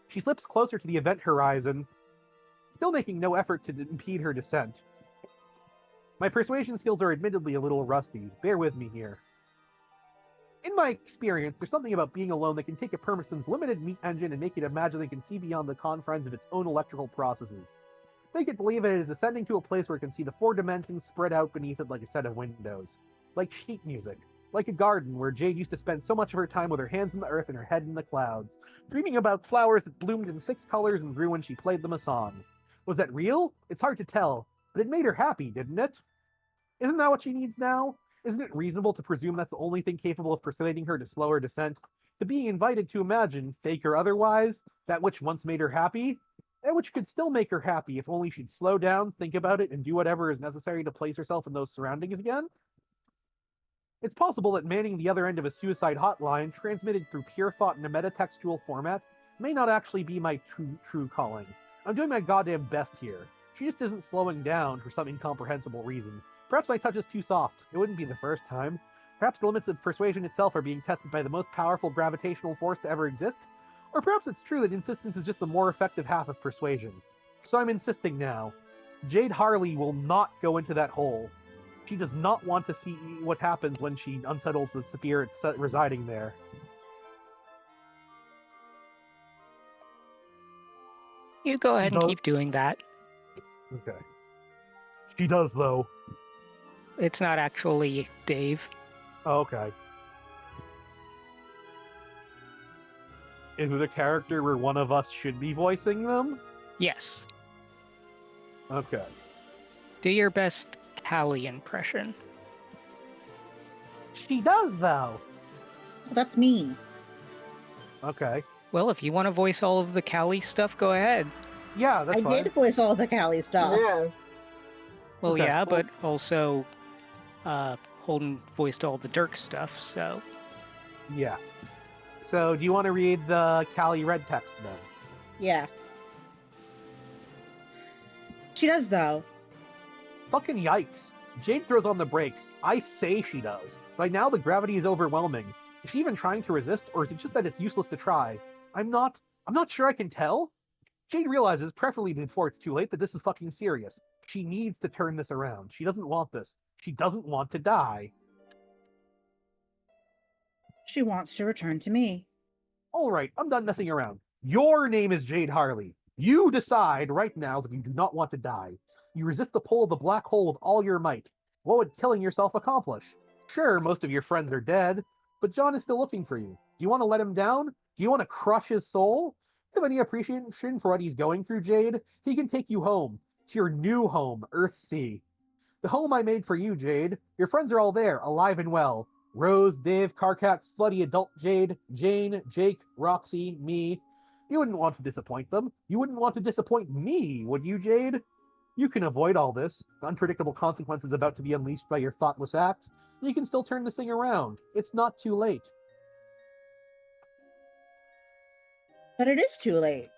She slips closer to the event horizon, still making no effort to impede her descent. My persuasion skills are admittedly a little rusty. Bear with me here. In my experience, there's something about being alone that can take a person's limited meat engine and make it imagine they can see beyond the confines of its own electrical processes. Make it believe it is ascending to a place where it can see the four dimensions spread out beneath it like a set of windows. Like sheet music. Like a garden where Jade used to spend so much of her time with her hands in the earth and her head in the clouds, dreaming about flowers that bloomed in 6 colors and grew when she played them a song. Was that real? It's hard to tell, but it made her happy, didn't it? Isn't that what she needs now? Isn't it reasonable to presume that's the only thing capable of persuading her to slow her descent? To being invited to imagine, fake or otherwise, that which once made her happy? That which could still make her happy if only she'd slow down, think about it, and do whatever is necessary to place herself in those surroundings again? It's possible that manning the other end of a suicide hotline, transmitted through pure thought in a metatextual format, may not actually be my true calling. I'm doing my goddamn best here. She just isn't slowing down for some incomprehensible reason. Perhaps my touch is too soft. It wouldn't be the first time. Perhaps the limits of persuasion itself are being tested by the most powerful gravitational force to ever exist. Or perhaps it's true that insistence is just the more effective half of persuasion. So I'm insisting now. Jade Harley will not go into that hole. She does not want to see what happens when she unsettles the spirit residing there. You go ahead and No. keep doing that. Okay. She does, though. It's not actually Dave. Oh, okay. Is it a character where one of us should be voicing them? Yes. Okay. Do your best Callie impression. She does, though. Well, that's me. Okay. Well, if you want to voice all of the Callie stuff, go ahead. Yeah, that's I fine. did voice all the Callie stuff. Yeah. Well, Okay. yeah, but also Holden voiced all the Dirk stuff, so... Yeah. So, do you want to read the Callie Red text, then? Yeah. She does, though. Fucking yikes. Jade throws on the brakes. I say she does. Right now, the gravity is overwhelming. Is she even trying to resist, or is it just that it's useless to try? I'm not sure I can tell. Jade realizes, preferably before it's too late, that this is fucking serious. She needs to turn this around. She doesn't want this. She doesn't want to die. She wants to return to me. All right, I'm done messing around. Your name is Jade Harley. You decide right now that you do not want to die. You resist the pull of the black hole with all your might. What would killing yourself accomplish? Sure, most of your friends are dead, but John is still looking for you. Do you want to let him down? Do you want to crush his soul? Do you have any appreciation for what he's going through, Jade? He can take you home, to your new home, Earthsea. The home I made for you, Jade. Your friends are all there, alive and well. Rose, Dave, Carcat, slutty adult Jade, Jane, Jake, Roxy, me. You wouldn't want to disappoint them. You wouldn't want to disappoint me, would you, Jade? You can avoid all this. The unpredictable consequences about to be unleashed by your thoughtless act. You can still turn this thing around. It's not too late. But it is too late.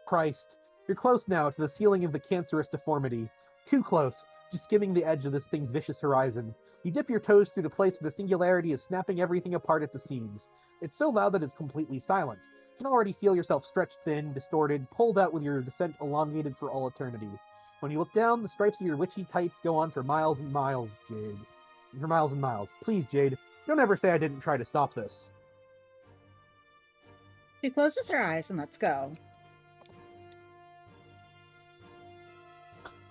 Christ. You're close now to the ceiling of the cancerous deformity. Too close, just skimming the edge of this thing's vicious horizon. You dip your toes through the place where the singularity is snapping everything apart at the seams. It's so loud that it's completely silent. You can already feel yourself stretched thin, distorted, pulled out with your descent elongated for all eternity. When you look down, the stripes of your witchy tights go on for miles and miles, Jade. For miles and miles. Please, Jade, don't ever say I didn't try to stop this. She closes her eyes and lets go.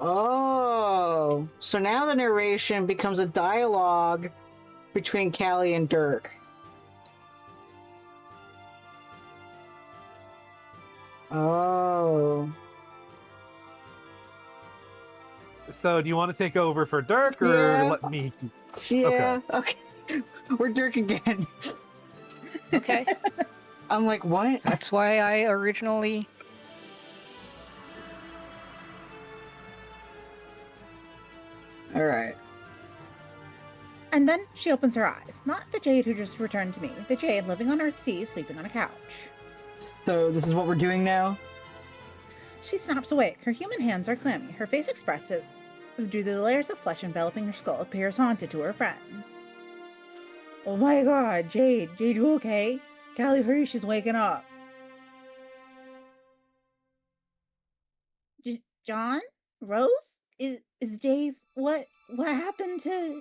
Oh, so now the narration becomes a dialogue between Callie and Dirk. Oh. So, do you want to take over for Dirk, or Yeah. let me? Yeah, okay. We're Dirk again. Okay. I'm like, what? That's why I originally... Alright. And then she opens her eyes. Not the Jade who just returned to me. The Jade living on Earthsea, sleeping on a couch. So this is what we're doing now? She snaps awake. Her human hands are clammy. Her face expressive due to the layers of flesh enveloping her skull appears haunted to her friends. Oh my god, Jade. Jade, you okay? Callie, hurry, she's waking up. John? Rose? Is Dave... What happened to...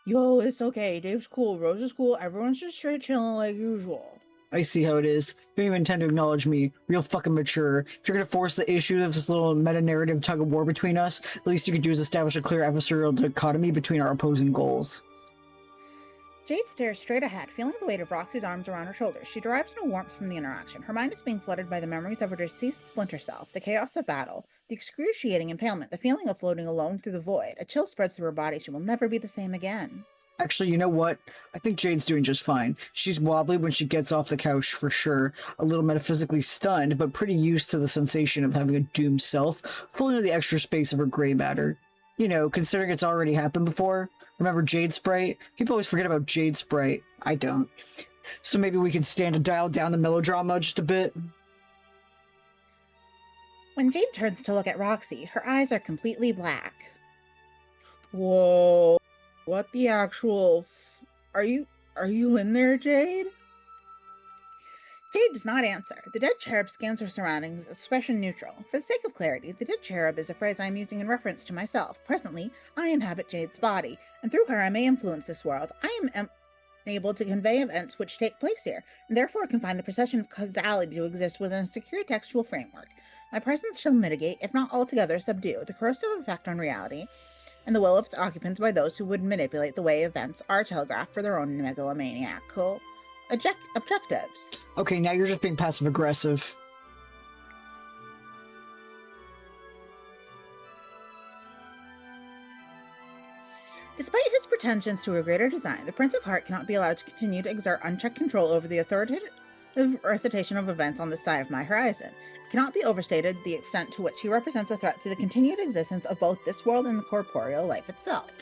Yo, it's okay. Dave's cool. Rose is cool. Everyone's just straight chilling like usual. I see how it is. You don't even intend to acknowledge me. Real fucking mature. If you're gonna force the issue of this little meta-narrative tug-of-war between us, the least you could do is establish a clear adversarial dichotomy between our opposing goals. Jade stares straight ahead, feeling the weight of Roxy's arms around her shoulders. She derives no warmth from the interaction. Her mind is being flooded by the memories of her deceased splinter self, the chaos of battle, the excruciating impalement, the feeling of floating alone through the void. A chill spreads through her body. She will never be the same again. Actually, you know what? I think Jade's doing just fine. She's wobbly when she gets off the couch, for sure. A little metaphysically stunned, but pretty used to the sensation of having a doomed self fall into the extra space of her gray matter. You know, considering it's already happened before. Remember Jade Sprite? People always forget about Jade Sprite. I don't. So maybe we can stand to dial down the melodrama just a bit. When Jade turns to look at Roxy, her eyes are completely black. Whoa. What the actual... Are you in there, Jade? Jade does not answer. The dead cherub scans her surroundings, expression neutral. For the sake of clarity, the dead cherub is a phrase I am using in reference to myself. Presently, I inhabit Jade's body, and through her I may influence this world. I am able to convey events which take place here, and therefore can find the procession of causality to exist within a secure textual framework. My presence shall mitigate, if not altogether subdue, the corrosive effect on reality, and the will of its occupants by those who would manipulate the way events are telegraphed for their own megalomaniacal objectives. Okay, now you're just being passive-aggressive. Despite his pretensions to a greater design, the Prince of Heart cannot be allowed to continue to exert unchecked control over the authoritative recitation of events on this side of my horizon. It cannot be overstated the extent to which he represents a threat to the continued existence of both this world and the corporeal life itself.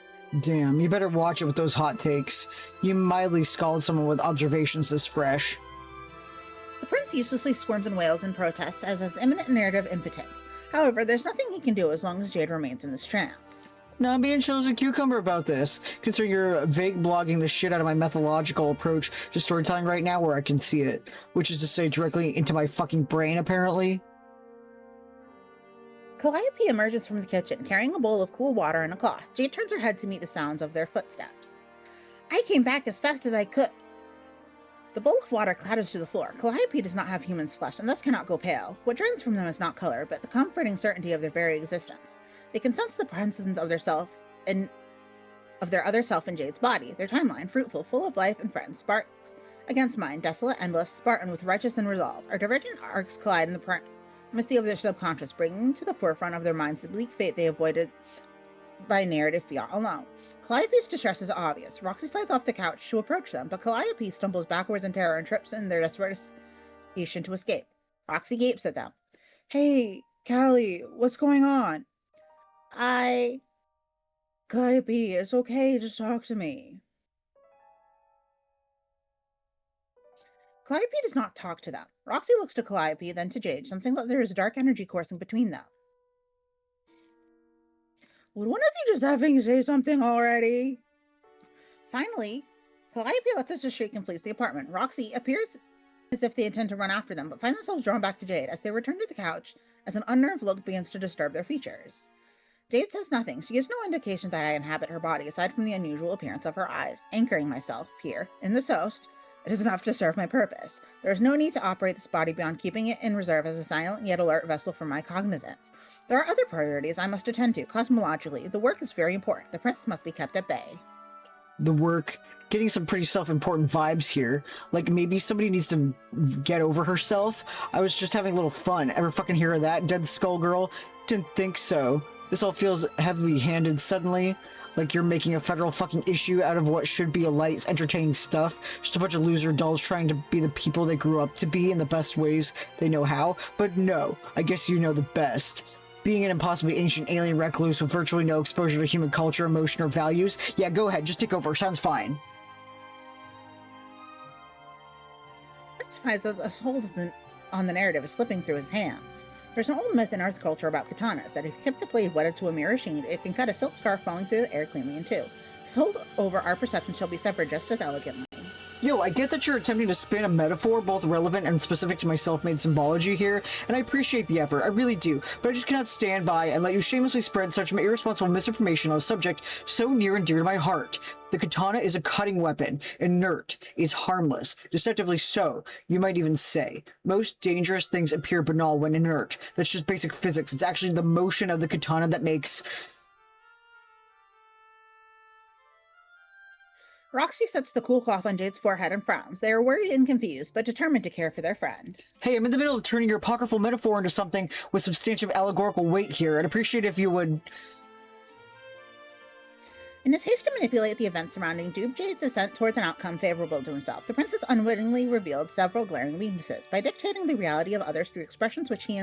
Damn, you better watch it with those hot takes. You mildly scald someone with observations this fresh. The prince uselessly squirms and wails in protest as his imminent narrative impotence. However, there's nothing he can do as long as Jade remains in this trance. No, I'm being chill as a cucumber about this, considering you're vague blogging the shit out of my methodological approach to storytelling right now where I can see it, which is to say directly into my fucking brain, apparently. Calliope emerges from the kitchen, carrying a bowl of cool water and a cloth. Jade turns her head to meet the sounds of their footsteps. I came back as fast as I could. The bowl of water clatters to the floor. Calliope does not have human's flesh, and thus cannot go pale. What drains from them is not color, but the comforting certainty of their very existence. They can sense the presence of their self and of their other self in Jade's body. Their timeline, fruitful, full of life and friends, sparks against mine, desolate, endless, Spartan with righteous and resolve. Our divergent arcs collide in the primacy of their subconscious, bringing to the forefront of their minds the bleak fate they avoided by narrative fiat alone. Calliope's distress is obvious. Roxy slides off the couch to approach them, but Calliope stumbles backwards in terror and trips in their desperation to escape. Roxy gapes at them. Hey, Callie, what's going on? Calliope, it's okay, just talk to me. Calliope does not talk to them. Roxy looks to Calliope, then to Jade, sensing that there is dark energy coursing between them. Would one of you just having say something already? Finally, Calliope lets us just shriek and flees the apartment. Roxy appears as if they intend to run after them, but find themselves drawn back to Jade as they return to the couch as an unnerved look begins to disturb their features. Jade says nothing. She gives no indication that I inhabit her body aside from the unusual appearance of her eyes. Anchoring myself here, in this host, it is enough to serve my purpose. There is no need to operate this body beyond keeping it in reserve as a silent yet alert vessel for my cognizance. There are other priorities I must attend to. Cosmologically, the work is very important. The princess must be kept at bay. The work, getting some pretty self-important vibes here. Like maybe somebody needs to get over herself. I was just having a little fun. Ever fucking hear of that, Dead Skull Girl? Didn't think so. This all feels heavy-handed suddenly. Like you're making a federal fucking issue out of what should be a light, entertaining stuff. Just a bunch of loser dolls trying to be the people they grew up to be in the best ways they know how. But no, I guess you know the best. Being an impossibly ancient alien recluse with virtually no exposure to human culture, emotion, or values. Yeah, go ahead, just take over. Sounds fine. Testifies that the hold on the narrative is slipping through his hands. There's an old myth in Earth culture about katanas that if you keep the blade wedded to a mirror sheen, it can cut a silk scarf falling through the air cleanly in two. His hold over our perception shall be severed just as elegantly. Yo, I get that you're attempting to spin a metaphor, both relevant and specific to my self-made symbology here, and I appreciate the effort, I really do, but I just cannot stand by and let you shamelessly spread such irresponsible misinformation on a subject so near and dear to my heart. The katana is a cutting weapon, inert, is harmless, deceptively so, you might even say. Most dangerous things appear banal when inert. That's just basic physics. It's actually the motion of the katana that makes... Roxy sets the cool cloth on Jade's forehead and frowns. They are worried and confused, but determined to care for their friend. Hey, I'm in the middle of turning your apocryphal metaphor into something with substantive allegorical weight here. I'd appreciate if you would... In his haste to manipulate the events surrounding Jade's ascent towards an outcome favorable to himself, the princess unwittingly revealed several glaring weaknesses. By dictating the reality of others through expressions which he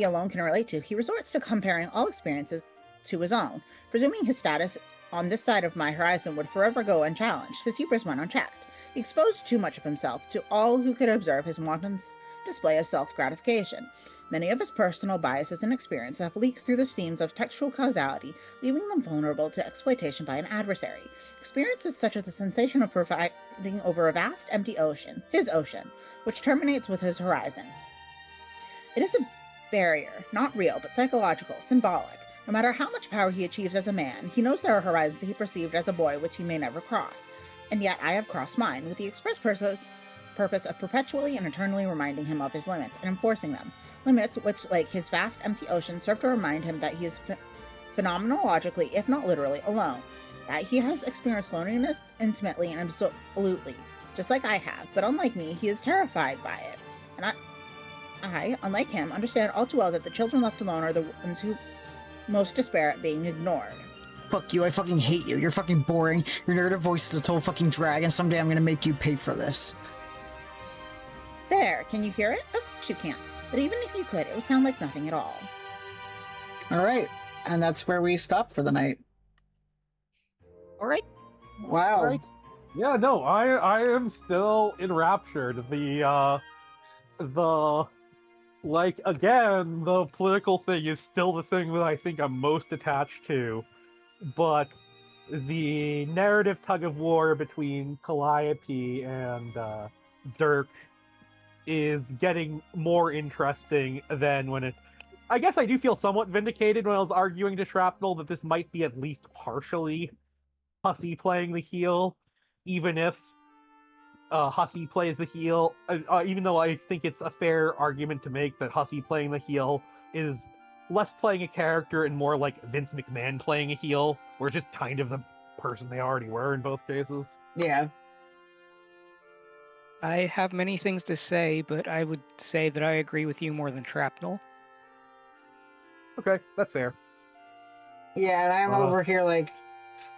alone can relate to, he resorts to comparing all experiences to his own, presuming his status on this side of my horizon would forever go unchallenged. His hubris went unchecked. He exposed too much of himself to all who could observe his wanton display of self-gratification. Many of his personal biases and experiences have leaked through the seams of textual causality, leaving them vulnerable to exploitation by an adversary. Experiences such as the sensation of providing over a vast, empty ocean, his ocean, which terminates with his horizon. It is a barrier, not real, but psychological, symbolic. No matter how much power he achieves as a man, he knows there are horizons he perceived as a boy which he may never cross. And yet I have crossed mine, with the express purpose of perpetually and eternally reminding him of his limits and enforcing them. Limits which, like his vast empty ocean, serve to remind him that he is phenomenologically, if not literally, alone. That he has experienced loneliness intimately and absolutely, just like I have, but unlike me, he is terrified by it. And I, unlike him, understand all too well that the children left alone are the ones who most despair at being ignored. Fuck you, I fucking hate you. You're fucking boring. Your narrative voice is a total fucking drag, and someday I'm gonna make you pay for this. There, can you hear it? Of course you can't. But even if you could, it would sound like nothing at all. Alright, and that's where we stop for the night. All right. Wow. Right? Yeah, no, I am still enraptured. Like, again, the political thing is still the thing that I think I'm most attached to, but the narrative tug-of-war between Calliope and Dirk is getting more interesting than when it... I guess I do feel somewhat vindicated when I was arguing to Shrapnel that this might be at least partially Hussey playing the heel, even if Hussey plays the heel, even though I think it's a fair argument to make that Hussey playing the heel is less playing a character and more like Vince McMahon playing a heel, where it's just kind of the person they already were in both cases. Yeah. I have many things to say, but I would say that I agree with you more than Shrapnel. Okay, that's fair. Yeah, and I'm over here, like,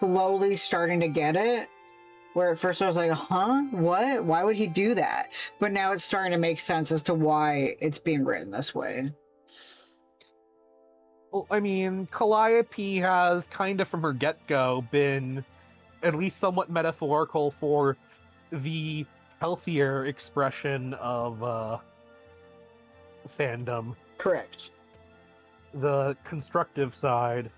slowly starting to get it. Where at first I was like, huh? What? Why would he do that? But now it's starting to make sense as to why it's being written this way. Well, I mean, Calliope has kind of from her get-go been at least somewhat metaphorical for the healthier expression of fandom. Correct. The constructive side.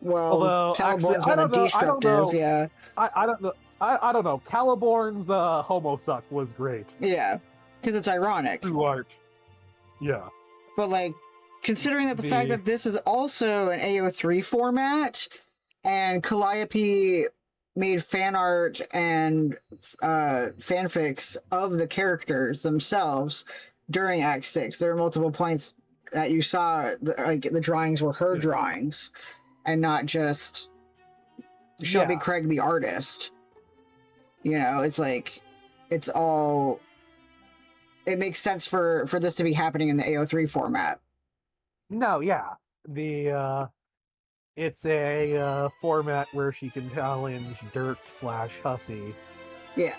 Well, Although, Caliborn's actually, been the destructive, yeah. I don't know. I don't know. Caliborn's Homestuck was great. Yeah, because it's ironic. True art. Yeah. But, like, considering that the fact that this is also an AO3 format, and Calliope made fan art and fanfics of the characters themselves during Act 6, there are multiple points that you saw, like, the drawings were her drawings, and not just Shelby Craig, the artist. You know, it's like, it's all... It makes sense for this to be happening in the AO3 format. No, yeah. It's a format where she can challenge Dirk / Hussey. Yeah.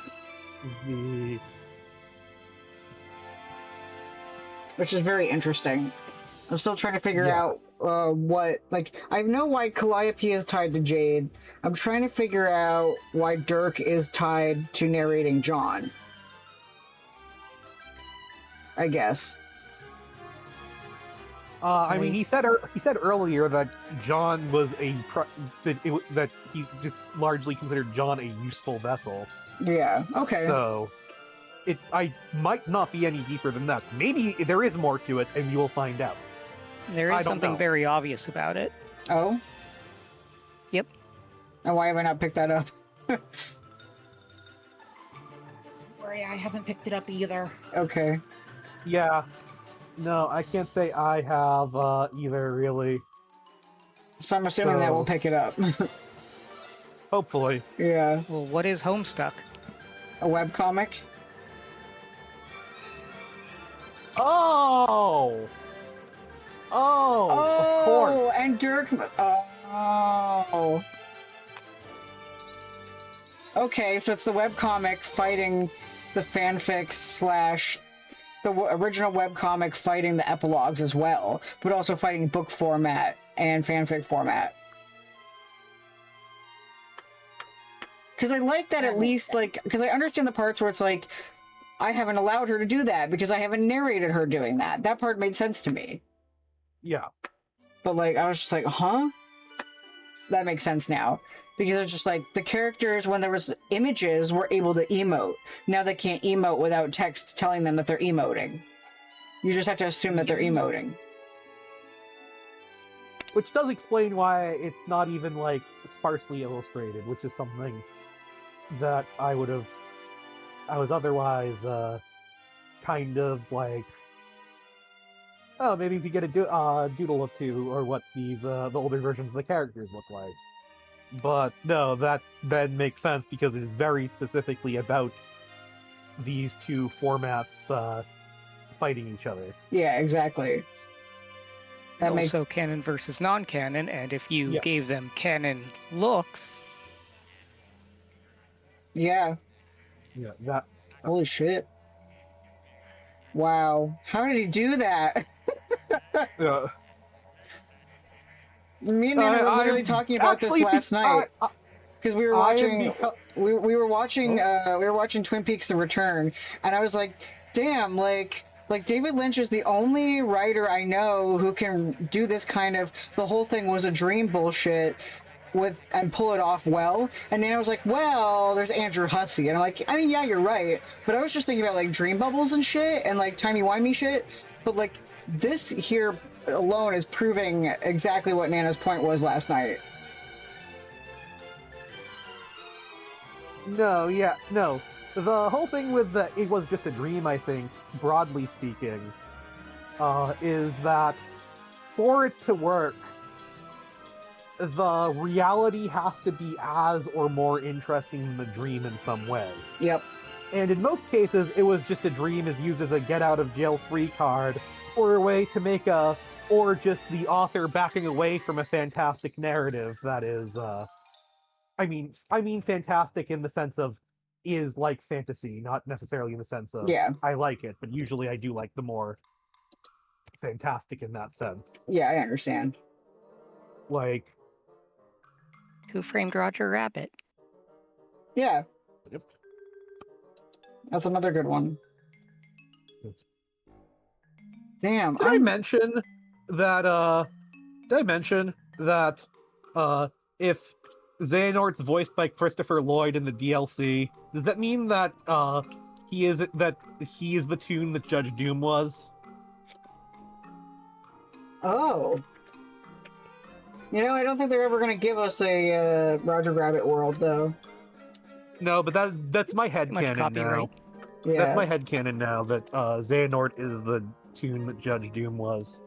Which is very interesting. I'm still trying to figure out what, like, I know why Calliope is tied to Jade. I'm trying to figure out why Dirk is tied to narrating John. I guess. I mean, he said earlier that John was that he just largely considered John a useful vessel. Yeah. Okay. So, I might not be any deeper than that. Maybe there is more to it, and you will find out. There is something very obvious about it. Oh? Yep. And why have I not picked that up? Worry, I haven't picked it up either. Okay. Yeah. No, I can't say I have either, really. So I'm assuming that we'll pick it up. Hopefully. Yeah. Well, what is Homestuck? A webcomic? Oh! Oh! Of course. And Dirk... Oh. Okay, so it's the webcomic fighting the fanfics / the original webcomic fighting the epilogues as well, but also fighting book format and fanfic format. Because I like that at least, like, because I understand the parts where it's like, I haven't allowed her to do that because I haven't narrated her doing that. That part made sense to me. Yeah. But like, I was just like, huh? That makes sense now. Because it's just like, the characters, when there was images, were able to emote. Now they can't emote without text telling them that they're emoting. You just have to assume that they're emoting. Which does explain why it's not even, like, sparsely illustrated, which is something that I was otherwise, kind of like, oh, maybe if you get a doodle of two, or what these, the older versions of the characters look like. But no, that then makes sense because it is very specifically about these two formats, fighting each other. Yeah, exactly. That makes Also canon versus non-canon, and if you Yes. gave them canon looks, yeah. Yeah, that. Holy shit. Wow. How did he do that? Me and Nana were literally talking about this last night because we were watching. We were watching. We were watching Twin Peaks: The Return, and I was like, "Damn! Like David Lynch is the only writer I know who can do this kind of the whole thing was a dream bullshit with and pull it off well." And then I was like, "Well, there's Andrew Hussey," and I'm like, "I mean, yeah, you're right." But I was just thinking about like dream bubbles and shit and like timey-wimey shit. But like this here alone is proving exactly what Nana's point was last night. No, yeah, no. The whole thing with the it was just a dream, I think, broadly speaking, is that for it to work, the reality has to be as or more interesting than the dream in some way. Yep. And in most cases, it was just a dream is used as a get-out-of-jail-free card, or a way to make or just the author backing away from a fantastic narrative that is, I mean fantastic in the sense of is like fantasy, not necessarily in the sense of I like it, but usually I do like the more fantastic in that sense. Yeah, I understand. Like, Who Framed Roger Rabbit? Yeah. Yep. That's another good one. Damn. Did I mention that if Xehanort's voiced by Christopher Lloyd in the DLC, does that mean that he is the tune that Judge Doom was? Oh. You know, I don't think they're ever going to give us a Roger Rabbit world, though. No, but that's my headcanon now. Yeah. That's my headcanon now, that Xehanort is the tune that Judge Doom was.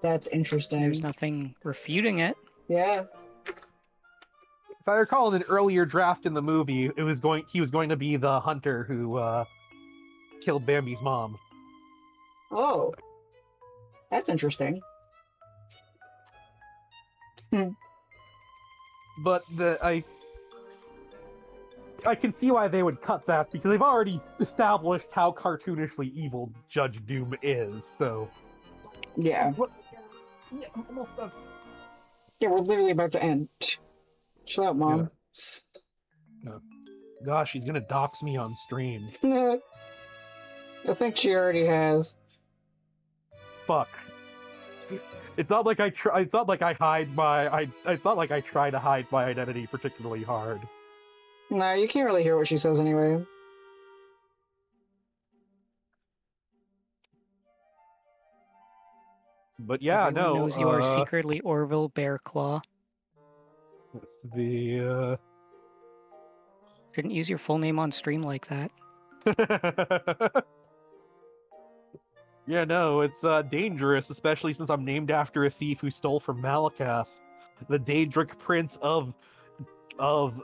That's interesting. There's nothing refuting it. Yeah. If I recall, in an earlier draft in the movie, he was going to be the hunter who killed Bambi's mom. Oh. That's interesting. But I can see why they would cut that, because they've already established how cartoonishly evil Judge Doom is, so... Yeah. Yeah, almost done. Yeah, we're literally about to end. Chill out, Mom. Yeah. Gosh, he's gonna dox me on stream. I think she already has. Fuck. It's not like I try. It's not like I hide my. It's not like I try to hide my identity particularly hard. No, you can't really hear what she says anyway. But yeah, Everyone no. knows you are secretly Orville Bearclaw. It's the. Shouldn't use your full name on stream like that. Yeah, no, it's dangerous, especially since I'm named after a thief who stole from Malakath, the Daedric Prince of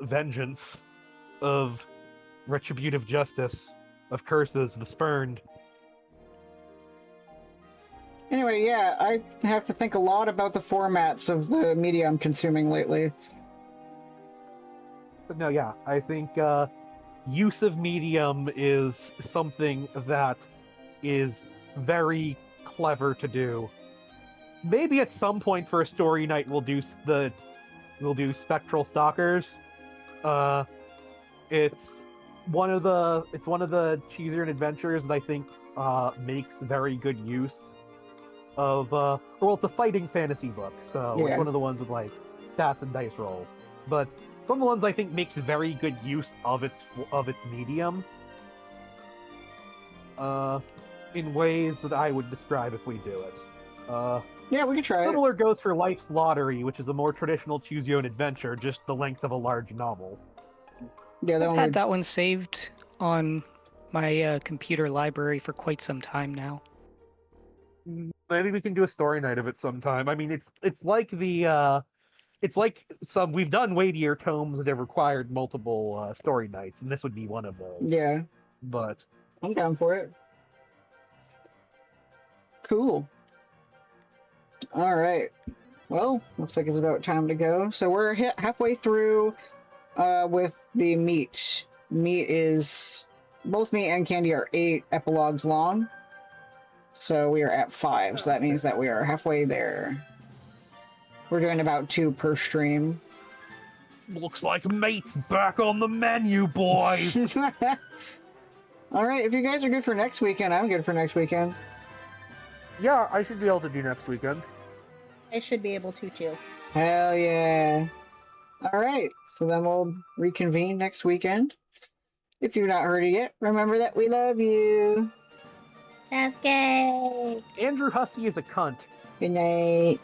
vengeance, of retributive justice, of curses, the spurned. Anyway, yeah, I have to think a lot about the formats of the media I'm consuming lately. But no, yeah, I think use of medium is something that is very clever to do. Maybe at some point for a story night we'll do Spectral Stalkers. It's one of the cheesier and adventures that I think makes very good use of well, it's a fighting fantasy book, so Yeah. it's one of the ones with like stats and dice roll. But it's one of the ones I think makes very good use of its medium. In ways that I would describe if we do it. Yeah, we can try it. Similar goes for Life's Lottery, which is a more traditional choose your own adventure, just the length of a large novel. Yeah, that I've one. had that one saved on my computer library for quite some time now. Maybe we can do a story night of it sometime. I mean, it's like some we've done weightier tomes that have required multiple story nights, and this would be one of those. Yeah, But I'm down for it. Cool. All right. Well, looks like it's about time to go. So we're halfway through with the meat. Meat is both meat and candy are 8 epilogues long. So we are at 5. So that means that we are halfway there. We're doing about 2 per stream. looks like meat's back on the menu, boys. All right. If you guys are good for next weekend, I'm good for next weekend. Yeah, I should be able to do next weekend. I should be able to too. Hell yeah. All right. So then we'll reconvene next weekend. If you've not heard it yet, remember that we love you. Sasuke! Andrew Hussey is a cunt. Good night.